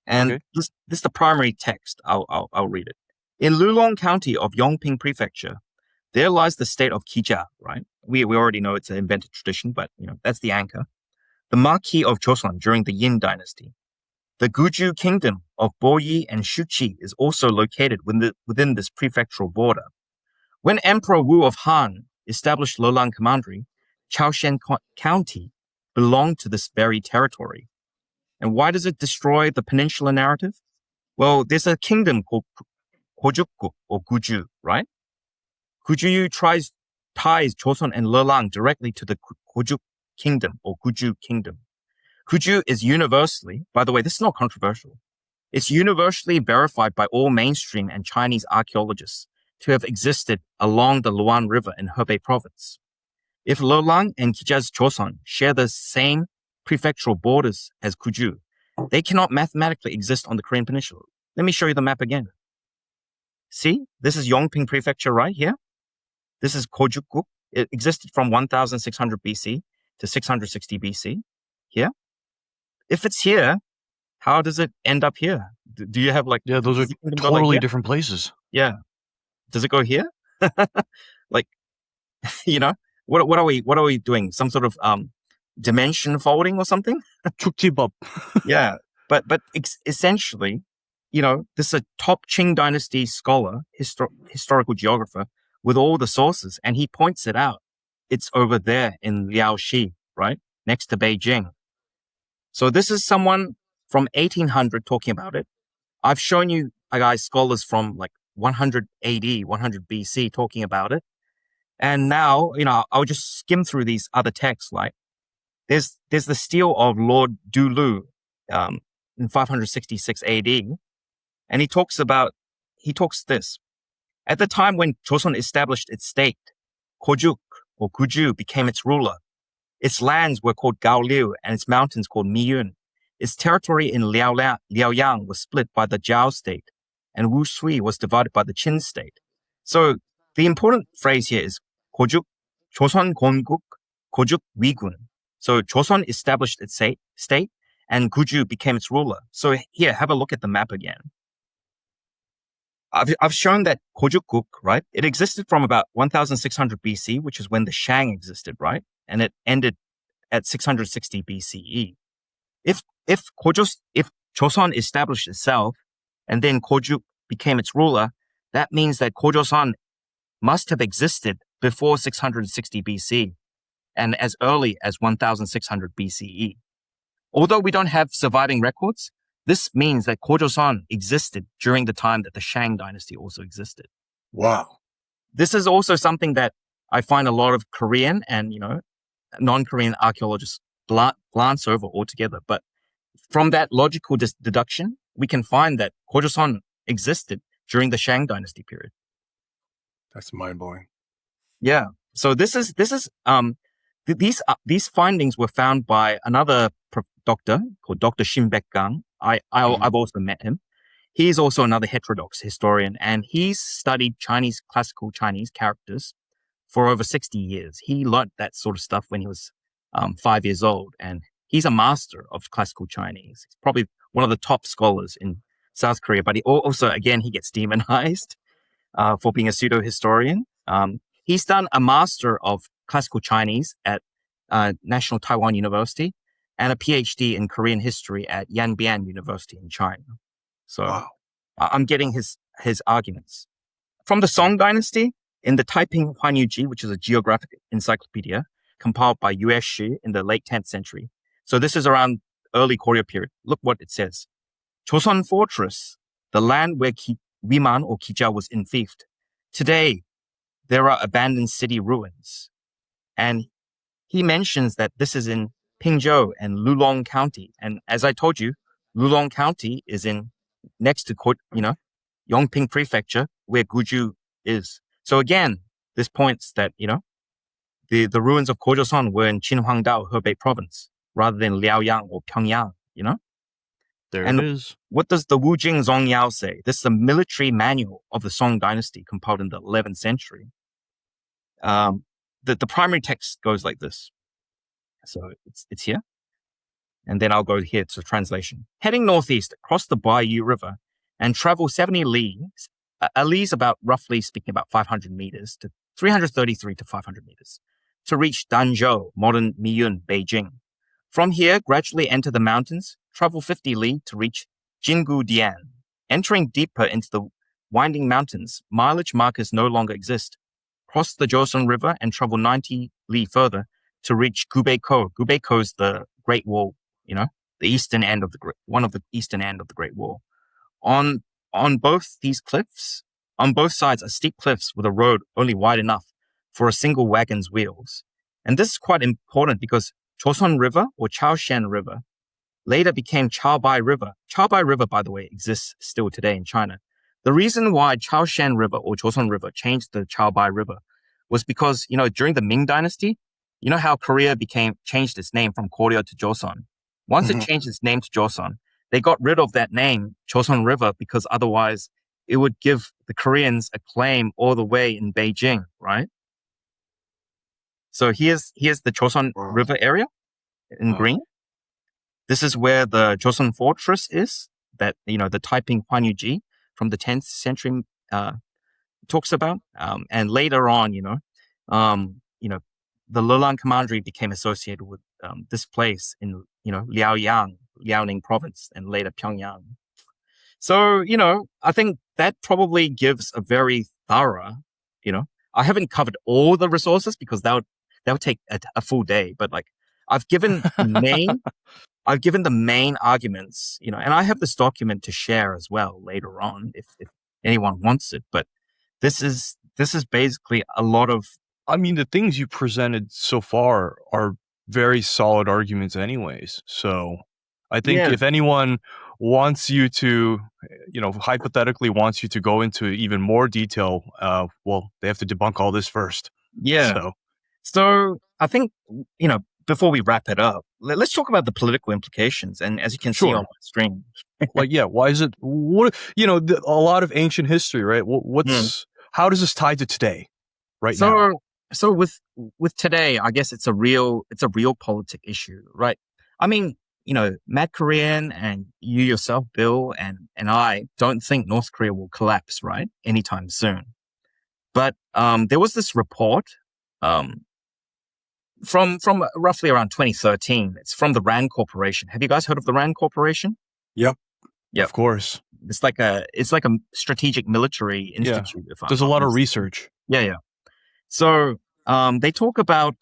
And this is the primary text. I'll read it. In Lelang County of Yongping Prefecture, there lies the state of Qijia, right? We already know it's an invented tradition, but that's the anchor. The Marquis of Joseon during the Yin dynasty. The Guju kingdom of Boyi and Shuqi is also located within this prefectural border. When Emperor Wu of Han established Lelang Commandery, Chaoshan County belonged to this very territory. And why does it destroy the peninsular narrative? Well, there's a kingdom called Kojukgu or Guju, right? Guju ties Joseon and Lelang directly to the Kojuk kingdom or Guju kingdom. Guju is universally, by the way, this is not controversial. It's universally verified by all mainstream and Chinese archaeologists to have existed along the Luan River in Hebei province. If Lelang and Qijia's Joseon share the same prefectural borders as Guju, they cannot mathematically exist on the Korean Peninsula. Let me show you the map again. See, this is Yongping Prefecture right here. This is Kojukgu. It existed from 1600 BC to 660 BC. Here. If it's here, how does it end up here? Do you have Yeah, those are totally different places. Yeah. Does it go here? Like, what are we doing? Some sort of dimension folding or something? Chukjibab. Yeah. But essentially, this is a top Qing dynasty scholar, historical geographer with all the sources, and he points it out. It's over there in Liaoxi, right? Next to Beijing. So this is someone from 1800 talking about it. I've shown you guys scholars from like 100 AD, 100 BC talking about it. And now, I'll just skim through these other texts. Like there's the stele of Lord Dulu in 566 AD. And he talks this. At the time when Joseon established its state, Kojuk or Guju became its ruler. Its lands were called Gaoliu and its mountains called Miyun. Its territory in Liaoyang was split by the Zhao state, and Wushui was divided by the Qin state. So the important phrase here is Kojuk, Joseon Gonguk, Kojuk Wigun. So Joseon established its state, and Guju became its ruler. So here, have a look at the map again. I've shown that Kojukguk, right? It existed from about 1600 BC, which is when the Shang existed, right? And it ended at 660 BCE. If Joseon established itself and then Kojuk became its ruler, that means that Kojoseon must have existed before 660 BC and as early as 1600 BCE. Although we don't have surviving records, this means that Kojoseon existed during the time that the Shang dynasty also existed. Wow. This is also something that I find a lot of Korean and, non-Korean archaeologists glance over altogether. But from that logical deduction, we can find that Gojoseon existed during the Shang Dynasty period. That's mind-blowing. Yeah. So these findings were found by another doctor called Dr. Shin Baek-gang. I've also met him. He's also another heterodox historian, and he's studied classical Chinese characters for over 60 years. He learned that sort of stuff when he was 5 years old, and he's a master of classical Chinese. He's probably one of the top scholars in South Korea, but he also, again, he gets demonized for being a pseudo-historian. He's done a master of classical Chinese at National Taiwan University and a PhD in Korean history at Yanbian University in China. So wow. I'm getting his arguments. From the Song Dynasty, in the Taiping Huanyuji, which is a geographic encyclopedia compiled by Jieshi in the late 10th century. So this is around early Goryeo period. Look what it says. Joseon Fortress, the land where Wiman or Kija was enfeoffed. Today, there are abandoned city ruins. And he mentions that this is in Pingzhou and Lulong County. And as I told you, Lulong County is next to, Yongping Prefecture, where Guju is. So again, this points that, the ruins of Gojoseon were in Qinhuangdao, Hebei province, rather than Liaoyang or Pyongyang, There and it is. What does the Wujing Zongyao say? This is a military manual of the Song Dynasty compiled in the 11th century. The primary text goes like this. So it's here. And then I'll go here to translation. Heading northeast across the Baiyu River and travel 70 leagues, a li is about, roughly speaking, about 500 meters to 333 to 500 meters, to reach Danzhou, modern Miyun, Beijing. From here, gradually enter the mountains, travel 50 li to reach Jinggudian. Entering deeper into the winding mountains, mileage markers no longer exist. Cross the Joseon River and travel 90 li further to reach Gubeiko. Gubeiko is the Great Wall, the eastern end of one of the eastern end of the Great Wall. On both these cliffs, on both sides are steep cliffs with a road only wide enough for a single wagon's wheels. And this is quite important because Joseon River or Chaoshan River later became Chaobai River. Chaobai River, by the way, exists still today in China. The reason why Chaoshan River or Joseon River changed to Chaobai River was because, during the Ming Dynasty, how Korea changed its name from Goryeo to Joseon. Once it changed its name to Joseon, they got rid of that name, Joseon River, because otherwise it would give the Koreans a claim all the way in Beijing, right? So here's the Joseon River area in green. This is where the Joseon Fortress is, that, the Taiping Huanyuji from the 10th century talks about. And later on, the Lelang Commandery became associated with this place in, Liaoning province, and later Pyongyang. So, I think that probably gives a very thorough, I haven't covered all the resources because that would take a full day, but I've given the main arguments, and I have this document to share as well later on if anyone wants it. But this is basically a lot of. I mean, the things you presented so far are very solid arguments anyways. So I think if anyone wants you to, hypothetically wants you to go into even more detail, well, they have to debunk all this first. Yeah. So I think, before we wrap it up, let's talk about the political implications. And as you can see on my screen. Why is it, a lot of ancient history, right? How does this tie to today, now? So with today, I guess it's a real politic issue, right? I mean, Matt Korean and you yourself, Bill, and I don't think North Korea will collapse, right? Anytime soon. But there was this report from roughly around 2013. It's from the RAND Corporation. Have you guys heard of the RAND Corporation? Yep. Of course. It's like a strategic military institute. Yeah. There's a lot of research. Yeah. So they talk about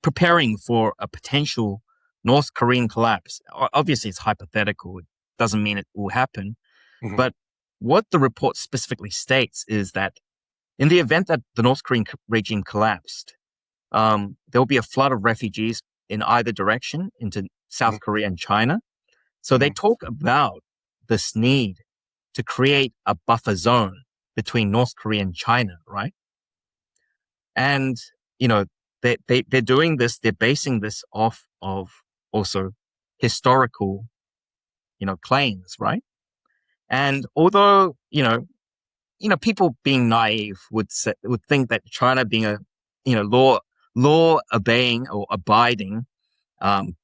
preparing for a potential North Korean collapse. Obviously, it's hypothetical. It doesn't mean it will happen. Mm-hmm. But what the report specifically states is that in the event that the North Korean regime collapsed, there will be a flood of refugees in either direction into South Korea and China. So they talk about this need to create a buffer zone between North Korea and China, right? And, they're doing this, they're basing this off of also historical, claims, right? And although, people being naive would think that China being a, law obeying or abiding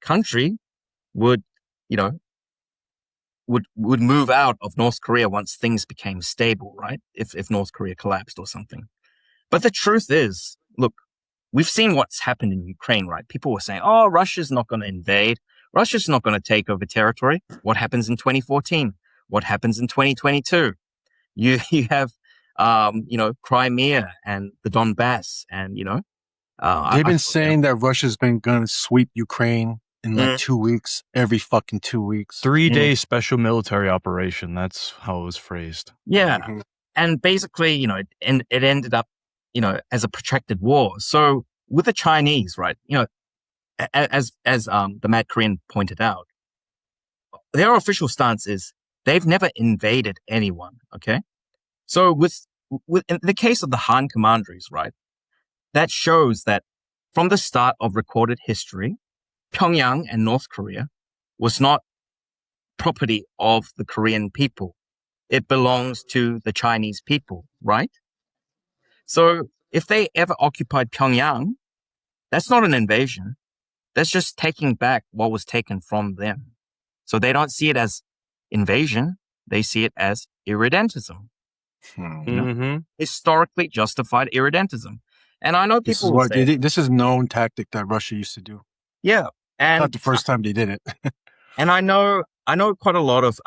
country would, would move out of North Korea once things became stable, right? If North Korea collapsed or something. But the truth is, look, we've seen what's happened in Ukraine, right? People were saying, oh, Russia's not going to invade. Russia's not going to take over territory. What happens in 2014? What happens in 2022? You have, Crimea and the Donbass and, they've been saying that Russia's been going to sweep Ukraine in like 2 weeks, every fucking 2 weeks. 3-day special military operation. That's how it was phrased. Yeah. And basically, it ended up, as a protracted war. So with the Chinese, right, as the Mad Korean pointed out, their official stance is they've never invaded anyone. Okay. So with in the case of the Han Commanderies, right, that shows that from the start of recorded history, Pyongyang and North Korea was not property of the Korean people. It belongs to the Chinese people, right? So if they ever occupied Pyongyang, that's not an invasion. That's just taking back what was taken from them. So they don't see it as invasion. They see it as irredentism. Historically justified irredentism. And I know people will say, this is known tactic that Russia used to do. Yeah. And not the first time they did it. And I know quite a lot of,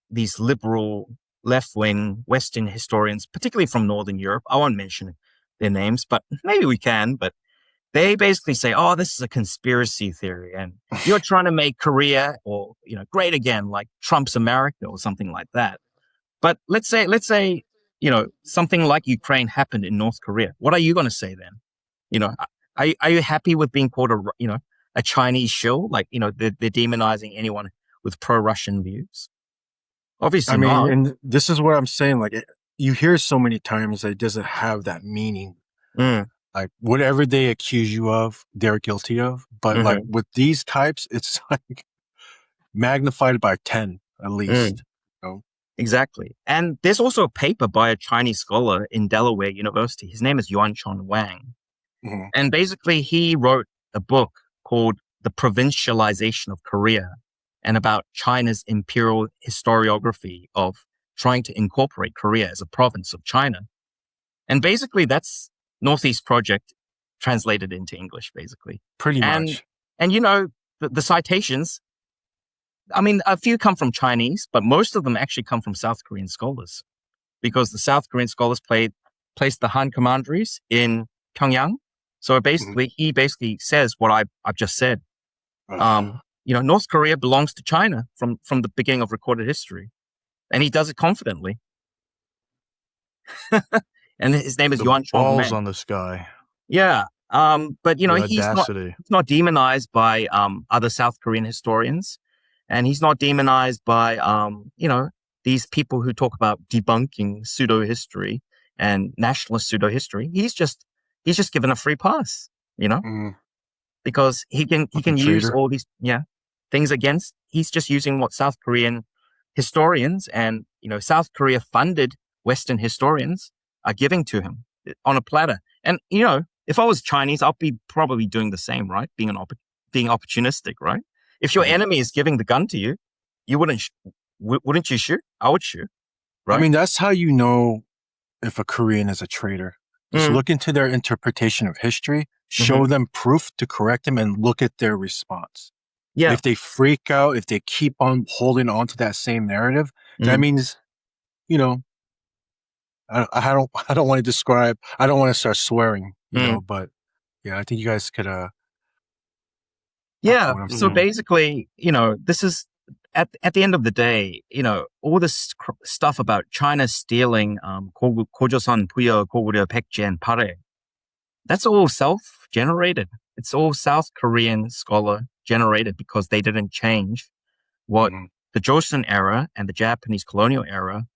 these liberal left-wing Western historians, particularly from Northern Europe. I won't mention their names, but maybe we can. But they basically say, oh, this is a conspiracy theory. And you're trying to make Korea or, great again, like Trump's America or something like that. But let's say, something like Ukraine happened in North Korea. What are you going to say then? Are you happy with being called a Chinese shill? Like, they're demonizing anyone with pro-Russian views. Obviously not. And this is what I'm saying. Like, you hear so many times that it doesn't have that meaning. Like, whatever they accuse you of, they're guilty of. But like with these types, it's like magnified by 10 at least. Exactly. And there's also a paper by a Chinese scholar in Delaware University. His name is Yuanchon Wang. And basically he wrote a book called The Provincialization of Korea and about China's imperial historiography of trying to incorporate Korea as a province of China. And basically that's Northeast Project translated into English, basically. Pretty much. And the citations, I mean, a few come from Chinese, but most of them actually come from South Korean scholars because the South Korean scholars placed the Han Commanderies in Pyongyang. So basically, he basically says what I've just said. North Korea belongs to China from the beginning of recorded history. And he does it confidently. And his name is Yuan Chong. Balls on this guy. Yeah. But he's not demonized by other South Korean historians. And he's not demonized by these people who talk about debunking pseudo-history and nationalist pseudo-history. He's just given a free pass, because he can use all these things against. He's just using what South Korean historians and South Korea funded Western historians are giving to him on a platter. And if I was Chinese, I'll be probably doing the same, right? Being opportunistic, right? If your enemy is giving the gun to you, you wouldn't you shoot? I would shoot. Right? I mean, that's how you know if a Korean is a traitor. Just look into their interpretation of history, show them proof to correct them, and look at their response. Yeah. If they freak out, if they keep on holding on to that same narrative, that means, I don't want to describe. I don't want to start swearing, but yeah, I think you guys could. So basically, this is at the end of the day, all this stuff about China stealing 고조선 부여 고구려 백제 and pare, that's all self-generated. It's all South Korean scholar generated because they didn't change what the Joseon-era and the Japanese colonial era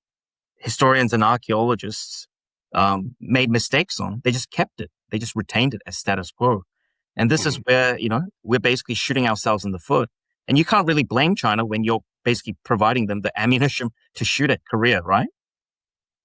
historians and archaeologists made mistakes on. They just kept it. They just retained it as status quo. And this is where, we're basically shooting ourselves in the foot. And you can't really blame China when you're basically providing them the ammunition to shoot at Korea, right?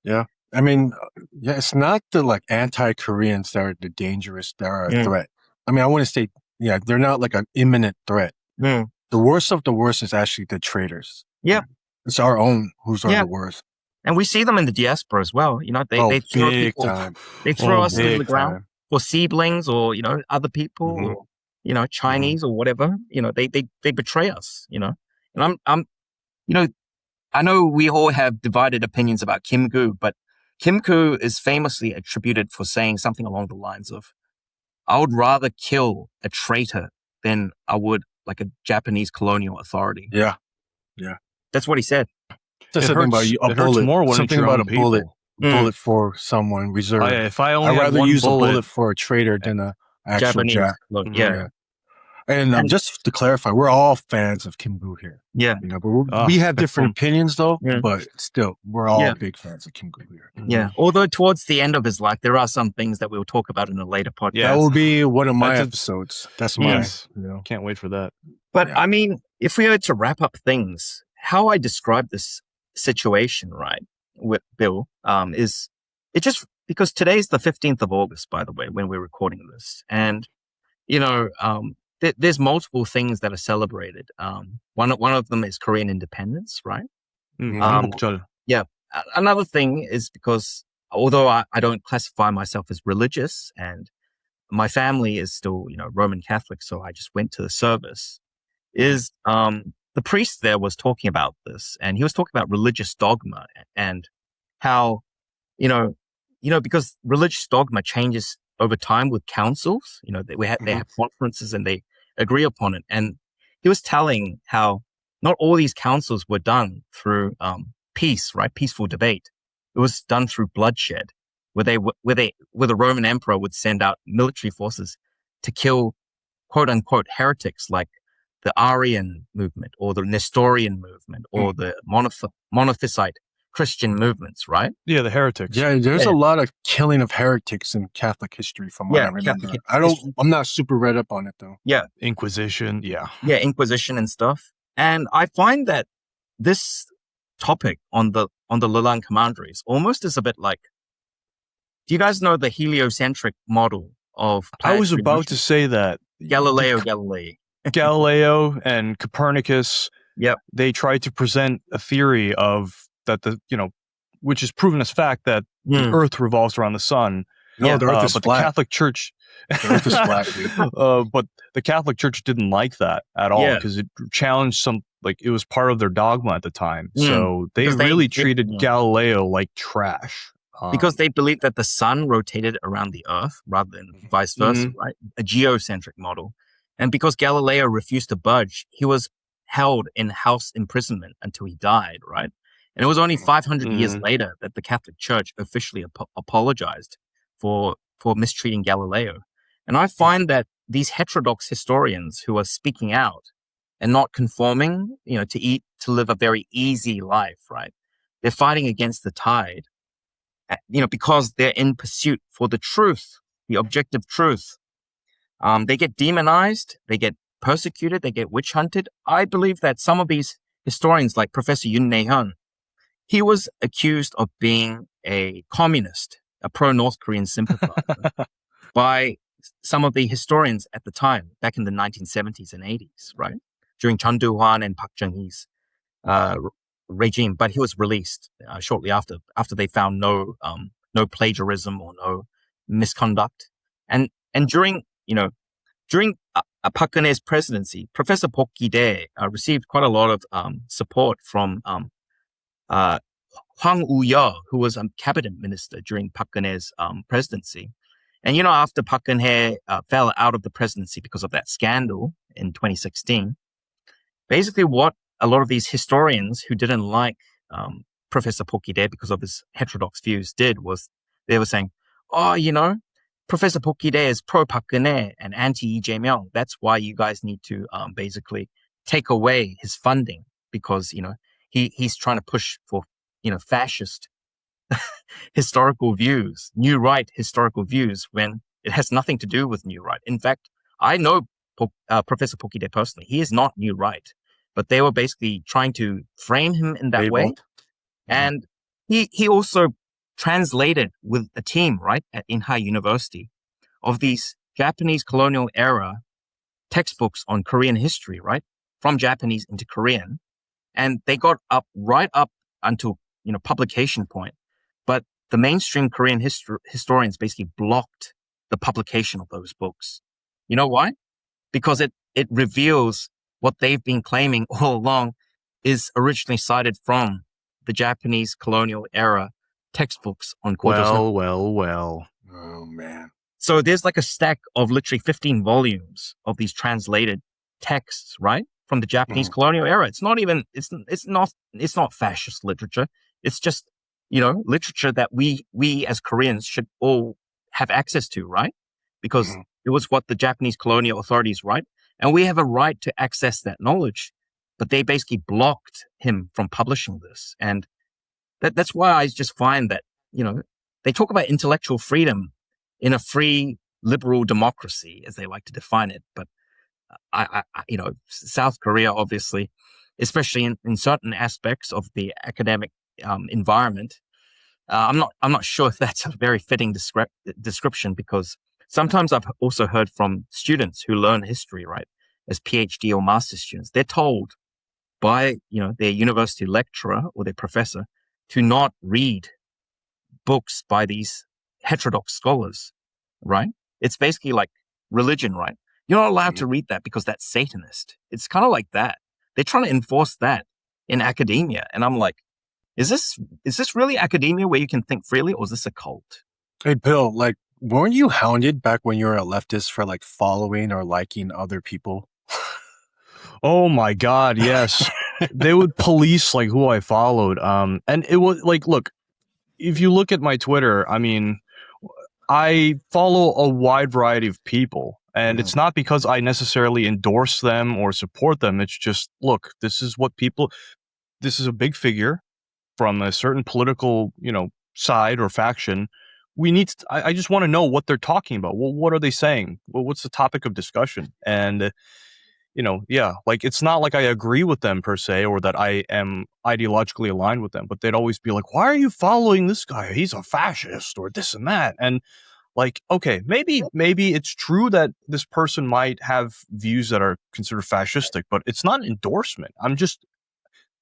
Yeah. I mean, it's not the anti-Koreans that are the dangerous, that are a threat. I mean, I want to say, they're not like an imminent threat. The worst of the worst is actually the traitors. Yeah. It's our own who's are the worst. And we see them in the diaspora as well. They throw people, time. They throw us into the Big ground time. for seedlings or, other people or, Chinese or whatever. They betray us, And I'm I know we all have divided opinions about Kim Gu, but Kim Gu is famously attributed for saying something along the lines of, I would rather kill a traitor than I would like a Japanese colonial authority. Yeah. Yeah. That's what he said. It hurts more when something it's your about own a bullet. people. Bullet for someone reserved. If I only I'd had rather one use bullet, a bullet for a traitor than an actual Japanese. Yeah. And just to clarify, we're all fans of Kim Gu here. Yeah. But we have different opinions though, but still, we're all big fans of Kim Gu here. Yeah. Although towards the end of his life, there are some things that we'll talk about in a later podcast. Yeah. That will be one of my episodes. That's mine. Can't wait for that. But I mean, if we were to wrap up things, how I describe this situation, right, with Bill, is it just because today's the 15th of August, by the way, when we're recording this. And, there's multiple things that are celebrated. One of them is Korean independence, right? Yeah. Another thing is because although I don't classify myself as religious and my family is still, Roman Catholic, so I just went to the service, is the priest there was talking about this, and he was talking about religious dogma and how, because religious dogma changes over time with councils, they have conferences and they agree upon it. And he was telling how not all these councils were done through peace, right? Peaceful debate. It was done through bloodshed, where the Roman emperor would send out military forces to kill quote unquote heretics like the Arian movement or the Nestorian movement or the monophysite Christian movements, right? Yeah, the heretics. Yeah, there's a lot of killing of heretics in Catholic history from what I remember. I'm not super read up on it though. Yeah. Inquisition, yeah. Yeah, Inquisition and stuff. And I find that this topic on the Lelang Commanderies almost is a bit like, do you guys know the heliocentric model of I was about to say that. Galileo and Copernicus. Yep. They tried to present a theory of that which is proven as fact that the Earth revolves around the sun. No, the Earth is but flat. The Catholic Church, the Earth is flat, dude. But the Catholic Church didn't like that at all because it challenged it was part of their dogma at the time. So they really treated Galileo like trash. Because they believed that the sun rotated around the Earth rather than vice versa, right? A geocentric model. And because Galileo refused to budge, he was held in house imprisonment until he died, right? And it was only 500 years later that the Catholic Church officially apologized for mistreating Galileo. And I find that these heterodox historians who are speaking out and not conforming, to live a very easy life, right? They're fighting against the tide, because they're in pursuit for the truth, the objective truth. They get demonized, they get persecuted, they get witch hunted. I believe that some of these historians, like Professor Yoon Nae-hyun, he was accused of being a communist, a pro-North Korean sympathizer by some of the historians at the time, back in the 1970s and 80s, right? During Chun Do-hwan and Park Chung-hee's regime. But he was released shortly after they found no plagiarism or no misconduct. And during Park Geun-hye's presidency, Professor Park Ki-dae received quite a lot of support from Hwang Woo-yeol, who was a cabinet minister during Park Geun-hye's presidency. And, after Park Geun-hye fell out of the presidency because of that scandal in 2016, basically what a lot of these historians who didn't like Professor Pokide because of his heterodox views was they were saying, oh, Professor Pokide is pro-Park Geun-hye and anti-Lee Jae-myung. That's why you guys need to basically take away his funding because, he's trying to push for, fascist historical views, new right historical views when it has nothing to do with new right. In fact, I know Professor Pokide personally. He is not new right, but they were basically trying to frame him in that way. And he also translated with a team, right, at Inha University of these Japanese colonial era textbooks on Korean history, right, from Japanese into Korean. And they got right up until, publication point. But the mainstream Korean historians basically blocked the publication of those books. You know why? Because it reveals what they've been claiming all along is originally cited from the Japanese colonial era textbooks on Gojoseon. Well. Oh, man. So there's like a stack of literally 15 volumes of these translated texts, right? From the Japanese colonial era. It's not even, it's not fascist literature. It's just, literature that we as Koreans should all have access to, right? Because it was what the Japanese colonial authorities, right? And we have a right to access that knowledge. But they basically blocked him from publishing this. And that's why I just find that, they talk about intellectual freedom in a free liberal democracy, as they like to define it. But I South Korea, obviously, especially in certain aspects of the academic environment, I'm not sure if that's a very fitting description because sometimes I've also heard from students who learn history, right, as PhD or master's students, they're told by, their university lecturer or their professor to not read books by these heterodox scholars, right? It's basically like religion, right? You're not allowed to read that because that's Satanist. It's kind of like that. They're trying to enforce that in academia. And I'm like, is this really academia where you can think freely, or is this a cult? Hey, Bill, weren't you hounded back when you were a leftist for following or liking other people? Oh my God, yes. They would police who I followed. And it was look, if you look at my Twitter, I mean, I follow a wide variety of people. And it's not because I necessarily endorse them or support them. It's just, look, this is a big figure from a certain political, side or faction. I just want to know what they're talking about. Well, what are they saying? Well, what's the topic of discussion? And, it's not like I agree with them per se, or that I am ideologically aligned with them, but they'd always be like, why are you following this guy? He's a fascist or this and that. And okay, maybe it's true that this person might have views that are considered fascistic, but it's not an endorsement.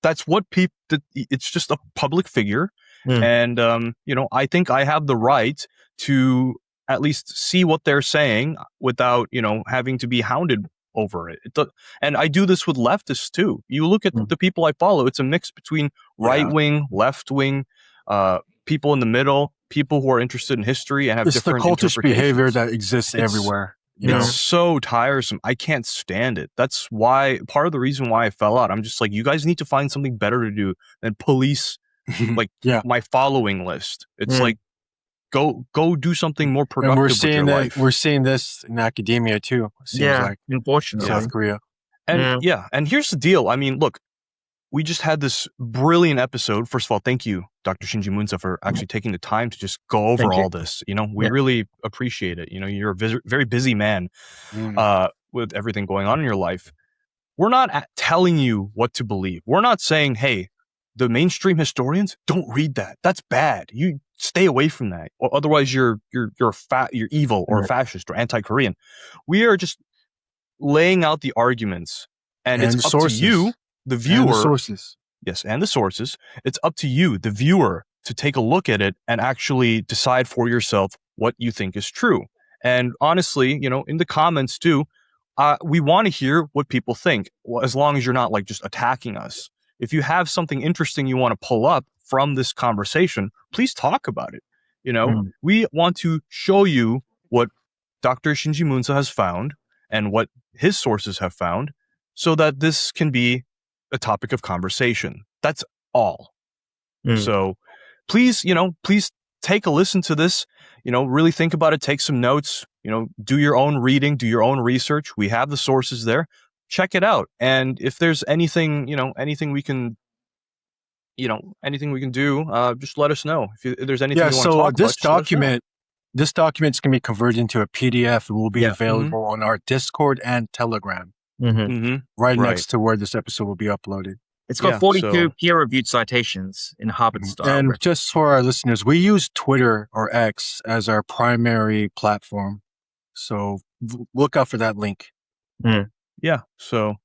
That's what people, it's just a public figure. And, I think I have the right to at least see what they're saying without, having to be hounded over it. And I do this with leftists too. You look at the people I follow, it's a mix between right-wing, left-wing, people in the middle, people who are interested in history and have different interpretations. It's the cultish behavior that exists everywhere. It's so tiresome. I can't stand it. That's why, part of the reason why I fell out, I'm just like, you guys need to find something better to do than police my following list. It's go do something more productive with your life. We're seeing this in academia too. Seems like unfortunately, South Korea. And and here's the deal. I mean, look, we just had this brilliant episode. First of all, thank you, Dr. Shinji Moon, for actually taking the time to just go over all this. We really appreciate it. You're a very busy man with everything going on in your life. We're not telling you what to believe. We're not saying, hey, the mainstream historians, don't read that. That's bad. You stay away from that. Or otherwise you're evil or fascist or anti-Korean. We are just laying out the arguments, and it's up to you, the viewer. And the sources. Yes, and the sources. It's up to you, the viewer, to take a look at it and actually decide for yourself what you think is true. And honestly, in the comments too, we want to hear what people think, as long as you're not just attacking us. If you have something interesting you want to pull up from this conversation, please talk about it. We want to show you what Dr. Shinji Moon has found and what his sources have found, so that this can be a topic of conversation. That's all. Mm. So please, please take a listen to this, really think about it, take some notes, do your own reading, do your own research. We have the sources there. Check it out. And if there's anything, anything we can do, just let us know. If there's anything you want to talk about, this just let us know. This document's going to be converted into a PDF and will be available on our Discord and Telegram. Right next to where this episode will be uploaded. It's got 42 peer-reviewed citations in Harvard style. And just for our listeners, we use Twitter or X as our primary platform. So look out for that link. Yeah. So,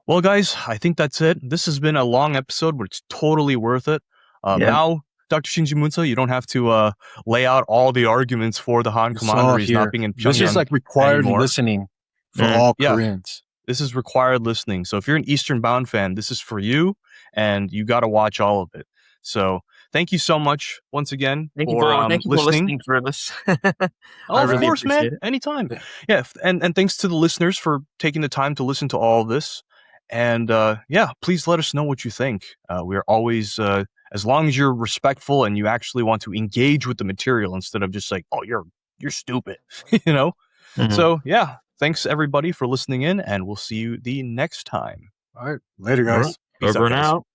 well, guys, I think that's it. This has been a long episode, but it's totally worth it. Now, Dr. Shinji Moon, you don't have to lay out all the arguments for the Han Commanderies not being in Pyongyang. This is like required listening for all Koreans. This is required listening. So if you're an Eastern Bound fan, this is for you, and you got to watch all of it. So thank you so much once again thank you for listening through this. Of course, man. Anytime. Yeah, and thanks to the listeners for taking the time to listen to all of this. And please let us know what you think. We're always, as long as you're respectful and you actually want to engage with the material instead of just like, oh, you're stupid, So yeah. Thanks, everybody, for listening in, and we'll see you the next time. All right. Later, guys. Over and out.